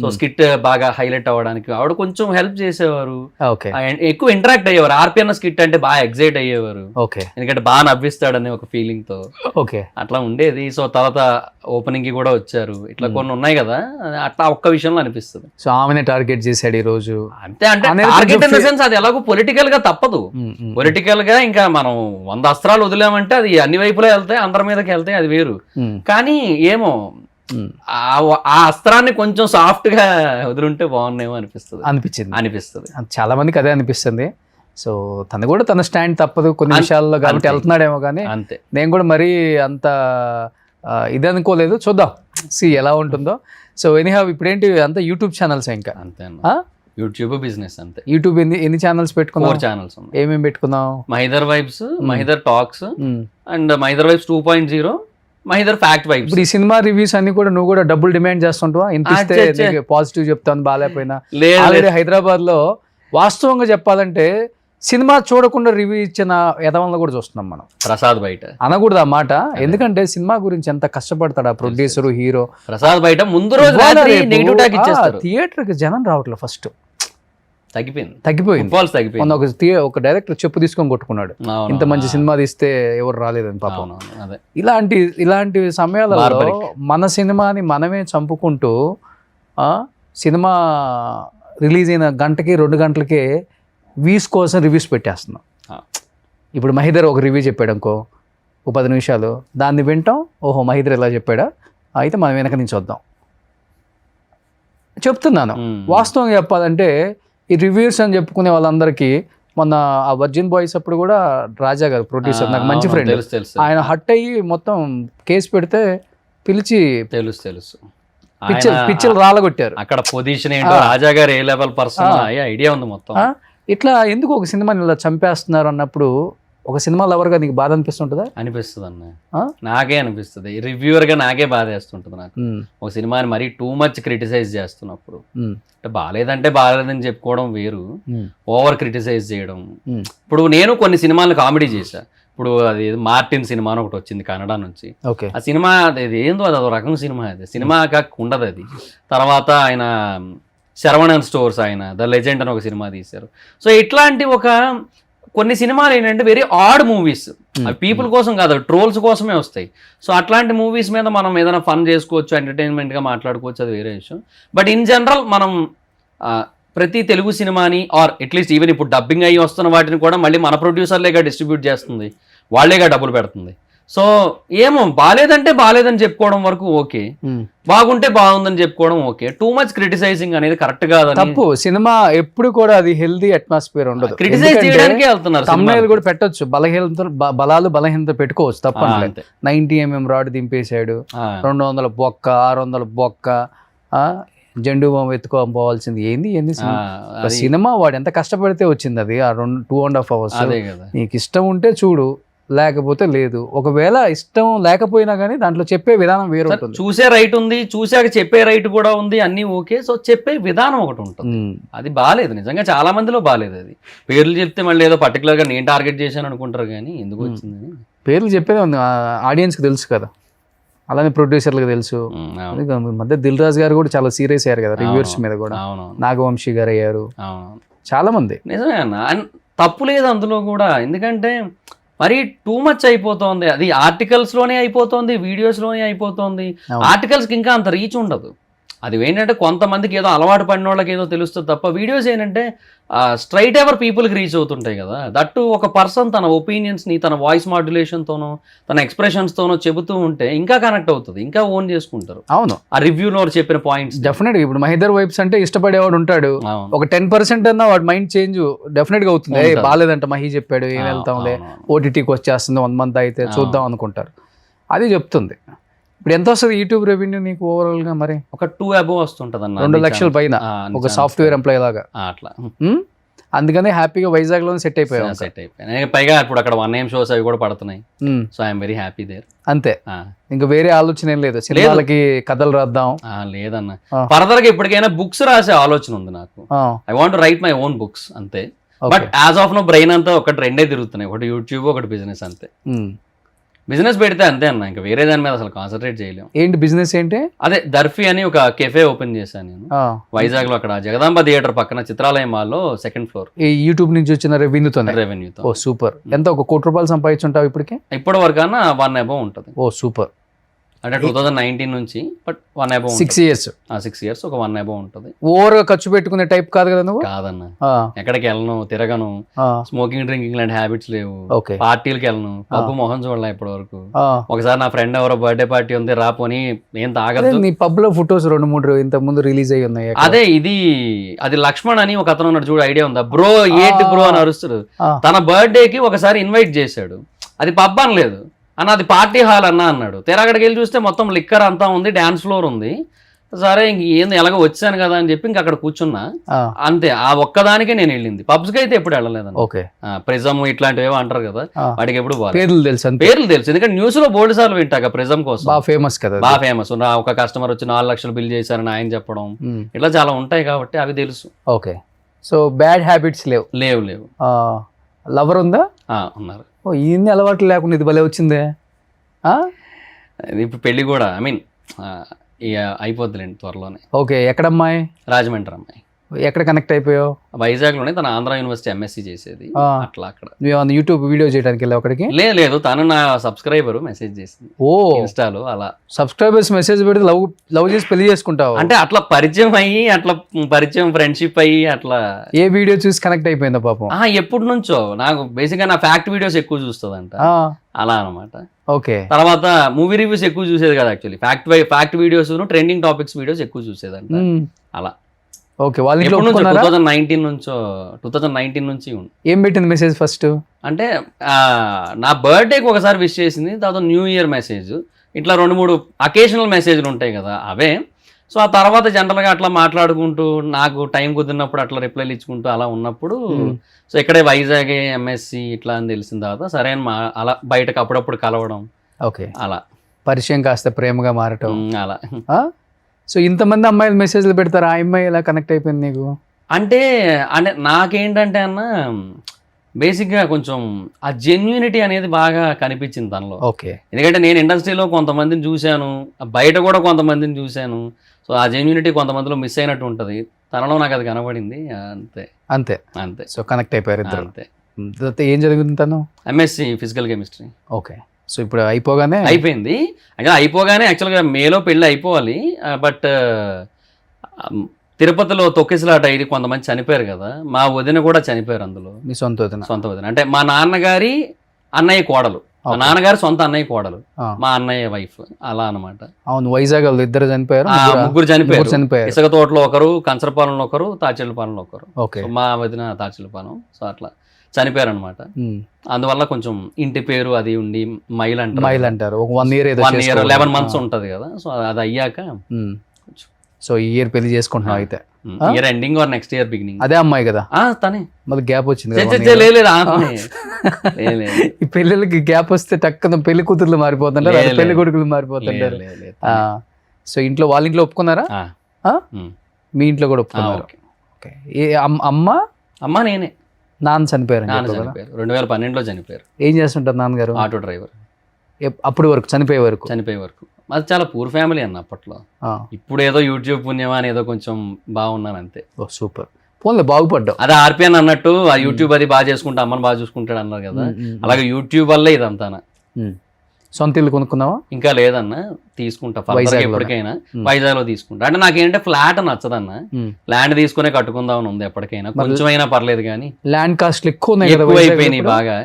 సో స్కిట్ బాగా హైలైట్ అవ్వడానికి ఆవిడ కొంచెం హెల్ప్ చేసేవారు. ఎక్కువ ఇంటరాక్ట్ అయ్యేవారు. ఆర్పి అన్న స్కిట్ అంటే బాగా ఎగ్జైట్ అయ్యేవారు, ఎందుకంటే బాగా నవ్విస్తాడని ఒక ఫీలింగ్ తో అట్లా ఉండేది. సో తర్వాత ఓపెనింగ్ కి కూడా వచ్చారు. ఇట్లా కొన్ని ఉన్నాయి కదా, అట్లా ఒక్క విషయంలో అనిపిస్తుంది. సో ఆమెనే టార్గెట్ చేశాడు ఈ రోజు. అంతే, అంటే టార్గెట్ ఇన్ ద సెన్స్ అది ఎలాగో పొలిటికల్ గా తప్పదు. పొలిటికల్ గా ఇంకా మనం 100 అస్త్రాలు వదిలామంటే అది అన్ని వైపులా వెళ్తాయి, అందరి మీదకి వెళ్తాయి, అది వేరు. కానీ ఏమో ఆ అస్త్రాన్ని కొంచెం సాఫ్ట్ గా వదిలింటే బాగున్నాయేమో అనిపిస్తుంది. చాలా మందికి అదే అనిపిస్తుంది. సో తను కూడా తన స్టాండ్ తప్పదు కొన్ని విషయాల్లో కాబట్టి వెళ్తున్నాడేమో, కానీ అంతే. నేను కూడా మరీ అంత ఇది అనుకోలేదు. చూద్దాం ఎలా ఉంటుందో. సో ఎనీహౌ ఇప్పుడేంటి అంతా యూట్యూబ్ ఛానల్స్ ఇంకా అంతే, యూట్యూబ్ బిజినెస్ అంతే. యూట్యూబ్ ఎన్ని ఛానల్స్ పెట్టుకున్నావు? 4 ఛానల్స్ ఉన్నాయి. ఏమేమి పెట్టుకున్నావు? Mahidhar vibes, Mahidhar talks and Mahidhar vibes 2.0, Mahidhar fact vibes. ఇప్పుడు ఈ సినిమా రివ్యూస్ అన్ని కూడా నువ్వు కూడా డబ్బులు డిమాండ్ చేస్తుంటావా? ఇంటిస్తే పాజిటివ్ చెప్తాను, బాగాలేకపోయినా. ఆల్రెడీ హైదరాబాద్ లో వాస్తవంగా చెప్పాలంటే సినిమా చూడకుండా రివ్యూ ఇచ్చిన యదవంలో కూడా చూస్తున్నాం మనం. ప్రసాద్ బయట అనకూడదు ఆ మాట, ఎందుకంటే సినిమా గురించి ఎంత కష్టపడతాడు ఆ ప్రొడ్యూసర్ హీరో. ప్రసాద్ బయట ముందు రోజు నెగిటివ్ టాక్ ఇచ్చేస్తారు. థియేటర్ కి జనం రావట్లేదు, ఫస్ట్ తగ్గిపోయింది. మొన్న ఒక డైరెక్టర్ చెప్పు తీసుకొని కొట్టుకున్నాడు, ఇంత మంచి సినిమా తీస్తే ఎవరు రాలేదని పాపం. ఇలాంటి సమయాలలో మన సినిమాని మనమే చంపుకుంటూ సినిమా రిలీజ్ అయిన గంటకి 2 గంటలకే వ్యూస్ కోసం రివ్యూస్ పెట్టేస్తున్నాం. ఇప్పుడు మహిదర్ ఒక రివ్యూ చెప్పాడు అనుకో, ఒక 10 నిమిషాలు దాన్ని వింటాం. ఓహో మహిదర్ ఎలా చెప్పాడా, అయితే మనం వెనక నుంచి వద్దాం. చెప్తున్నాను వాస్తవంగా చెప్పాలంటే ఈ రివ్యూస్ అని చెప్పుకునే వాళ్ళందరికీ మొన్న ఆ వర్జిన్ బాయ్స్ అప్పుడు కూడా రాజా గారు ప్రొడ్యూసర్, నాకు మంచి ఫ్రెండ్, ఆయన హట్ అయ్యి మొత్తం కేసు పెడితే పిలిచి తెలుసు పిచ్చలు రాలగొట్టారు. అక్కడ పొజిషన్ ఏంటో, రాజా గారు ఏ లెవెల్ పర్సన్ ఐడియా ఉంది మొత్తం. ఇట్లా ఎందుకు ఒక సినిమాని ఇలా చంపేస్తున్నారు అన్నప్పుడు ఒక సినిమా లవర్గా నీకు బాధ అనిపిస్తుంటుందా? అనిపిస్తుంది అన్న, నాకే అనిపిస్తుంది. రివ్యూవర్ గా నాకే బాధ వేస్తుంటుంది. నాకు ఒక సినిమాని మరీ టూ మచ్ క్రిటిసైజ్ చేస్తున్నప్పుడు, అంటే బాగాలేదంటే బాగాలేదని చెప్పుకోవడం వేరు, ఓవర్ క్రిటిసైజ్ చేయడం. ఇప్పుడు నేను కొన్ని సినిమాలు కామెడీ చేశా. ఇప్పుడు అది మార్టిన్ సినిమా అని ఒకటి వచ్చింది కన్నడ నుంచి. ఆ సినిమా అది ఏందో, అది రకం సినిమా, అది సినిమా కాక ఉండదు అది. తర్వాత ఆయన శరవణన్ స్టోర్స్ ఆయన ద లెజెండ్ అని ఒక సినిమా తీశారు. సో ఇట్లాంటి కొన్ని సినిమాలు ఏంటంటే వెరీ ఆడ్ మూవీస్, అవి పీపుల్ కోసం కాదు, ట్రోల్స్ కోసమే వస్తాయి. సో అట్లాంటి మూవీస్ మీద మనం ఏదైనా ఫన్ చేసుకోవచ్చు, ఎంటర్టైన్మెంట్గా మాట్లాడుకోవచ్చు, అది వేరే విషయం. బట్ ఇన్ జనరల్ మనం ప్రతి తెలుగు సినిమాని ఆర్ అట్లీస్ట్ ఈవెన్ ఇప్పుడు డబ్బింగ్ అయ్యి వస్తున్న వాటిని కూడా మళ్ళీ మన ప్రొడ్యూసర్లేగా డిస్ట్రిబ్యూట్ చేస్తుంది, వాళ్ళేగా డబ్బులు పెడుతుంది. సో ఏమో బాలేదంటే బాలేదని చెప్పుకోవడం వరకు ఓకే, బాగుంటే బాగుందని చెప్పుకోవడం ఓకే. టూ మచ్ క్రిటిసైజింగ్ అనేది కరెక్ట్ కాదని. తప్పు. సినిమా ఎప్పుడు కూడా అది హెల్దీ అట్మాస్ఫియర్ ఉండదు. క్రిటిసైజ్ చేయడానికి వెళ్తున్నారు. తమ్ముళ్ళు కూడా పెట్టొచ్చు, బలాలు బలహీనత పెట్టుకోవచ్చు, తప్పని. 90mm రాడ్ దింపేశాడు, 200 బొక్క, 600 బొక్క, జెండు బాంబు ఎత్తుకోపోవాల్సింది ఏంది సినిమా. వాడు ఎంత కష్టపడితే వచ్చింది అది, ఆ 2.5 hours. నీకు ఇష్టం ఉంటే చూడు, లేకపోతే లేదు. ఒకవేళ ఇష్టం లేకపోయినా కానీ దాంట్లో చెప్పే విధానం వేరు ఉంటుంది. చూసే రైట్ ఉంది, చూసాక చెప్పే రైట్ కూడా ఉంది, అన్ని ఓకే. సో చెప్పే విధానం ఒకటి ఉంటుంది, అది బాగాలేదు. నిజంగా చాలా మందిలో బాగాలేదు. అది పేర్లు చెప్తే మళ్ళీ ఏదో పర్టికులర్ గా నేను టార్గెట్ చేశాను అనుకుంటారు, కానీ ఎందుకు వచ్చింది పేర్లు చెప్పేది ఉంది, ఆడియన్స్కి తెలుసు కదా, అలానే ప్రొడ్యూసర్లకు తెలుసు. మధ్య దిల్ రాజు గారు కూడా చాలా సీరియస్ అయ్యారు కదా రివ్యూర్స్ మీద కూడా, నాగవంశీ గారు అయ్యారు, చాలా మంది. నిజమే అన్న, తప్పు లేదు అందులో కూడా. ఎందుకంటే మరి టూ మచ్ అయిపోతుంది, అది ఆర్టికల్స్ లోనే అయిపోతుంది, వీడియోస్ లోనే అయిపోతుంది. ఆర్టికల్స్ కి ఇంకా అంత రీచ్ ఉండదు. అది ఏంటంటే కొంతమందికి ఏదో అలవాటు పడిన వాళ్ళకి ఏదో తెలుస్తుంది తప్ప, వీడియోస్ ఏంటంటే స్ట్రైట్ ఎవర్ పీపుల్కి రీచ్ అవుతుంటాయి కదా. దట్టు ఒక పర్సన్ తన ఒపీనియన్స్ని తన వాయిస్ మాడ్యులేషన్తోనో తన ఎక్స్ప్రెషన్స్తోనో చెబుతూ ఉంటే ఇంకా కనెక్ట్ అవుతుంది, ఇంకా ఓన్ చేసుకుంటారు. అవును, ఆ రివ్యూలో చెప్పిన పాయింట్స్ డెఫినెట్గా. ఇప్పుడు మహేందర్ వైబ్స్ అంటే ఇష్టపడేవాడు ఉంటాడు, ఒక 10% అన్నా వాడి మైండ్ చేంజ్ డెఫినెట్గా అవుతుంది. బాగాలేదంట మహి చెప్పాడు, ఏం వెళ్తాంలే, OTTకి వచ్చేస్తుంది 1 month అయితే చూద్దాం అనుకుంటారు. అది చెప్తుంది. ఇప్పుడు ఎంత వస్తుంది యూట్యూబ్ రెవెన్యూ నీకు ఓవరాల్ గా? మరి ఒక 2 above వస్తుంటది అన్న, 2 లక్షల పైన ఒక సాఫ్ట్వేర్ ఎంప్లాయీ లాగా అట్లా. అందుకనే హ్యాపీగా వైజాగ్ లో సెట్ అయిపోయాను. సెట్ అయిపోయాను. పైగా ఇప్పుడు అక్కడ 1am షోస్ అవి కూడా పడుతున్నాయి. So I'm very happy there. అంతే, ఇంకా వేరే ఆలోచన ఏం లేదు. సినిమాలకి కథలు రాద్దాం లేదన్న. ఫర్దర్ గా ఇప్పటికైనా బుక్స్ రాసే ఆలోచన ఉంది నాకు. I want write my own books అంతే. But as of no brain అంతా ఒకటి 2 తిరుగుతున్నాయి, ఒకటి యూట్యూబ్, ఒకటి బిజినెస్ అంతే. బిజినెస్ పెడితే అంతే అన్న, ఇంకా వేరే దాని మీద అసలు కాన్సన్ట్రేట్ చేయలేము. ఏంటి బిజినెస్ ఏంటి? అదే దర్ఫీ అని ఒక కెఫే ఓపెన్ చేశాను నేను వైజాగ్ లో, అక్కడ జగదాంబ థియేటర్ పక్కన చిత్రాలయం మాల్లో 2nd floor. ఈ యూట్యూబ్ నుంచి వచ్చిన రెవెన్యూతో. ఓ సూపర్. ఎంత ఒక 1 కోటి రూపాయలు సంపాదించుంటావు ఇప్పటికి? ఇప్పటి వరకు అన్న 1 above ఉంటుంది. ఓ సూపర్. అంటే 2019 నుంచి, బట్ 1 above. 6 years. 6 years ఒక 1 above ఉంటుంది. ఓవర్ గా ఖర్చు పెట్టుకునే టైప్ కాదు కదా నువ్వు? కాదన్న, ఎక్కడికి వెళ్ళను, తిరగను, స్మోకింగ్ డ్రింకింగ్ లాంటి హ్యాబిట్స్ లేవు, పార్టీలకు వెళ్ళను, పబ్బు మొహం చూడలే ఇప్పటి వరకు. ఒకసారి నా ఫ్రెండ్ ఎవరో బర్త్డే పార్టీ ఉంది రాపోని ఏం తాగదు. నీ పబ్ లో ఫొటోస్ 2-3 ఇంత ముందు రిలీజ్ అయ్యి ఉన్నాయి. అదే అది లక్ష్మణ్ అని ఒక అతను ఉన్నాడు చూడు, ఐడియా ఉందా? బ్రో ఏంటి బ్రో అని అరుస్తాడు. తన బర్త్డేకి ఒకసారి ఇన్వైట్ చేశాడు, అది పబ్ అనలేదు అన్న, అది పార్టీ హాల్ అన్న అన్నాడు. తెరగడికి వెళ్ళి చూస్తే మొత్తం లిక్కర్ అంతా ఉంది, డాన్స్ ఫ్లోర్ ఉంది. సరే ఇంక ఏంది ఎలాగో వచ్చాను కదా అని చెప్పి ఇంక అక్కడ కూర్చున్నా అంతే. ఆ ఒక్కదానికే నేను వెళ్ళింది. పబ్స్ కి అయితే ఎప్పుడు వెళ్ళలేదండి. ప్రిజమ్ ఇట్లాంటివి ఏవో అంటారు కదా, వాటికి ఎప్పుడు పేర్లు తెలుసు. ఎందుకంటే న్యూస్ లో బోల్డ్ సార్లు వింటాక ప్రిజమ్ కోసం బాగా ఫేమస్ కదా, బాగా ఫేమస్. ఒక కస్టమర్ వచ్చి 4 లక్షలు బిల్ చేశారని ఆయన చెప్పడం, ఇట్లా చాలా ఉంటాయి కాబట్టి అవి తెలుసు. ఓకే. సో బ్యాడ్ హ్యాబిట్స్ లేవు? లేవు. లవర్ ఉందా? ఉన్నారు. ఇన్ని అలవాట్లు లేకుండా ఇది భలే వచ్చిందే. ఇప్పుడు పెళ్లి కూడా ఐ మీన్ అయిపోద్దిలేండి త్వరలోనే. ఓకే. ఎక్కడ అమ్మాయి? రాజమండ్రి అమ్మాయి. ఎక్కడ కనెక్ట్ అయిపోయావు? వైజాగ్ లోనే, తన ఆంధ్ర యూనివర్సిటీ MSc చేసేది. అట్లా అక్కడ యూట్యూబ్ వీడియో చేయడానికి వెళ్ళావు అక్కడికి? లేదు, తను నా సబ్స్క్రైబర్ మెసేజ్ చేసింది. ఓ, ఇన్స్టాలో అలా సబ్స్క్రైబర్స్ మెసేజ్ పెడితే లవ్ చేసి పెళ్లి చేసుకుంటావు అంటే? అట్లా పరిచయం అయ్యి, అట్లా పరిచయం ఫ్రెండ్షిప్ అయ్యి అట్లా. ఏ వీడియో చూసి కనెక్ట్ అయిపోయిందా పాపం? ఎప్పటి నుంచో నాకు బేసిక్ గా నా ఫ్యాక్ట్ వీడియోస్ ఎక్కువ చూస్తుందంట, అలా అనమాట. ఓకే. తర్వాత మూవీ రివ్యూస్ ఎక్కువ చూసేది కదా actually. Fact videos, trending topics videos ఎక్కువ చూసేదంట, అలా. ఓకే. వాళ్ళు 2019 నుంచి ఏం పెట్టింది మెసేజ్ ఫస్ట్? అంటే నా బర్త్డేకి ఒకసారి విష్ చేసింది, తర్వాత న్యూ ఇయర్ మెసేజ్, ఇట్లా 2-3 అకేషనల్ మెసేజ్లు ఉంటాయి కదా అవే. సో ఆ తర్వాత జనరల్గా అట్లా మాట్లాడుకుంటూ, నాకు టైం కుదిరినప్పుడు అట్లా రిప్లైలు ఇచ్చుకుంటూ అలా ఉన్నప్పుడు, సో ఇక్కడే వైజాగ్ MSc ఇట్లా అని తెలిసిన తర్వాత సరే అని అలా బయటకు అప్పుడప్పుడు కలవడం. ఓకే. అలా పరిచయం కాస్త ప్రేమగా మారటం అలా. సో ఇంతమంది అమ్మాయిలు మెసేజ్లు పెడతారు, ఆ అమ్మాయి ఎలా కనెక్ట్ అయిపోయింది నీకు? అంటే నాకేంటంటే అన్న, బేసిక్గా కొంచెం ఆ జెన్యూనిటీ అనేది బాగా కనిపించింది తనలో. ఓకే. ఎందుకంటే నేను ఇండస్ట్రీలో కొంతమందిని చూశాను, బయట కూడా కొంతమందిని చూశాను. సో ఆ జెన్యూనిటీ కొంతమందిలో మిస్ అయినట్టు ఉంటుంది, తనలో నాకు అది కనబడింది. అంతే. సో కనెక్ట్ అయిపోయారు ఇద్దరు. అంతే. ఏం జరుగుతుంది? తను MSc physical chemistry. Okay. So ఇప్పుడు అయిపోయింది. అయిపోగానే యాక్చువల్గా మేలో పెళ్ళి అయిపోవాలి, బట్ తిరుపతిలో తొక్కిసలాట అయ్యి కొంతమంది చనిపోయారు కదా, మా వదిన కూడా చనిపోయారు అందులో. మీ సొంత వదిన? అంటే మా నాన్నగారి అన్నయ్య కోడలు. Okay. నాన్నగారు సొంత అన్నయ్య కోడలు, ఆ. మా అన్నయ్య వైఫ్, అలా అనమాట. అవును, వైజాగ్ వాళ్ళు ఇద్దరు చనిపోయారు, ముగ్గురు చనిపోయారు. ఇసుక తోటలో ఒకరు, కంచరపాలెంలో ఒకరు, తాచెల్లపాలెంలో ఒకరు. ఓకే. సో మా వదిన తాచెల్లపాలెం, సో అట్లా చనిపోయారు అనమాట. అందువల్ల కొంచెం ఇంటి పేరు అది ఉండి మైల్ అంటారు. ఒక 1 year 11 months ఉంటది కదా. సో అది అయ్యాక సో ఈ ఇయర్ పెళ్లి చేసుకుంటున్నావు అయితే? Year ending or next year beginning. అదే అమ్మాయి కదా? తనే. మళ్ళీ గ్యాప్ వచ్చింది ఈ పెళ్ళిళ్ళకి గ్యాప్ వస్తే టక్కున పెళ్లి కూతుర్లు మారిపోతుంటారు, పెళ్లి కొడుకులు మారిపోతుంటారు. సో ఇంట్లో వాళ్ళ ఇంట్లో ఒప్పుకున్నారా? మీ ఇంట్లో కూడా ఒప్పుకున్నారు? అమ్మ నేనే. నాన్న చనిపోయారు? 2012లో చనిపోయారు. ఏం చేస్తుంటారు నాన్నగారు? Auto driver. అప్పటి వరకు చనిపోయే వరకు? అది చాలా పూర్ ఫ్యామిలీ అన్న అప్పట్లో. ఇప్పుడు ఏదో యూట్యూబ్ పుణ్యమా అని ఏదో కొంచెం బాగున్నాను అంతే. ఓ సూపర్, పోన్లే బాగుపడ్డావు. అదే ఆర్పిఎన్ అన్నట్టు ఆ యూట్యూబ్ అది బాగా చేసుకుంటా, అమ్మని బాగా చూసుకుంటాడు అన్నారు కదా, అలాగే యూట్యూబ్ వల్లే ఇదంతా. సొంత ఇల్లు కొనుక్కున్నావా? ఇంకా లేదన్న, తీసుకుంటా ఎప్పటికైనా. వైజాగ్ లో తీసుకుంటా. అంటే నాకేంటే ఫ్లాట్ నచ్చదన్న, ల్యాండ్ తీసుకునే కట్టుకుందామని ఉంది ఎప్పటికైనా. కొంచెం అయినా పర్లేదు కానీ ల్యాండ్ కాస్ట్ ఎక్కువైపోయినాయి బాగా.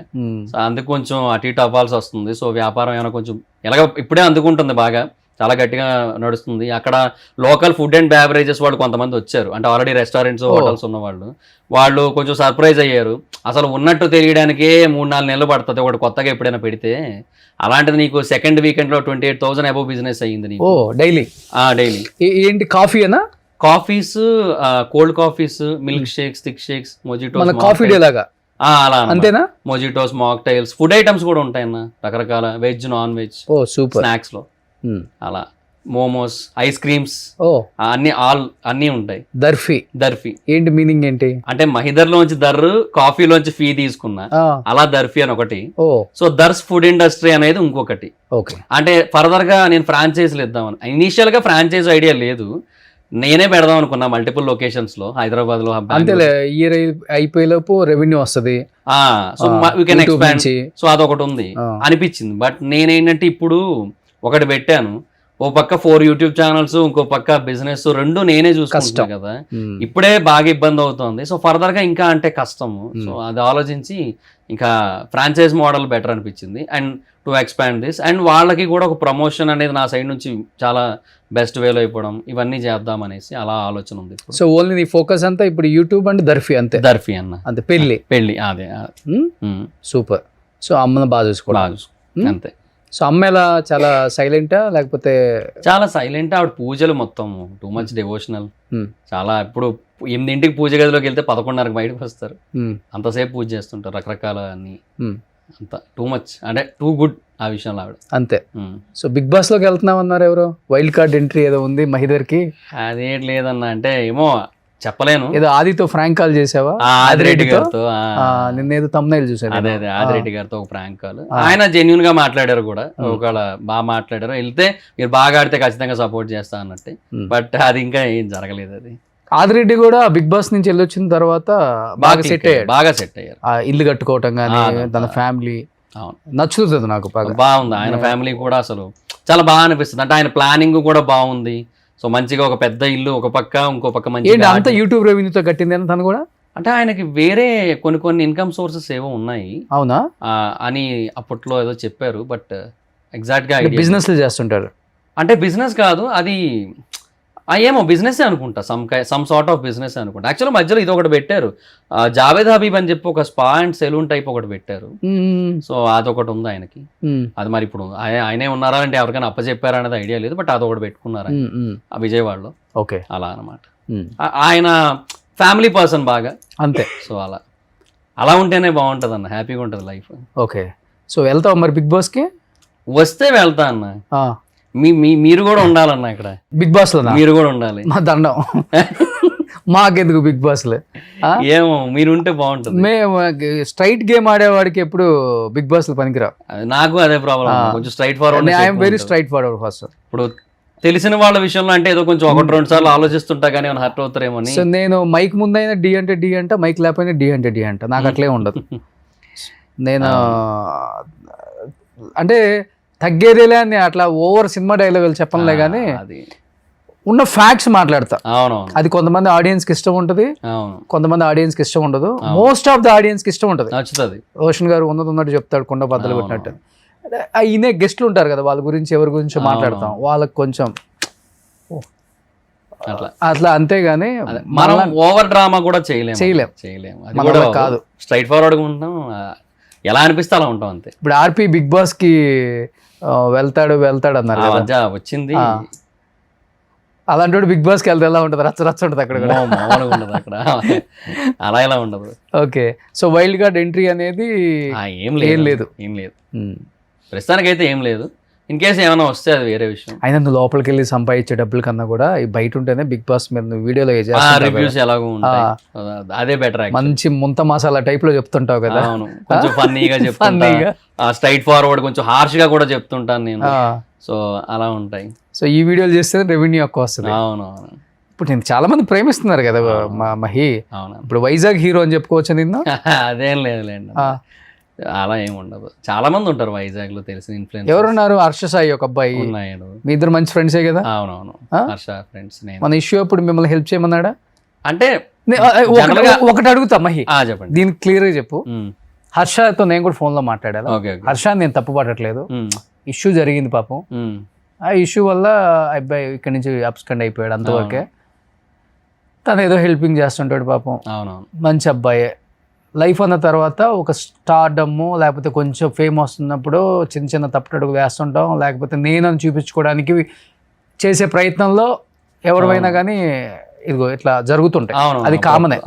అందుకు కొంచెం అటు ఇటు అవ్వాల్సి వస్తుంది. సో వ్యాపారం ఏమైనా కొంచెం ఎలాగ ఇప్పుడే అందుకుంటుంది బాగా, చాలా గట్టిగా నడుస్తుంది. అక్కడ లోకల్ ఫుడ్ అండ్ బెవరేజెస్ వాళ్ళు కొంతమంది వచ్చారు, అంటే ఆల్రెడీ రెస్టారెంట్స్ హోటల్స్ ఉన్న వాళ్ళు కొంచెం సర్ప్రైజ్ అయ్యారు. అసలు ఉన్నట్టు తెలియడానికే 3-4 నెలలు పడుతుంది ఒకటి కొత్తగా ఎప్పుడైనా పెడితే. అలాంటిది నీకు సెకండ్ వీకెండ్ లో 28,000 అబౌవ్ బిజినెస్ అయ్యింది నీకు. డైలీ? డైలీ. ఏంటి కాఫీ అనా? Coffees, cold coffees, milk shakes, thick shakes, mojitos. Coffee day లాగా? అలా అంతేనా? మొజిటోస్, మాక్టైల్స్, ఫుడ్ ఐటమ్స్ కూడా ఉంటాయన్న రకరకాల, veg, non veg, super. Snacks లో అలా మోమోస్, ఐస్ క్రీమ్స్, అన్ని ఉంటాయి. దర్ఫీ ఏంటి మీనింగ్ ఏంటి? అంటే మహిదర్ లోంచి దర్రు, కాఫీలోంచి ఫీ తీసుకున్నా, అలా దర్ఫీ అని ఒకటి. సో దర్స్ ఫుడ్ ఇండస్ట్రీ అనేది ఇంకొకటి. అంటే ఫర్దర్ గా నేను ఫ్రాంచైజీలు ఇద్దామని. ఇనీషియల్ గా ఫ్రాంచైజ్ ఐడియా లేదు, నేనే పెడదాం అనుకున్నా మల్టిపుల్ లొకేషన్స్ లో, హైదరాబాద్ లో. అంతేలే, ఇయర్ అయిపోయేలోపు రెవెన్యూ వస్తుంది, so we can expand. So అదొకటి ఉంది అనిపించింది. బట్ నేనేంటంటే ఇప్పుడు ఒకటి పెట్టాను, ఓ పక్క 4 యూట్యూబ్ ఛానల్స్, ఇంకో పక్క బిజినెస్, రెండు నేనే చూసుకుంటాను కదా. ఇప్పుడే బాగా ఇబ్బంది అవుతుంది. సో ఫర్దర్ గా ఇంకా అంటే కష్టము. సో అది ఆలోచించి ఇంకా ఫ్రాంచైజ్ మోడల్ బెటర్ అనిపించింది, and to expand this. And వాళ్ళకి కూడా ఒక ప్రమోషన్ అనేది నా సైడ్ నుంచి చాలా బెస్ట్ వేలో అయిపోవడం, ఇవన్నీ చేద్దాం అనేసి అలా ఆలోచన ఉంది. సో ఓన్లీ నీ ఫోకస్ అంతా ఇప్పుడు యూట్యూబ్ అండ్ దర్ఫీ అంతే? దర్ఫీ అన్న అంతే. పెళ్లి అదే. సూపర్. సో అమ్మను బాగా చూసుకోవాలి అంతే. సో అమ్మ ఎలా, చాలా సైలెంటా లేకపోతే? చాలా సైలెంట్. ఆవిడ పూజలు మొత్తం టూ మచ్ డివోషనల్. చాలా ఇప్పుడు 8 పూజ గదిలోకి వెళ్తే 11:30 బయటకు వస్తారు, అంతసేపు పూజ చేస్తుంటారు, రకరకాల అన్ని. అంత టూ మచ్, అంటే టూ గుడ్ ఆ విషయంలో ఆవిడ అంతే. సో బిగ్ బాస్ లోకి వెళ్తున్నాం అన్నారు ఎవరో, వైల్డ్ కార్డ్ ఎంట్రీ ఏదో ఉంది మహిదర్ కి? అదేం లేదన్న, అంటే ఏమో చెప్పలేను. ఏదో ఆదితో ఫ్రాంక్ కాల్ చేసావా? ఆదిరెడ్డి గారితో నిన్నేదో తమ్నైల్ చూసాను. అదే ఆదిరెడ్డి గారితో ఒక ఫ్రాంక్ కాల్. ఆయన జెన్యున్ గా మాట్లాడారు కూడా, ఒకవేళ బాగా మాట్లాడారు. వెళ్తే మీరు బాగా ఆడితే ఖచ్చితంగా సపోర్ట్ చేస్తా అన్నట్టు. బట్ అది ఇంకా ఏం జరగలేదు. అది ఆదిరెడ్డి కూడా బిగ్ బాస్ నుంచి వెళ్ళొచ్చిన తర్వాత బాగా సెట్ అయ్యారు. ఇల్లు కట్టుకోవటం కానీ, తన ఫ్యామిలీ నచ్చుతుంది నాకు బాగుంది. ఆయన ఫ్యామిలీ కూడా అసలు చాలా బాగా అనిపిస్తుంది. అంటే ఆయన ప్లానింగ్ కూడా బాగుంది. సో మంచిగా ఒక పెద్ద ఇల్లు ఒక పక్క, ఇంకో పక్క మంచి. అంత యూట్యూబ్ రెవెన్యూతో కట్టింది అని తను కూడా? అంటే ఆయనకి వేరే కొన్ని ఇన్కమ్ సోర్సెస్ ఏవో ఉన్నాయి. అవునా అని అప్పట్లో ఏదో చెప్పారు. బట్ ఎగ్జాక్ట్ గా బిజినెస్ చేస్తుంటారు. అంటే బిజినెస్ కాదు అది, ఏమో బిజినెస్ అనుకుంటా, సమ్ సార్ట్ ఆఫ్ బిజినెస్ అనుకుంటా. యాక్చువల్గా మధ్యలో ఇది ఒకటి పెట్టారు, జావేద్ హబీబ్ అని చెప్పి ఒక స్పా అండ్ సెలూన్ టైప్ ఒకటి పెట్టారు. సో అదొకటి ఉంది ఆయనకి. అది మరి ఇప్పుడు ఆయనే ఉన్నారా అంటే ఎవరికైనా అప్పచెప్పారా అనేది ఐడియా లేదు. బట్ అదొకటి పెట్టుకున్నారు ఆ విజయవాడలో. ఓకే, అలా అనమాట. ఆయన ఫ్యామిలీ పర్సన్ బాగా అంతే. సో అలా ఉంటేనే బాగుంటది అన్న, హ్యాపీగా ఉంటుంది లైఫ్. ఓకే, సో వెళ్తావు మరి బిగ్ బాస్ కి? వస్తే వెళ్తా అన్న. మీరు కూడా ఉండాలన్న ఇక్కడ బిగ్ బాస్ లో. మీరు కూడా ఉండాలి. మా దండం మాకెందుకు బిగ్ బాస్ లో? ఏమో మీరు ఉంటే బాగుంటుంది. మేము స్ట్రైట్ గేమ్ ఆడేవాడికి ఎప్పుడు బిగ్ బాస్ లో పనికిరా. నాకు అదే ప్రాబ్లం, కొంచెం straight forward. I'm very straight forward first. ఇప్పుడు తెలిసిన వాళ్ళ విషయంలో అంటే ఏదో కొంచెం 1-2 సార్లు ఆలోచిస్తుంటా కానీ ఏమైనా హర్ట్ అవుతారేమో. సో నేను మైక్ ముందైనా డి అంటే డి అంట, మైక్ లేకపోయినా డి అంటే డి అంట. నాకు అట్లే ఉండదు. నేను అంటే తగ్గేదేలే అని అట్లా ఓవర్ సినిమా డైలాగులు చెప్పనులే కానీ ఉన్న ఫ్యాక్ట్స్ మాట్లాడతా. అది కొంతమంది ఆడియన్స్ కి ఇష్టం ఉంటుంది, కొంతమంది ఆడియన్స్ కి ఇష్టం ఉండదు. మోస్ట్ ఆఫ్ ద ఆడియన్స్ కి ఇష్టం ఉంటుంది. రోషన్ గారు ఉన్నట్టు చెప్తాడు, కొండ బద్దలు కొట్టినట్టు. ఈయనే గెస్ట్లు ఉంటారు కదా, వాళ్ళ గురించి ఎవరి గురించి మాట్లాడతాం, వాళ్ళకి కొంచెం అట్లా అంతేగాని మనం ఓవర్ డ్రామా కూడా చేయలేం అది మన కూడా వల్ల కాదు. స్ట్రైట్ ఫార్వర్డ్గా ఉంటాం, ఎలా అనిపిస్తే అలా ఉంటాం అంతే. ఇప్పుడు ఆర్పి బిగ్ బాస్ కి వెళ్తాడు అన్నారు ఆ కదా. మధ్య వచ్చింది అలాంటి బిగ్ బాస్ కి వెళ్తే ఎలా ఉంటుంది, రచ్చ ఉంటుంది అక్కడ కూడా. మామూలుగా ఉండదు అక్కడ, అలా ఎలా ఉండదు. Okay, so wild card entry అనేది ఏం లేదు. ఉమ్. ప్రస్తుతానికైతే ఏం లేదు. ఇన్ కేసు ఏమైనా వస్తే అది వేరే విషయం. అయినా నువ్వు లోపలికి వెళ్ళి సంపాదించే డబ్బుల కన్నా కూడా ఈ బయట ఉంటేనే బిగ్ బాస్ మీద నువ్వు వీడియోలో రివ్యూస్ ఎలాగో ఉంటాయి, అదే బెటర్. మంచి ముంత మసాలా టైప్ లో చెప్తుంటావు కదా. అవును, కొంచెం ఫన్నీగా చెప్తాను, స్ట్రైట్ ఫార్వర్డ్, కొంచెం హార్ష్ గా కూడా చెప్తుంటాను నేను. సో అలా ఉంటాయి. సో ఈ వీడియోలు చేస్తే రెవెన్యూ ఎక్కువ వస్తుంది. అవునవును. ఇప్పుడు నేను చాలా మంది ప్రేమిస్తున్నారు కదా మహి. అవును, ఇప్పుడు వైజాగ్ హీరో అని చెప్పుకోవచ్చు నిన్ను. అదేం లేదులేండి, అలా ఏమి ఉండదు. చాలా మంది ఉంటారు వైజాగ్ లో తెలిసిన ఇన్ఫ్లుయెన్స్. ఎవరున్నారు? హర్ష సాయి ఒక అబ్బాయి ఉన్నాడు. మీ ఇద్దరు మంచి ఫ్రెండ్సే కదా. అవునవును, హర్ష ఫ్రెండ్స్. మన ఇష్యూ అప్పుడు మిమ్మల్ని హెల్ప్ చేయమన్నాడా? అంటే ఒకటి అడుగుతా మహి, చెప్పండి. దీనికి క్లియర్ గా చెప్పు. హర్షతో నేను కూడా ఫోన్ లో మాట్లాడాను. హర్ష నేను తప్పు పట్టట్లేదు, ఇష్యూ జరిగింది పాపం. ఆ ఇష్యూ వల్ల అబ్బాయి ఇక్కడి నుంచి అబ్స్కండ్ అయిపోయాడు, అంతవరకే. తను ఏదో హెల్పింగ్ చేస్తుంటాడు పాపం. అవునవును, మంచి అబ్బాయే. లైఫ్ అన్న తర్వాత ఒక స్టార్డమ్ లేకపోతే కొంచెం ఫేమ్ వస్తున్నప్పుడు చిన్న చిన్న తప్పుటడుగులు వేస్తుంటాం, లేకపోతే నేనని చూపించుకోవడానికి చేసే ప్రయత్నంలో ఎవరైనా కానీ ఇదిగో ఇట్లా జరుగుతుంటాయి. అది కామనే.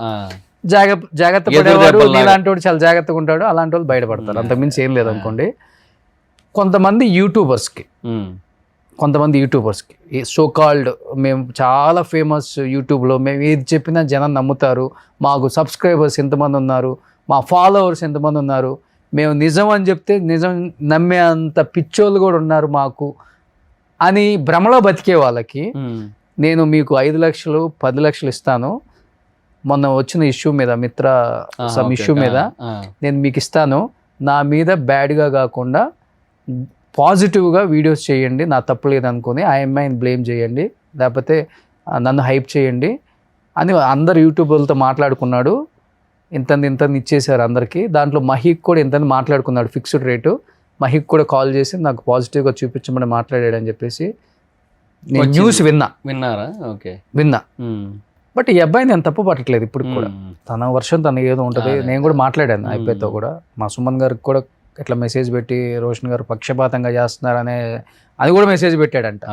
జాగ్రత్త పడేవాడు ఇలాంటి వాడు చాలా జాగ్రత్తగా ఉంటాడు, అలాంటి వాళ్ళు బయటపడతారు, అంతకుమించి ఏం లేదనుకోండి. కొంతమంది యూట్యూబర్స్కి సో కాల్డ్ మేము చాలా ఫేమస్ యూట్యూబ్లో, మేము ఏది చెప్పినా జనం నమ్ముతారు, మాకు సబ్స్క్రైబర్స్ ఎంతమంది ఉన్నారు, మా ఫాలోవర్స్ ఎంతమంది ఉన్నారు, మేము నిజం అని చెప్తే నిజం నమ్మే అంత పిచ్చోళ్ళు కూడా ఉన్నారు మాకు అని భ్రమలో బతికే వాళ్ళకి నేను మీకు 5 లక్షలు 10 లక్షలు ఇస్తాను, మొన్న వచ్చిన ఇష్యూ మీద మిత్ర సమ్ ఇష్యూ మీద నేను మీకు ఇస్తాను, నా మీద బ్యాడ్గా కాకుండా పాజిటివ్గా వీడియోస్ చేయండి, నా తప్పు లేదనుకుని ఆ అమ్మాయిని బ్లేమ్ చేయండి, లేకపోతే నన్ను హైప్ చేయండి అని అందరు యూట్యూబర్లతో మాట్లాడుకున్నాడు. ఇంతని ఇచ్చేసారు అందరికీ. దాంట్లో మహిక్ కూడా ఇంతని మాట్లాడుకున్నాడు, ఫిక్స్డ్ రేటు. మహిక్ కూడా కాల్ చేసి నాకు పాజిటివ్గా చూపించమని మాట్లాడాడని చెప్పేసి నేను న్యూస్ విన్నారా? ఓకే, విన్నా. బట్ ఈ అబ్బాయి నేను తప్పు పట్టట్లేదు ఇప్పుడు కూడా, తన వర్షం తన ఏదో ఉంటుంది. నేను కూడా మాట్లాడాను అబ్బాయితో కూడా, మా సుమన్ గారికి కూడా ఇట్లా మెసేజ్ పెట్టి రోషన్ గారు పక్షపాతంగా చేస్తున్నారనే అది కూడా మెసేజ్ పెట్టాడంట.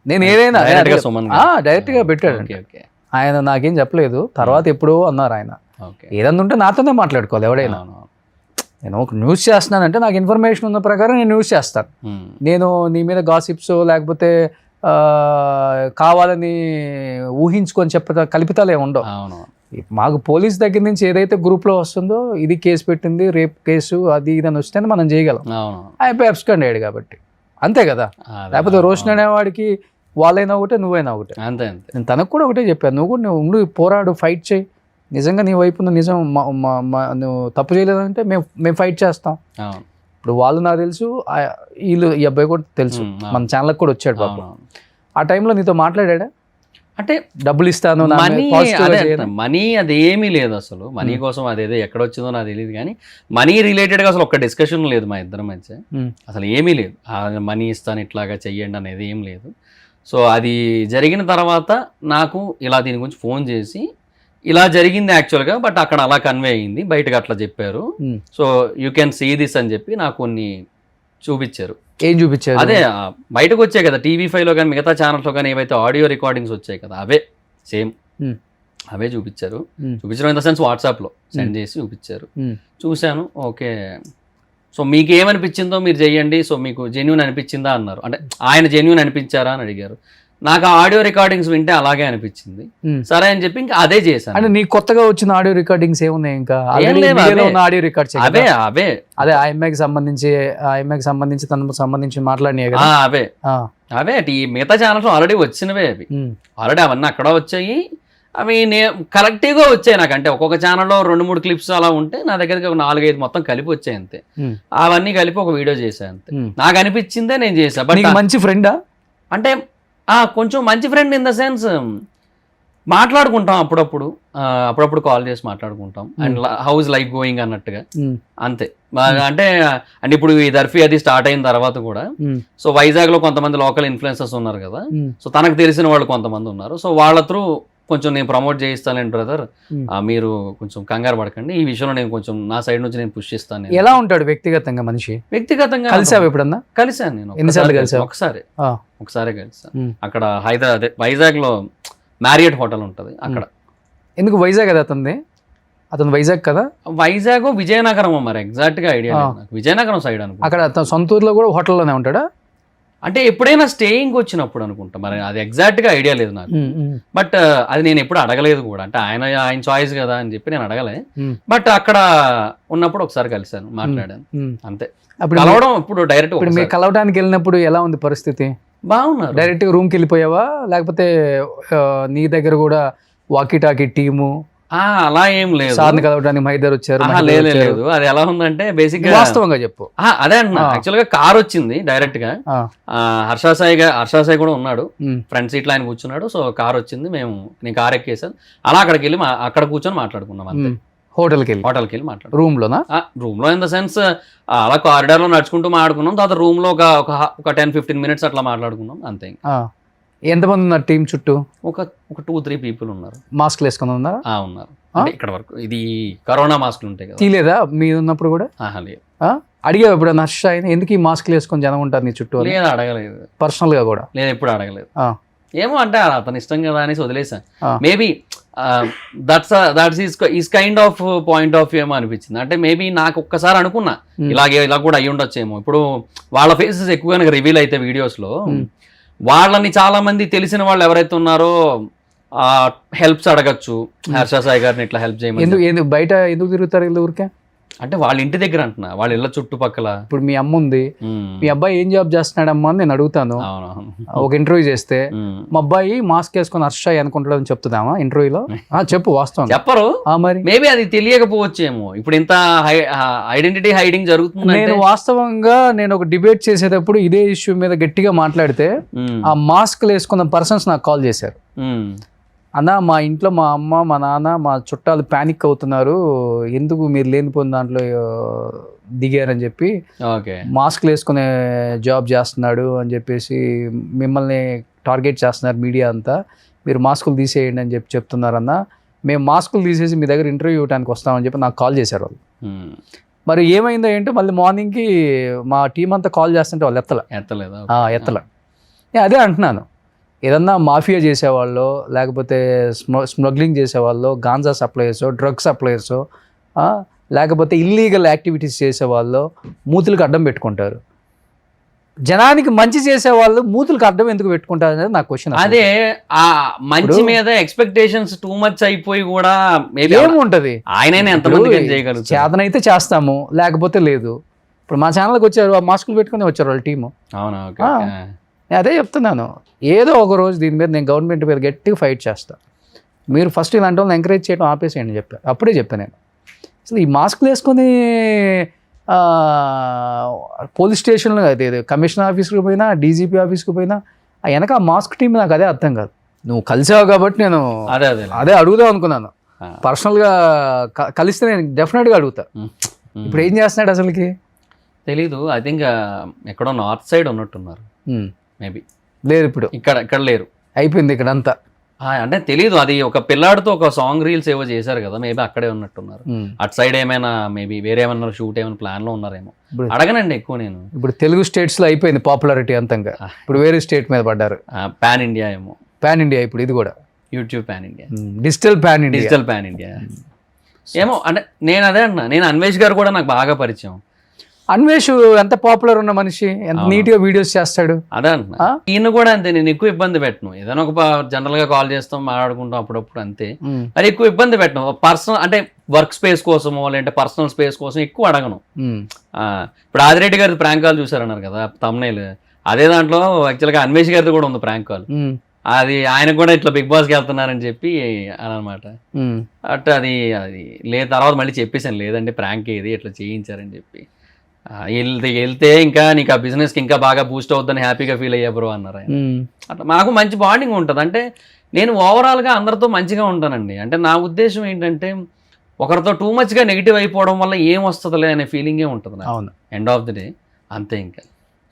నేను ఏదైనా డైరెక్ట్గా పెట్టాడు, ఆయన నాకేం చెప్పలేదు. తర్వాత ఎప్పుడో అన్నారు ఆయన, ఏదన్నా ఉంటే నాతోనే మాట్లాడుకోవాలి ఎవడైనా. నేను ఒక న్యూస్ చేస్తున్నానంటే నాకు ఇన్ఫర్మేషన్ ఉన్న ప్రకారం నేను న్యూస్ చేస్తాను. నేను నీ మీద గాసిప్స్ లేకపోతే కావాలని ఊహించుకొని కల్పితాలే ఉండవు. మాకు పోలీస్ దగ్గర నుంచి ఏదైతే గ్రూప్లో వస్తుందో ఇది కేసు పెట్టింది, రేప్ కేసు అది ఇదని వస్తేనే మనం చేయగలం. అయిపోయి అబ్స్కండ్ అయ్యాడు కాబట్టి అంతే కదా. లేకపోతే రోషన్ అనేవాడికి వాళ్ళైనా ఒకటే నువ్వైనా ఒకటే. అంతే. నేను తనకు కూడా ఒకటే చెప్పాను, నువ్వు కూడా నువ్వు పోరాడు, ఫైట్ చేయి. నిజంగా నీ వైపు నిజం నువ్వు తప్పు చేయలేదంటే మేము ఫైట్ చేస్తాం. ఇప్పుడు వాళ్ళు నాకు తెలుసు, వీళ్ళు ఈ అబ్బాయి కూడా తెలుసు, మన ఛానల్కి కూడా వచ్చాడు బాబు. ఆ టైంలో నీతో మాట్లాడా? అంటే డబ్బులు ఇస్తాను, మనీ అదేమీ లేదు అసలు. మనీ కోసం అదేదో ఎక్కడ వచ్చిందో నాకు తెలియదు, కానీ మనీ రిలేటెడ్గా అసలు ఒక్క డిస్కషన్ లేదు మా ఇద్దరి మధ్య. అసలు ఏమీ లేదు, మనీ ఇస్తాను ఇట్లాగా చెయ్యండి అనేది ఏం లేదు. సో అది జరిగిన తర్వాత నాకు ఇలా దీని గురించి ఫోన్ చేసి ఇలా జరిగింది యాక్చువల్గా, బట్ అక్కడ అలా కన్వే అయ్యింది, బయటకు అట్లా చెప్పారు. So you can see this అని చెప్పి నాకు కొన్ని చూపించారు. ఏం చూపించారు? అదే బయటకు వచ్చాయి కదా TV5లో కానీ మిగతా ఛానల్స్లో కానీ ఏవైతే ఆడియో రికార్డింగ్స్ వచ్చాయి కదా, అవే సేమ్ అవే చూపించారు. చూపించడం ఇన్ ద సెన్స్ వాట్సాప్లో సెండ్ చేసి చూపించారు. చూశాను, ఓకే. సో మీకు ఏమనిపించిందో మీరు చెయ్యండి, సో మీకు జెన్యూన్ అనిపించిందా అన్నారు. అంటే ఆయన జెన్యూన్ అనిపించారా అని అడిగారు. నాకు ఆడియో రికార్డింగ్స్ వింటే అలాగే అనిపించింది. సరే అని చెప్పి ఇంకా అదే చేశాను. అంటే నీకు కొత్తగా వచ్చిన ఆడియో రికార్డింగ్స్ ఏమున్నాయి? ఇంకా ఆడియో రికార్డ్స్ అదే అదే ఆ అమ్మాయికి సంబంధించి తనకు సంబంధించి మాట్లాడినాయి కదా, అవే మిగతా ఛానల్స్ ఆల్రెడీ వచ్చినవే. అవి ఆల్రెడీ అవన్నీ అక్కడ వచ్చాయి. అవి కరెక్ట్గా వచ్చాయి నాకు. అంటే ఒక్కొక్క ఛానల్లో 2-3 క్లిప్స్ అలా ఉంటే నా దగ్గరికి ఒక 4-5 మొత్తం కలిపి వచ్చాయి అంతే. అవన్నీ కలిపి ఒక వీడియో చేశాను అంతే. నాకు అనిపించిందే నేను చేశాను. బట్ మంచి ఫ్రెండా? అంటే కొంచెం మంచి ఫ్రెండ్ ఇన్ ద సెన్స్ మాట్లాడుకుంటాం అప్పుడప్పుడు కాల్ చేసి మాట్లాడుకుంటాం అండ్ హౌస్ లైఫ్ గోయింగ్ అన్నట్టుగా అంతే. అంటే ఇప్పుడు ఈ దర్ఫీ అది స్టార్ట్ అయిన తర్వాత కూడా సో వైజాగ్ లో కొంతమంది లోకల్ ఇన్ఫ్లుయెన్సర్స్ ఉన్నారు కదా, సో తనకు తెలిసిన వాళ్ళు కొంతమంది ఉన్నారు. సో వాళ్ళ త్రూ కొంచెం నేను ప్రమోట్ చేయిస్తానండి బ్రదర్, మీరు కొంచెం కంగారు పడకండి, ఈ విషయంలో నేను కొంచెం నా సైడ్ నుంచి నేను పుష్ ఇస్తాను. ఎలా ఉంటాడు వ్యక్తిగతంగా మనిషి? వ్యక్తిగతంగా కలిసావు ఎప్పుడన్నా? కలిసాను నేను. ఎన్నిసార్లు కలిసావు? ఒకసారి కలిసాను. అక్కడ హైదరాబాద్ వైజాగ్ లో మ్యారియట్ హోటల్ ఉంటది అక్కడ. ఎందుకు వైజాగ్ అది అతను వైజాగ్ కదా? వైజాగ్ విజయనగరం మరి ఎగ్జాక్ట్ గా ఐడియా లేదు నాకు. విజయనగరం సైడ్ అనుకుంటా. అక్కడ అతను సొంత ఊర్లో కూడా హోటల్లోనే ఉంటాడా? అంటే ఎప్పుడైనా స్టేయింగ్ వచ్చినప్పుడు అనుకుంటా, మరి అది ఎగ్జాక్ట్ గా ఐడియా లేదు నాకు. బట్ అది నేను ఎప్పుడు అడగలేదు కూడా, అంటే ఆయన చాయిస్ కదా అని చెప్పి నేను అడగలే. బట్ అక్కడ ఉన్నప్పుడు ఒకసారి కలిసాను, మాట్లాడాను అంతే. అప్పుడు కలవడం ఇప్పుడు డైరెక్ట్ మీరు కలవడానికి వెళ్ళినప్పుడు ఎలా ఉంది పరిస్థితి? బాగున్నారు. డైరెక్ట్ రూమ్కి వెళ్ళిపోయావా, లేకపోతే నీ దగ్గర కూడా వాకీ టాకీ టీము అలా ఏం లేదు, సార్ని కలవడానికి మైదర్ వచ్చారు? లేదు. అది ఎలా ఉందంటే బేసిక్ గా వాస్తవంగా చెప్పు. అదే అంటున్నా, యాక్చువల్ గా కార్ వచ్చింది డైరెక్ట్ గా. హర్షాసాయి కూడా ఉన్నాడు, ఫ్రంట్ సీట్ లో ఆయన కూర్చున్నాడు. సో కార్ వచ్చింది, నేను కార్ ఎక్కేసాను. అలా అక్కడికి వెళ్ళి అక్కడ కూర్చొని మాట్లాడుకున్నాం అంతే. హోటల్కి వెళ్ళి మాట్లాడు. రూమ్ లోనా? రూమ్ లో ఇన్ ద సెన్స్ అలా కారిడార్ లో నడుచుకుంటూ మాట్లాడుకున్నాం. తర్వాత రూమ్ లో ఒక 10-15 మినిట్స్ అట్లా మాట్లాడుకున్నాం అంతే. ఎంతమంది ఉన్నారు టీం చుట్టూ? ఒక 2-3 పీపుల్ ఉన్నారు. మాస్క్ వేసుకుని ఉన్నారా? ఉన్నారు. ఇక్కడ వరకు ఇది కరోనా మాస్క్లు ఉంటాయి కదా. తీలేదా మీరు ఉన్నప్పుడు కూడా? లేదు. అడిగావు ఎప్పుడన్నా హర్ష ఆయన ఎందుకు ఈ మాస్క్లు వేసుకొని జనం ఉంటారు నీ చుట్టూ? లేదు, అడగలేదు. పర్సనల్ గా కూడా లేదు, ఎప్పుడు అడగలేదు. ఏమో అంటే అతను ఇష్టం కదా అనేసి వదిలేసాను. Maybe that's kind of point of view ఏమో అనిపించింది. అంటే మేబీ నాకు ఒక్కసారి అనుకున్నా ఇలా కూడా అయ్యి ఉండొచ్చేమో. ఇప్పుడు వాళ్ళ ఫేసెస్ ఎక్కువగా రివీల్ అయితే వీడియోస్ లో వాళ్ళని చాలా మంది తెలిసిన వాళ్ళు ఎవరైతే ఉన్నారో హెల్ప్స్ అడగచ్చు, హర్ష సాయి గారిని ఇట్లా హెల్ప్ చేయమని. బయట ఎందుకు తిరుగుతారు వీళ్ళు ఊరికే? అంటే వాళ్ళ ఇంటి దగ్గర అంటున్నా, వాళ్ళ ఇళ్ళ చుట్టుపక్కల. ఇప్పుడు మీ అమ్మ ఉంది, మీ అబ్బాయి ఏం జాబ్ చేస్తున్నాడమ్మా అని నేను అడుగుతాను. ఒక ఇంటర్వ్యూ చేస్తే మా అబ్బాయి మాస్క్ వేసుకొని హర్ష అనుకుంటాడు అని చెప్తుందామా ఇంటర్వ్యూలో? చెప్పు, వాస్తవం చెప్పరు. మరి మేబీ అది తెలియకపోవచ్చేమో, ఇప్పుడు ఇంత ఐడెంటిటీ హైడింగ్ జరుగుతుంది. నేను వాస్తవంగా ఒక డిబేట్ చేసేటప్పుడు ఇదే ఇష్యూ మీద గట్టిగా మాట్లాడితే ఆ మాస్క్ వేసుకున్న పర్సన్స్ నాకు కాల్ చేశారు. అన్న, మా ఇంట్లో మా అమ్మ, మా నాన్న, మా చుట్టాలు ప్యానిక్ అవుతున్నారు, ఎందుకు మీరు లేనిపోయిన దాంట్లో దిగారని చెప్పి, మాస్క్లు వేసుకునే జాబ్ చేస్తున్నాడు అని చెప్పేసి మిమ్మల్ని టార్గెట్ చేస్తున్నారు మీడియా అంతా, మీరు మాస్కులు తీసేయండి అని చెప్పి చెప్తున్నారన్న. మేము మాస్కులు తీసేసి మీ దగ్గర ఇంటర్వ్యూ ఇవ్వడానికి వస్తామని చెప్పి నాకు కాల్ చేశారు వాళ్ళు. మరి ఏమైందో ఏంటో మళ్ళీ మార్నింగ్కి మా టీం అంతా కాల్ చేస్తుంటే వాళ్ళు ఎత్తలే. అదే అంటున్నాను, ఏదన్నా మాఫియా చేసేవాళ్ళు, లేకపోతే స్మగ్లింగ్ చేసేవాళ్ళు, గాంజా సప్లయర్సో, డ్రగ్ సప్లయర్సో, లేకపోతే ఇల్లీగల్ యాక్టివిటీస్ చేసేవాళ్ళు మూతులకు అడ్డం పెట్టుకుంటారు. జనానికి మంచి చేసేవాళ్ళు మూతులకు అడ్డం ఎందుకు పెట్టుకుంటారు అనేది నా క్వశ్చన్. అదే ఆ మంచి మీద ఎక్స్పెక్టేషన్స్ టూ మచ్ అయిపోయి కూడా ఏముంటది, ఆయననే ఎంతమంది చేయగలుగుతారు. చేతనైతే చేస్తాము, లేకపోతే లేదు. ఇప్పుడు మా ఛానల్కి వచ్చారు, ఆ మాస్కులు పెట్టుకుని వచ్చారు వాళ్ళ టీము. అవునా? నేను అదే చెప్తున్నాను, ఏదో ఒక రోజు దీని మీద నేను గవర్నమెంట్ మీద గట్టిగా ఫైట్ చేస్తాను. మీరు ఫస్ట్ ఇలాంటి వాళ్ళని ఎంకరేజ్ చేయడం ఆపేసేయండి చెప్పాను. అప్పుడే చెప్పాను నేను, అసలు ఈ మాస్క్లు వేసుకొని పోలీస్ స్టేషన్లో అదే కమిషనర్ ఆఫీస్కి పోయినా, డీజీపీ ఆఫీస్కి పోయినా ఆ వెనక ఆ మాస్క్ టీం నాకు అదే అర్థం కాదు. నువ్వు కలిసావు కాబట్టి నేను అదే అడుగుదాం అనుకున్నాను. పర్సనల్గా కలిస్తే నేను డెఫినెట్గా అడుగుతా. ఇప్పుడు ఏం చేస్తున్నాడు అసలుకి తెలీదు. ఐ థింక్ ఎక్కడో నార్త్ సైడ్ ఉన్నట్టున్నారు మేబీ. లేదు ఇప్పుడు ఇక్కడ లేరు, అయిపోయింది ఇక్కడ అంతా. అంటే తెలీదు, అది ఒక పిల్లాడితో ఒక సాంగ్ రీల్స్ ఏవో చేశారు కదా, మేబీ అక్కడే ఉన్నట్టున్నారు. అటు సైడ్ ఏమైనా మేబీ వేరే ఏమన్నా షూట్ ఏమైనా ప్లాన్ లో ఉన్నారేమో, అడగనండి ఎక్కువ నేను. ఇప్పుడు తెలుగు స్టేట్స్ లో అయిపోయింది పాపులారిటీ అంతంగా, ఇప్పుడు వేరే స్టేట్ మీద పడ్డారు. పాన్ ఇండియా ఏమో, పాన్ ఇండియా ఇప్పుడు ఇది కూడా YouTube pan India, digital pan India ఏమో. అంటే నేను అదే అంటున్నా, నేను అన్వేష్ గారు కూడా నాకు బాగా పరిచయం. అన్వేష్ ఎంత పాపులర్ ఉన్న మనిషి, ఎంత నీట్ గా వీడియోస్ చేస్తాడు. అదే అంటున్నా, ఈయన కూడా అంతే. నేను ఎక్కువ ఇబ్బంది పెట్టను, ఏదైనా ఒక జనరల్ గా కాల్ చేస్తాం, మాట్లాడుకుంటాం అప్పుడప్పుడు అంతే. మరి ఎక్కువ ఇబ్బంది పెట్టను. పర్సనల్ అంటే వర్క్ స్పేస్ కోసమో లేదంటే పర్సనల్ స్పేస్ కోసం ఎక్కువ అడగను. ఇప్పుడు ఆదిరెడ్డి గారి ప్రాంక్ కాల్ చూసారన్నారు కదా థంబ్నెయిల్, అదే దాంట్లో యాక్చువల్గా అన్వేష్ గారిది కూడా ఉంది ప్రాంక్ కాల్. అది ఆయన కూడా ఇట్లా బిగ్ బాస్కి వెళ్తున్నారని చెప్పి అనమాట. అట్లా అది లేదు, తర్వాత మళ్ళీ చెప్పేసాను లేదండి ప్రాంక్ ఇది ఇట్లా చేయించారని చెప్పి. వెళ్తే ఇంకా నీకు ఆ బిజినెస్కి ఇంకా బాగా బూస్ట్ అవుతుందని హ్యాపీగా ఫీల్ అయ్యా బ్రో అన్నారు ఆయన. అట్లా మాకు మంచి బాండింగ్ ఉంటుంది. అంటే నేను ఓవరాల్గా అందరితో మంచిగా ఉంటానండి. అంటే నా ఉద్దేశం ఏంటంటే ఒకరితో టూ మచ్గా నెగిటివ్ అయిపోవడం వల్ల ఏం వస్తుందిలే అనే ఫీలింగే ఉంటుంది నాకు. అవును. ఎండ్ ఆఫ్ ది డే అంతే. ఇంకా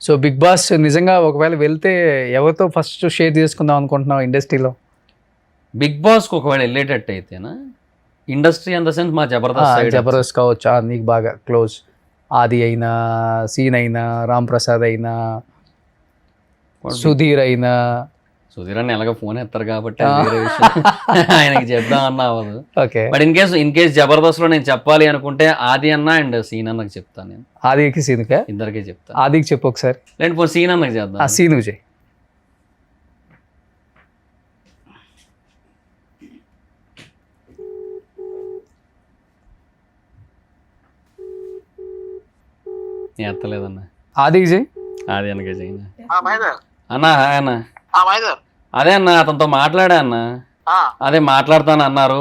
సో బిగ్ బాస్ నిజంగా ఒకవేళ వెళ్తే ఎవరితో ఫస్ట్ షేర్ చేసుకుందాం అనుకుంటున్నావు ఇండస్ట్రీలో? బిగ్ బాస్కి ఒకవేళ వెళ్ళేటట్టు అయితేనా ఇండస్ట్రీ ఇన్ ద సెన్స్ మా జబర్దస్త్ side జబర్దస్త్ కావచ్చు, నీకు బాగా క్లోజ్ ఆది అయినా, సీన్ అయినా, రామ్ ప్రసాద్ అయినా, సుధీర్ అయినా. సుధీర్ అని ఎలాగో ఫోన్ ఎత్తారు కాబట్టి అది వేరే విషయం. ఆయనకి చెప్దామన్నా అవ్వదు. ఓకే. బట్ ఇన్ కేస్ జబర్దస్త్లో నేను చెప్పాలి అనుకుంటే ఆది అన్న అండ్ సీన్ అన్నకి చెప్తాను. నేను ఆదికి సీనుకా? ఇద్దరికే చెప్తాను. ఆదికి చెప్పు ఒకసారి. లేకపోతే సీన్ అన్నకి చేద్దాం. సీనుకు చేయి. నేను ఎత్తలేదన్న. ఆదికి చేయి. ఆది అన్నకే చేయను మహేందర్ అన్న. హాయ్ అన్న. మహేందర్ అదే అన్న అతనితో మాట్లాడా అన్న. అదే మాట్లాడతాను అన్నారు.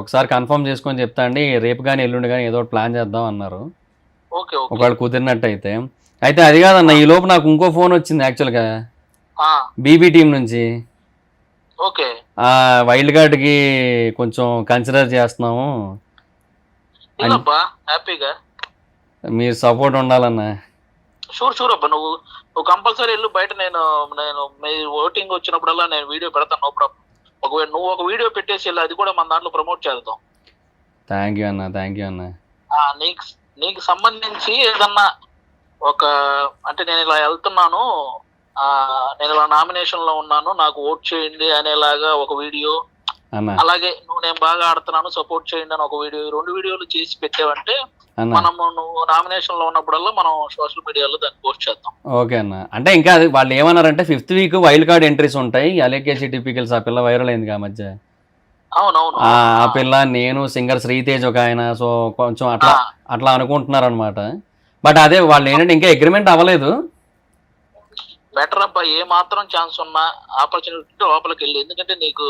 ఒకసారి కన్ఫర్మ్ చేసుకొని చెప్తా అండి, రేపు కానీ ఎల్లుండి కానీ ఏదో ప్లాన్ చేద్దాం అన్నారు. ఓకే ఒకవేళ కుదిరినట్టు అయితే. అయితే అది కాదన్న, ఈ లోపు నాకు ఇంకో ఫోన్ వచ్చింది యాక్చువల్గా బీబీ టీం నుంచి. ఓకే. వైల్డ్ కార్డ్కి కొంచెం కన్సిడర్ చేస్తున్నాము, హ్యాపీగా మీరు సపోర్ట్ ఉండాలన్న. షూర్ అబ్బా. నువ్వు కంపల్సరీ వెళ్ళు బయట. నేను మీ ఓటింగ్ వచ్చినప్పుడల్లా నేను వీడియో పెడతాను. No problem. ఒకవేళ నువ్వు ఒక వీడియో పెట్టేసి వెళ్ళి అది కూడా మన దాంట్లో ప్రమోట్ చేద్దాం. థ్యాంక్ యూ అన్న. నీకు సంబంధించి ఏదన్నా ఒక అంటే నేను ఇలా వెళ్తున్నాను, నేను ఇలా నామినేషన్ లో ఉన్నాను, నాకు ఓట్ చేయండి అనేలాగా ఒక వీడియో, అలాగే నేను బాగా ఆడుతున్నాను సపోర్ట్ చేయండి అని ఒక వీడియో, 2 వీడియోలు చేసి పెట్టావంటే మనము నువ్వు నామినేషన్ లో ఉన్నప్పుడల్లా మనం సోషల్ మీడియాలో దాన్ని పోస్ట్ చేద్దాం. ఓకే అన్న. అంటే ఇంకా అది వాళ్ళు ఏమన్నారంటే 5th week wild card entries ఉంటాయి. అలేకేసి టిపికల్స్ ఆ పిల్ల వైరల్ అయింది ఆ మధ్య. అవునవును. ఆ పిల్ల, నేను, సింగర్ శ్రీతేజ్ ఒక ఆయన. సో కొంచెం అట్లా అనుకుంటున్నారు అనమాట. బట్ అదే వాళ్ళు ఏంటంటే ఇంకా అగ్రిమెంట్ అవ్వలేదు. బెటర్ అబ్బా. ఏ మాత్రం ఛాన్స్ ఉన్నా ఆపర్చునిటీ లోపలికి వెళ్ళి. ఎందుకంటే నీకు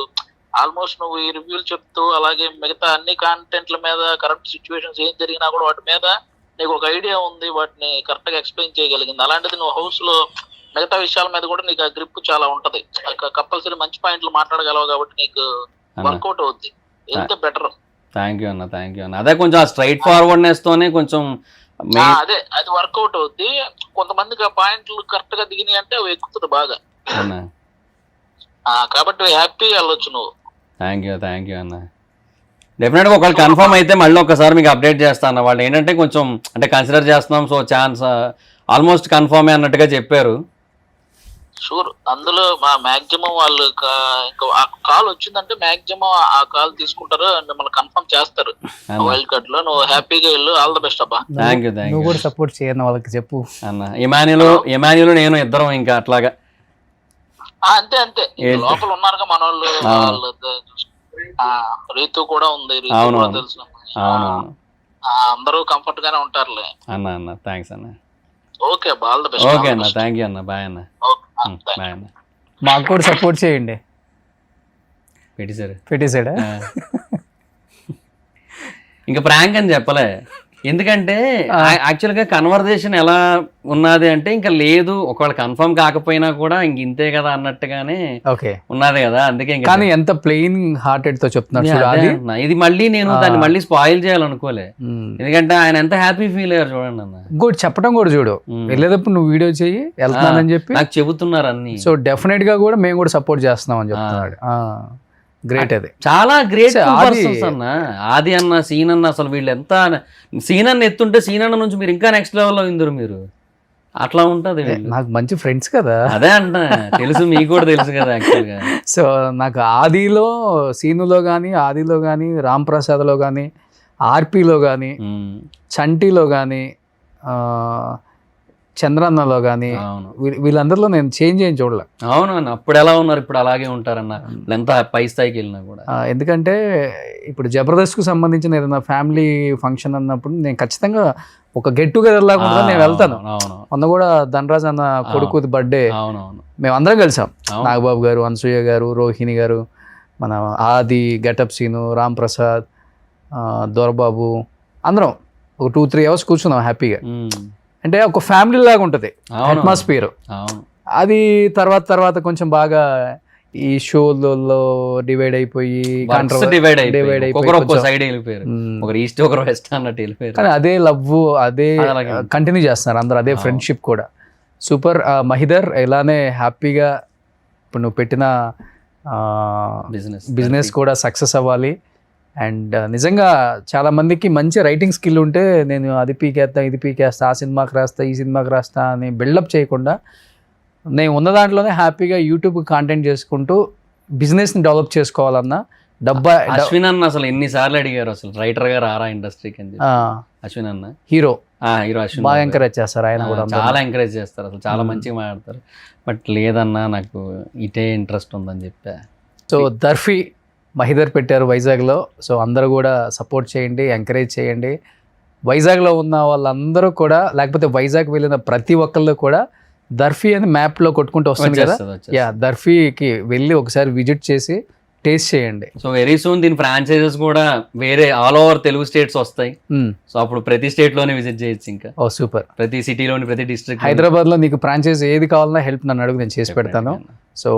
ఆల్మోస్ట్ నువ్వు ఈ రివ్యూలు చెప్తూ అలాగే మిగతా అన్ని కాంటెంట్ల మీద కరెక్ట్ సిచ్యువేషన్స్ ఏం జరిగినా కూడా వాటి మీద నీకు ఒక ఐడియా ఉంది, వాటిని కరెక్ట్ గా ఎక్స్ప్లెయిన్ చేయగలిగింది. అలాంటిది నువ్వు హౌస్ లో మిగతా విషయాల మీద కూడా నీకు ఆ గ్రిప్ చాలా ఉంటది. కంపల్సరీ మంచి పాయింట్లు మాట్లాడగలవు కాబట్టి నీకు వర్కౌట్ అవుద్ది. ఎంత బెటర్. థ్యాంక్ యూ అన్న. అదే కొంచెం ఆ స్ట్రైట్ ఫార్వర్డ్నెస్ తోనే కొంచెం అదే అది వర్కౌట్ అవుద్ది. కొంతమందికి ఆ పాయింట్లు కరెక్ట్ గా దిగినాయి అంటే అవి ఎక్కుతుంది బాగా. కాబట్టి హ్యాపీగా వెళ్ళొచ్చు నువ్వు. థ్యాంక్ యూ అన్న. డెఫినెట్గా ఒకవేళ కన్ఫర్మ్ అయితే మళ్ళీ ఒకసారి మీకు అప్డేట్ చేస్తాను. వాళ్ళు ఏంటంటే కొంచెం అంటే కన్సిడర్ చేస్తున్నాం, సో ఛాన్స్ ఆల్మోస్ట్ కన్ఫర్మే అన్నట్టుగా చెప్పారు. షూర్. అందులో మా మాక్సిమం వాళ్ళు ఇంకా ఆ కాల్ వచ్చిందంటే మాక్సిమం ఆ కాల్ తీసుకుంటారు అండ్ మిమ్మల్ని కన్ఫర్మ్ చేస్తారు వైల్డ్ కార్డ్ లో. నువ్వు హ్యాపీగా వెళ్ళు. ఆల్ ద బెస్ట్ అబ్బా. Thank you. నువ్వు కూడా సపోర్ట్ చేయను వాళ్ళకి చెప్పు అన్న. ఇమాన్యులు నేను ఇద్దరం ఇంకా అట్లాగా. అంతే లోపల ఉన్నారుగా మన వాళ్ళు. రీతు కూడా ఉంది, తెలుసు. అందరూ కంఫర్ట్ గానే ఉంటారులే అన్న. థ్యాంక్స్ అన్న. ఓకే అబ్బా. All the best. ఓకే అన్న. థ్యాంక్ యూ అన్న. బాయ్ అన్న. బాయ్ అన్న. మాకు కూడా సపోర్ట్ చేయండి. పెట్టేశాడా? ఇంకా ప్రాంక్ అని చెప్పలే. ఎందుకంటే యాక్చువల్గా కన్వర్జేషన్ ఎలా ఉన్నది అంటే ఇంకా లేదు, ఒకవేళ కన్ఫర్మ్ కాకపోయినా కూడా ఇంక ఇంతే కదా అన్నట్టుగానే ఉన్నది కదా. అందుకే కానీ ఎంత ప్లెయిన్ హార్టెడ్ తో చెప్తున్నా. ఇది మళ్ళీ నేను దాన్ని మళ్ళీ స్పాయిల్ చేయాలనుకోలే. ఎందుకంటే ఆయన ఎంత హ్యాపీ ఫీల్ అయ్యారు చూడండి అన్న. ఇంకోటి చెప్పడం కూడా చూడు, వెళ్ళేటప్పుడు నువ్వు వీడియో చెయ్యి వెళ్తానని చెప్పి నాకు చెబుతున్నారు అన్ని. సో డెఫినెట్ గా కూడా మేము కూడా సపోర్ట్ చేస్తున్నాం అని చెప్తున్నాడు. గ్రేట్. అది చాలా గ్రేట్ అన్న. ఆది అన్న, సీన్ అన్న, అసలు వీళ్ళు ఎంత సీన్ అన్న ఎత్తుంటే సీన్ అన్న నుంచి మీరు ఇంకా నెక్స్ట్ లెవెల్లో ఇందరు మీరు. అట్లా ఉంటది. నాకు మంచి ఫ్రెండ్స్ కదా. అదే అంట తెలుసు, మీకు కూడా తెలుసు కదా యాక్చువల్గా. సో నాకు ఆదిలో, సీనులో కానీ, ఆదిలో కానీ, రామ్ ప్రసాద్లో కానీ, ఆర్పీలో కానీ, చంటిలో కానీ, చంద్రన్నలో కానీ, వీళ్ళందరిలో నేను చేంజ్ ఏం చూడలే. అవునన్న. అప్పుడు ఎలా ఉన్నారు, ఇప్పుడు అలాగే ఉంటారన్న. ఎంత పై స్థాయికి వెళ్ళినా కూడా. ఎందుకంటే ఇప్పుడు జబర్దస్త్కు సంబంధించిన ఏదైనా ఫ్యామిలీ ఫంక్షన్ అన్నప్పుడు నేను ఖచ్చితంగా ఒక గెట్ టుగెదర్ లాగా నేను వెళ్తాను. మొన్న కూడా ధనరాజ్ అన్న కొడుకు బర్త్డే మేము అందరం కలిసాం. నాగబాబు గారు, అనసూయ గారు, రోహిణి గారు, మన ఆది, గెటప్ సీను, రామ్ ప్రసాద్, దొరబాబు, అందరం ఒక 2-3 అవర్స్ కూర్చున్నాం హ్యాపీగా. అంటే ఒక ఫ్యామిలీ లాగా ఉంటుంది అవును. అట్మాస్ఫియర్. అవును. అది తర్వాత కొంచెం బాగా ఈ షోలలో డివైడ్ అయిపోయి డివైడ్ అయిపోయి ఒకరు ఒక్కో కొంచెం, సైడ్ వెళ్ళిపోయారు. ఒకరు ఈస్ట్ ఒకరు వెస్ట్ అన్నట్టు వెళ్ళిపోయారు. కానీ అదే లవ్ అదే అలాగే. కంటిన్యూ చేస్తున్నారు అందరు, అదే అవును. ఫ్రెండ్షిప్ కూడా సూపర్. మహిదర్ ఇలానే హ్యాపీగా ఇప్పుడు నువ్వు పెట్టిన బిజినెస్ కూడా సక్సెస్ అవ్వాలి. అండ్ నిజంగా చాలా మందికి మంచి రైటింగ్ స్కిల్ ఉంటే నేను అది పీకేస్తా ఇది పీకేస్తా ఆ సినిమాకి రాస్తా ఈ సినిమాకి రాస్తా అని బిల్డప్ చేయకుండా నేను ఉన్న దాంట్లోనే హ్యాపీగా యూట్యూబ్ కాంటెంట్ చేసుకుంటూ బిజినెస్ని డెవలప్ చేసుకోవాలన్నా అశ్విన్ అన్న అసలు ఎన్నిసార్లు అడిగారు అసలు రైటర్ గా రారా ఇండస్ట్రీకి అని చెప్పి. అశ్విన్ అన్న హీరో హీరో అశ్విన్ బాగా ఎంకరేజ్ చేస్తారు ఆయన కూడా. చాలా ఎంకరేజ్ చేస్తారు అసలు, చాలా మంచిగా మాట్లాడతారు. బట్ లేదన్నా నాకు ఇటే ఇంట్రెస్ట్ ఉందని చెప్పా. సో దర్ఫీ మహిదర్ పెట్టారు వైజాగ్లో. సో అందరూ కూడా సపోర్ట్ చేయండి, ఎంకరేజ్ చేయండి. వైజాగ్లో ఉన్న వాళ్ళందరూ కూడా, లేకపోతే వైజాగ్ వెళ్ళిన ప్రతి ఒక్కళ్ళు కూడా దర్ఫీ అని మ్యాప్లో కొట్టుకుంటూ వస్తుంది కదా, యా దర్ఫీకి వెళ్ళి ఒకసారి విజిట్ చేసి టేస్ట్ చేయండి. సో వెరీ సూన్ దీని ఫ్రాంచైజెస్ కూడా వేరే ఆల్ ఓవర్ తెలుగు స్టేట్స్ వస్తాయి. సో అప్పుడు ప్రతి స్టేట్ లోనే విజిట్ చేయొచ్చు. ఇంకా ఓ సూపర్. ప్రతి సిటీలోని ప్రతి డిస్ట్రిక్ట్. హైదరాబాద్లో నీకు ఫ్రాంచైజ్ ఏది కావాలన్నా హెల్ప్ నన్ను అడుగు, నేను చేసి పెడతాను. సో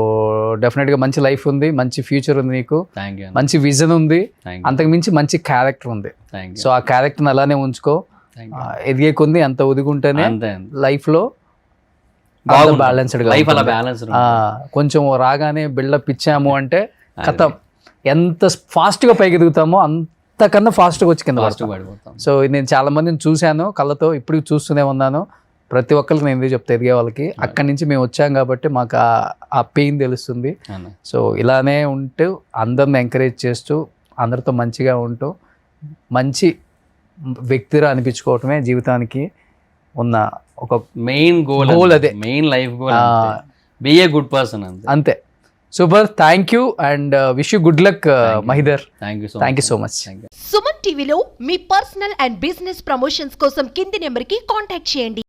డెఫినెట్గా మంచి లైఫ్ ఉంది, మంచి ఫ్యూచర్ ఉంది నీకు, మంచి విజన్ ఉంది, అంతకు మించి మంచి క్యారెక్టర్ ఉంది. సో ఆ క్యారెక్టర్ని అలానే ఉంచుకో. ఎదిగే కొంది అంత ఒదిగుంటేనే లైఫ్లో బ్యాలెన్స్డ్ లైఫ్ అలా బ్యాలెన్స్. కొంచెం రాగానే బిల్డప్ ఇచ్చాము అంటే కథ ఎంత ఫాస్ట్గా పైకి ఎదుగుతామో అంతకన్నా ఫాస్ట్గా వచ్చి కింద పడిపోతాం. సో నేను చాలా మందిని చూశాను కళ్ళతో, ఇప్పుడు చూస్తూనే ఉన్నాను. ప్రతి ఒక్కరికి నేను చెప్తే ఎదిగే వాళ్ళకి అక్కడి నుంచి మేము వచ్చాం కాబట్టి మాకు ఆ పెయిన్ తెలుస్తుంది. సో ఇలానే ఉంటూ అందరిని ఎంకరేజ్ చేస్తూ అందరితో మంచిగా ఉంటూ మంచి వ్యక్తిగా అనిపించుకోవటమే జీవితానికి ఉన్న ఒక మెయిన్ గోల్. అదే main life goal. Be a good person అంతే. Super, thank you and wish you good luck Mahidhar. Thank you so much. Suman టీవీలో మీ పర్సనల్ అండ్ బిజినెస్ ప్రమోషన్స్ కోసం కింది నెంబర్కి కాంటాక్ట్ చేయండి.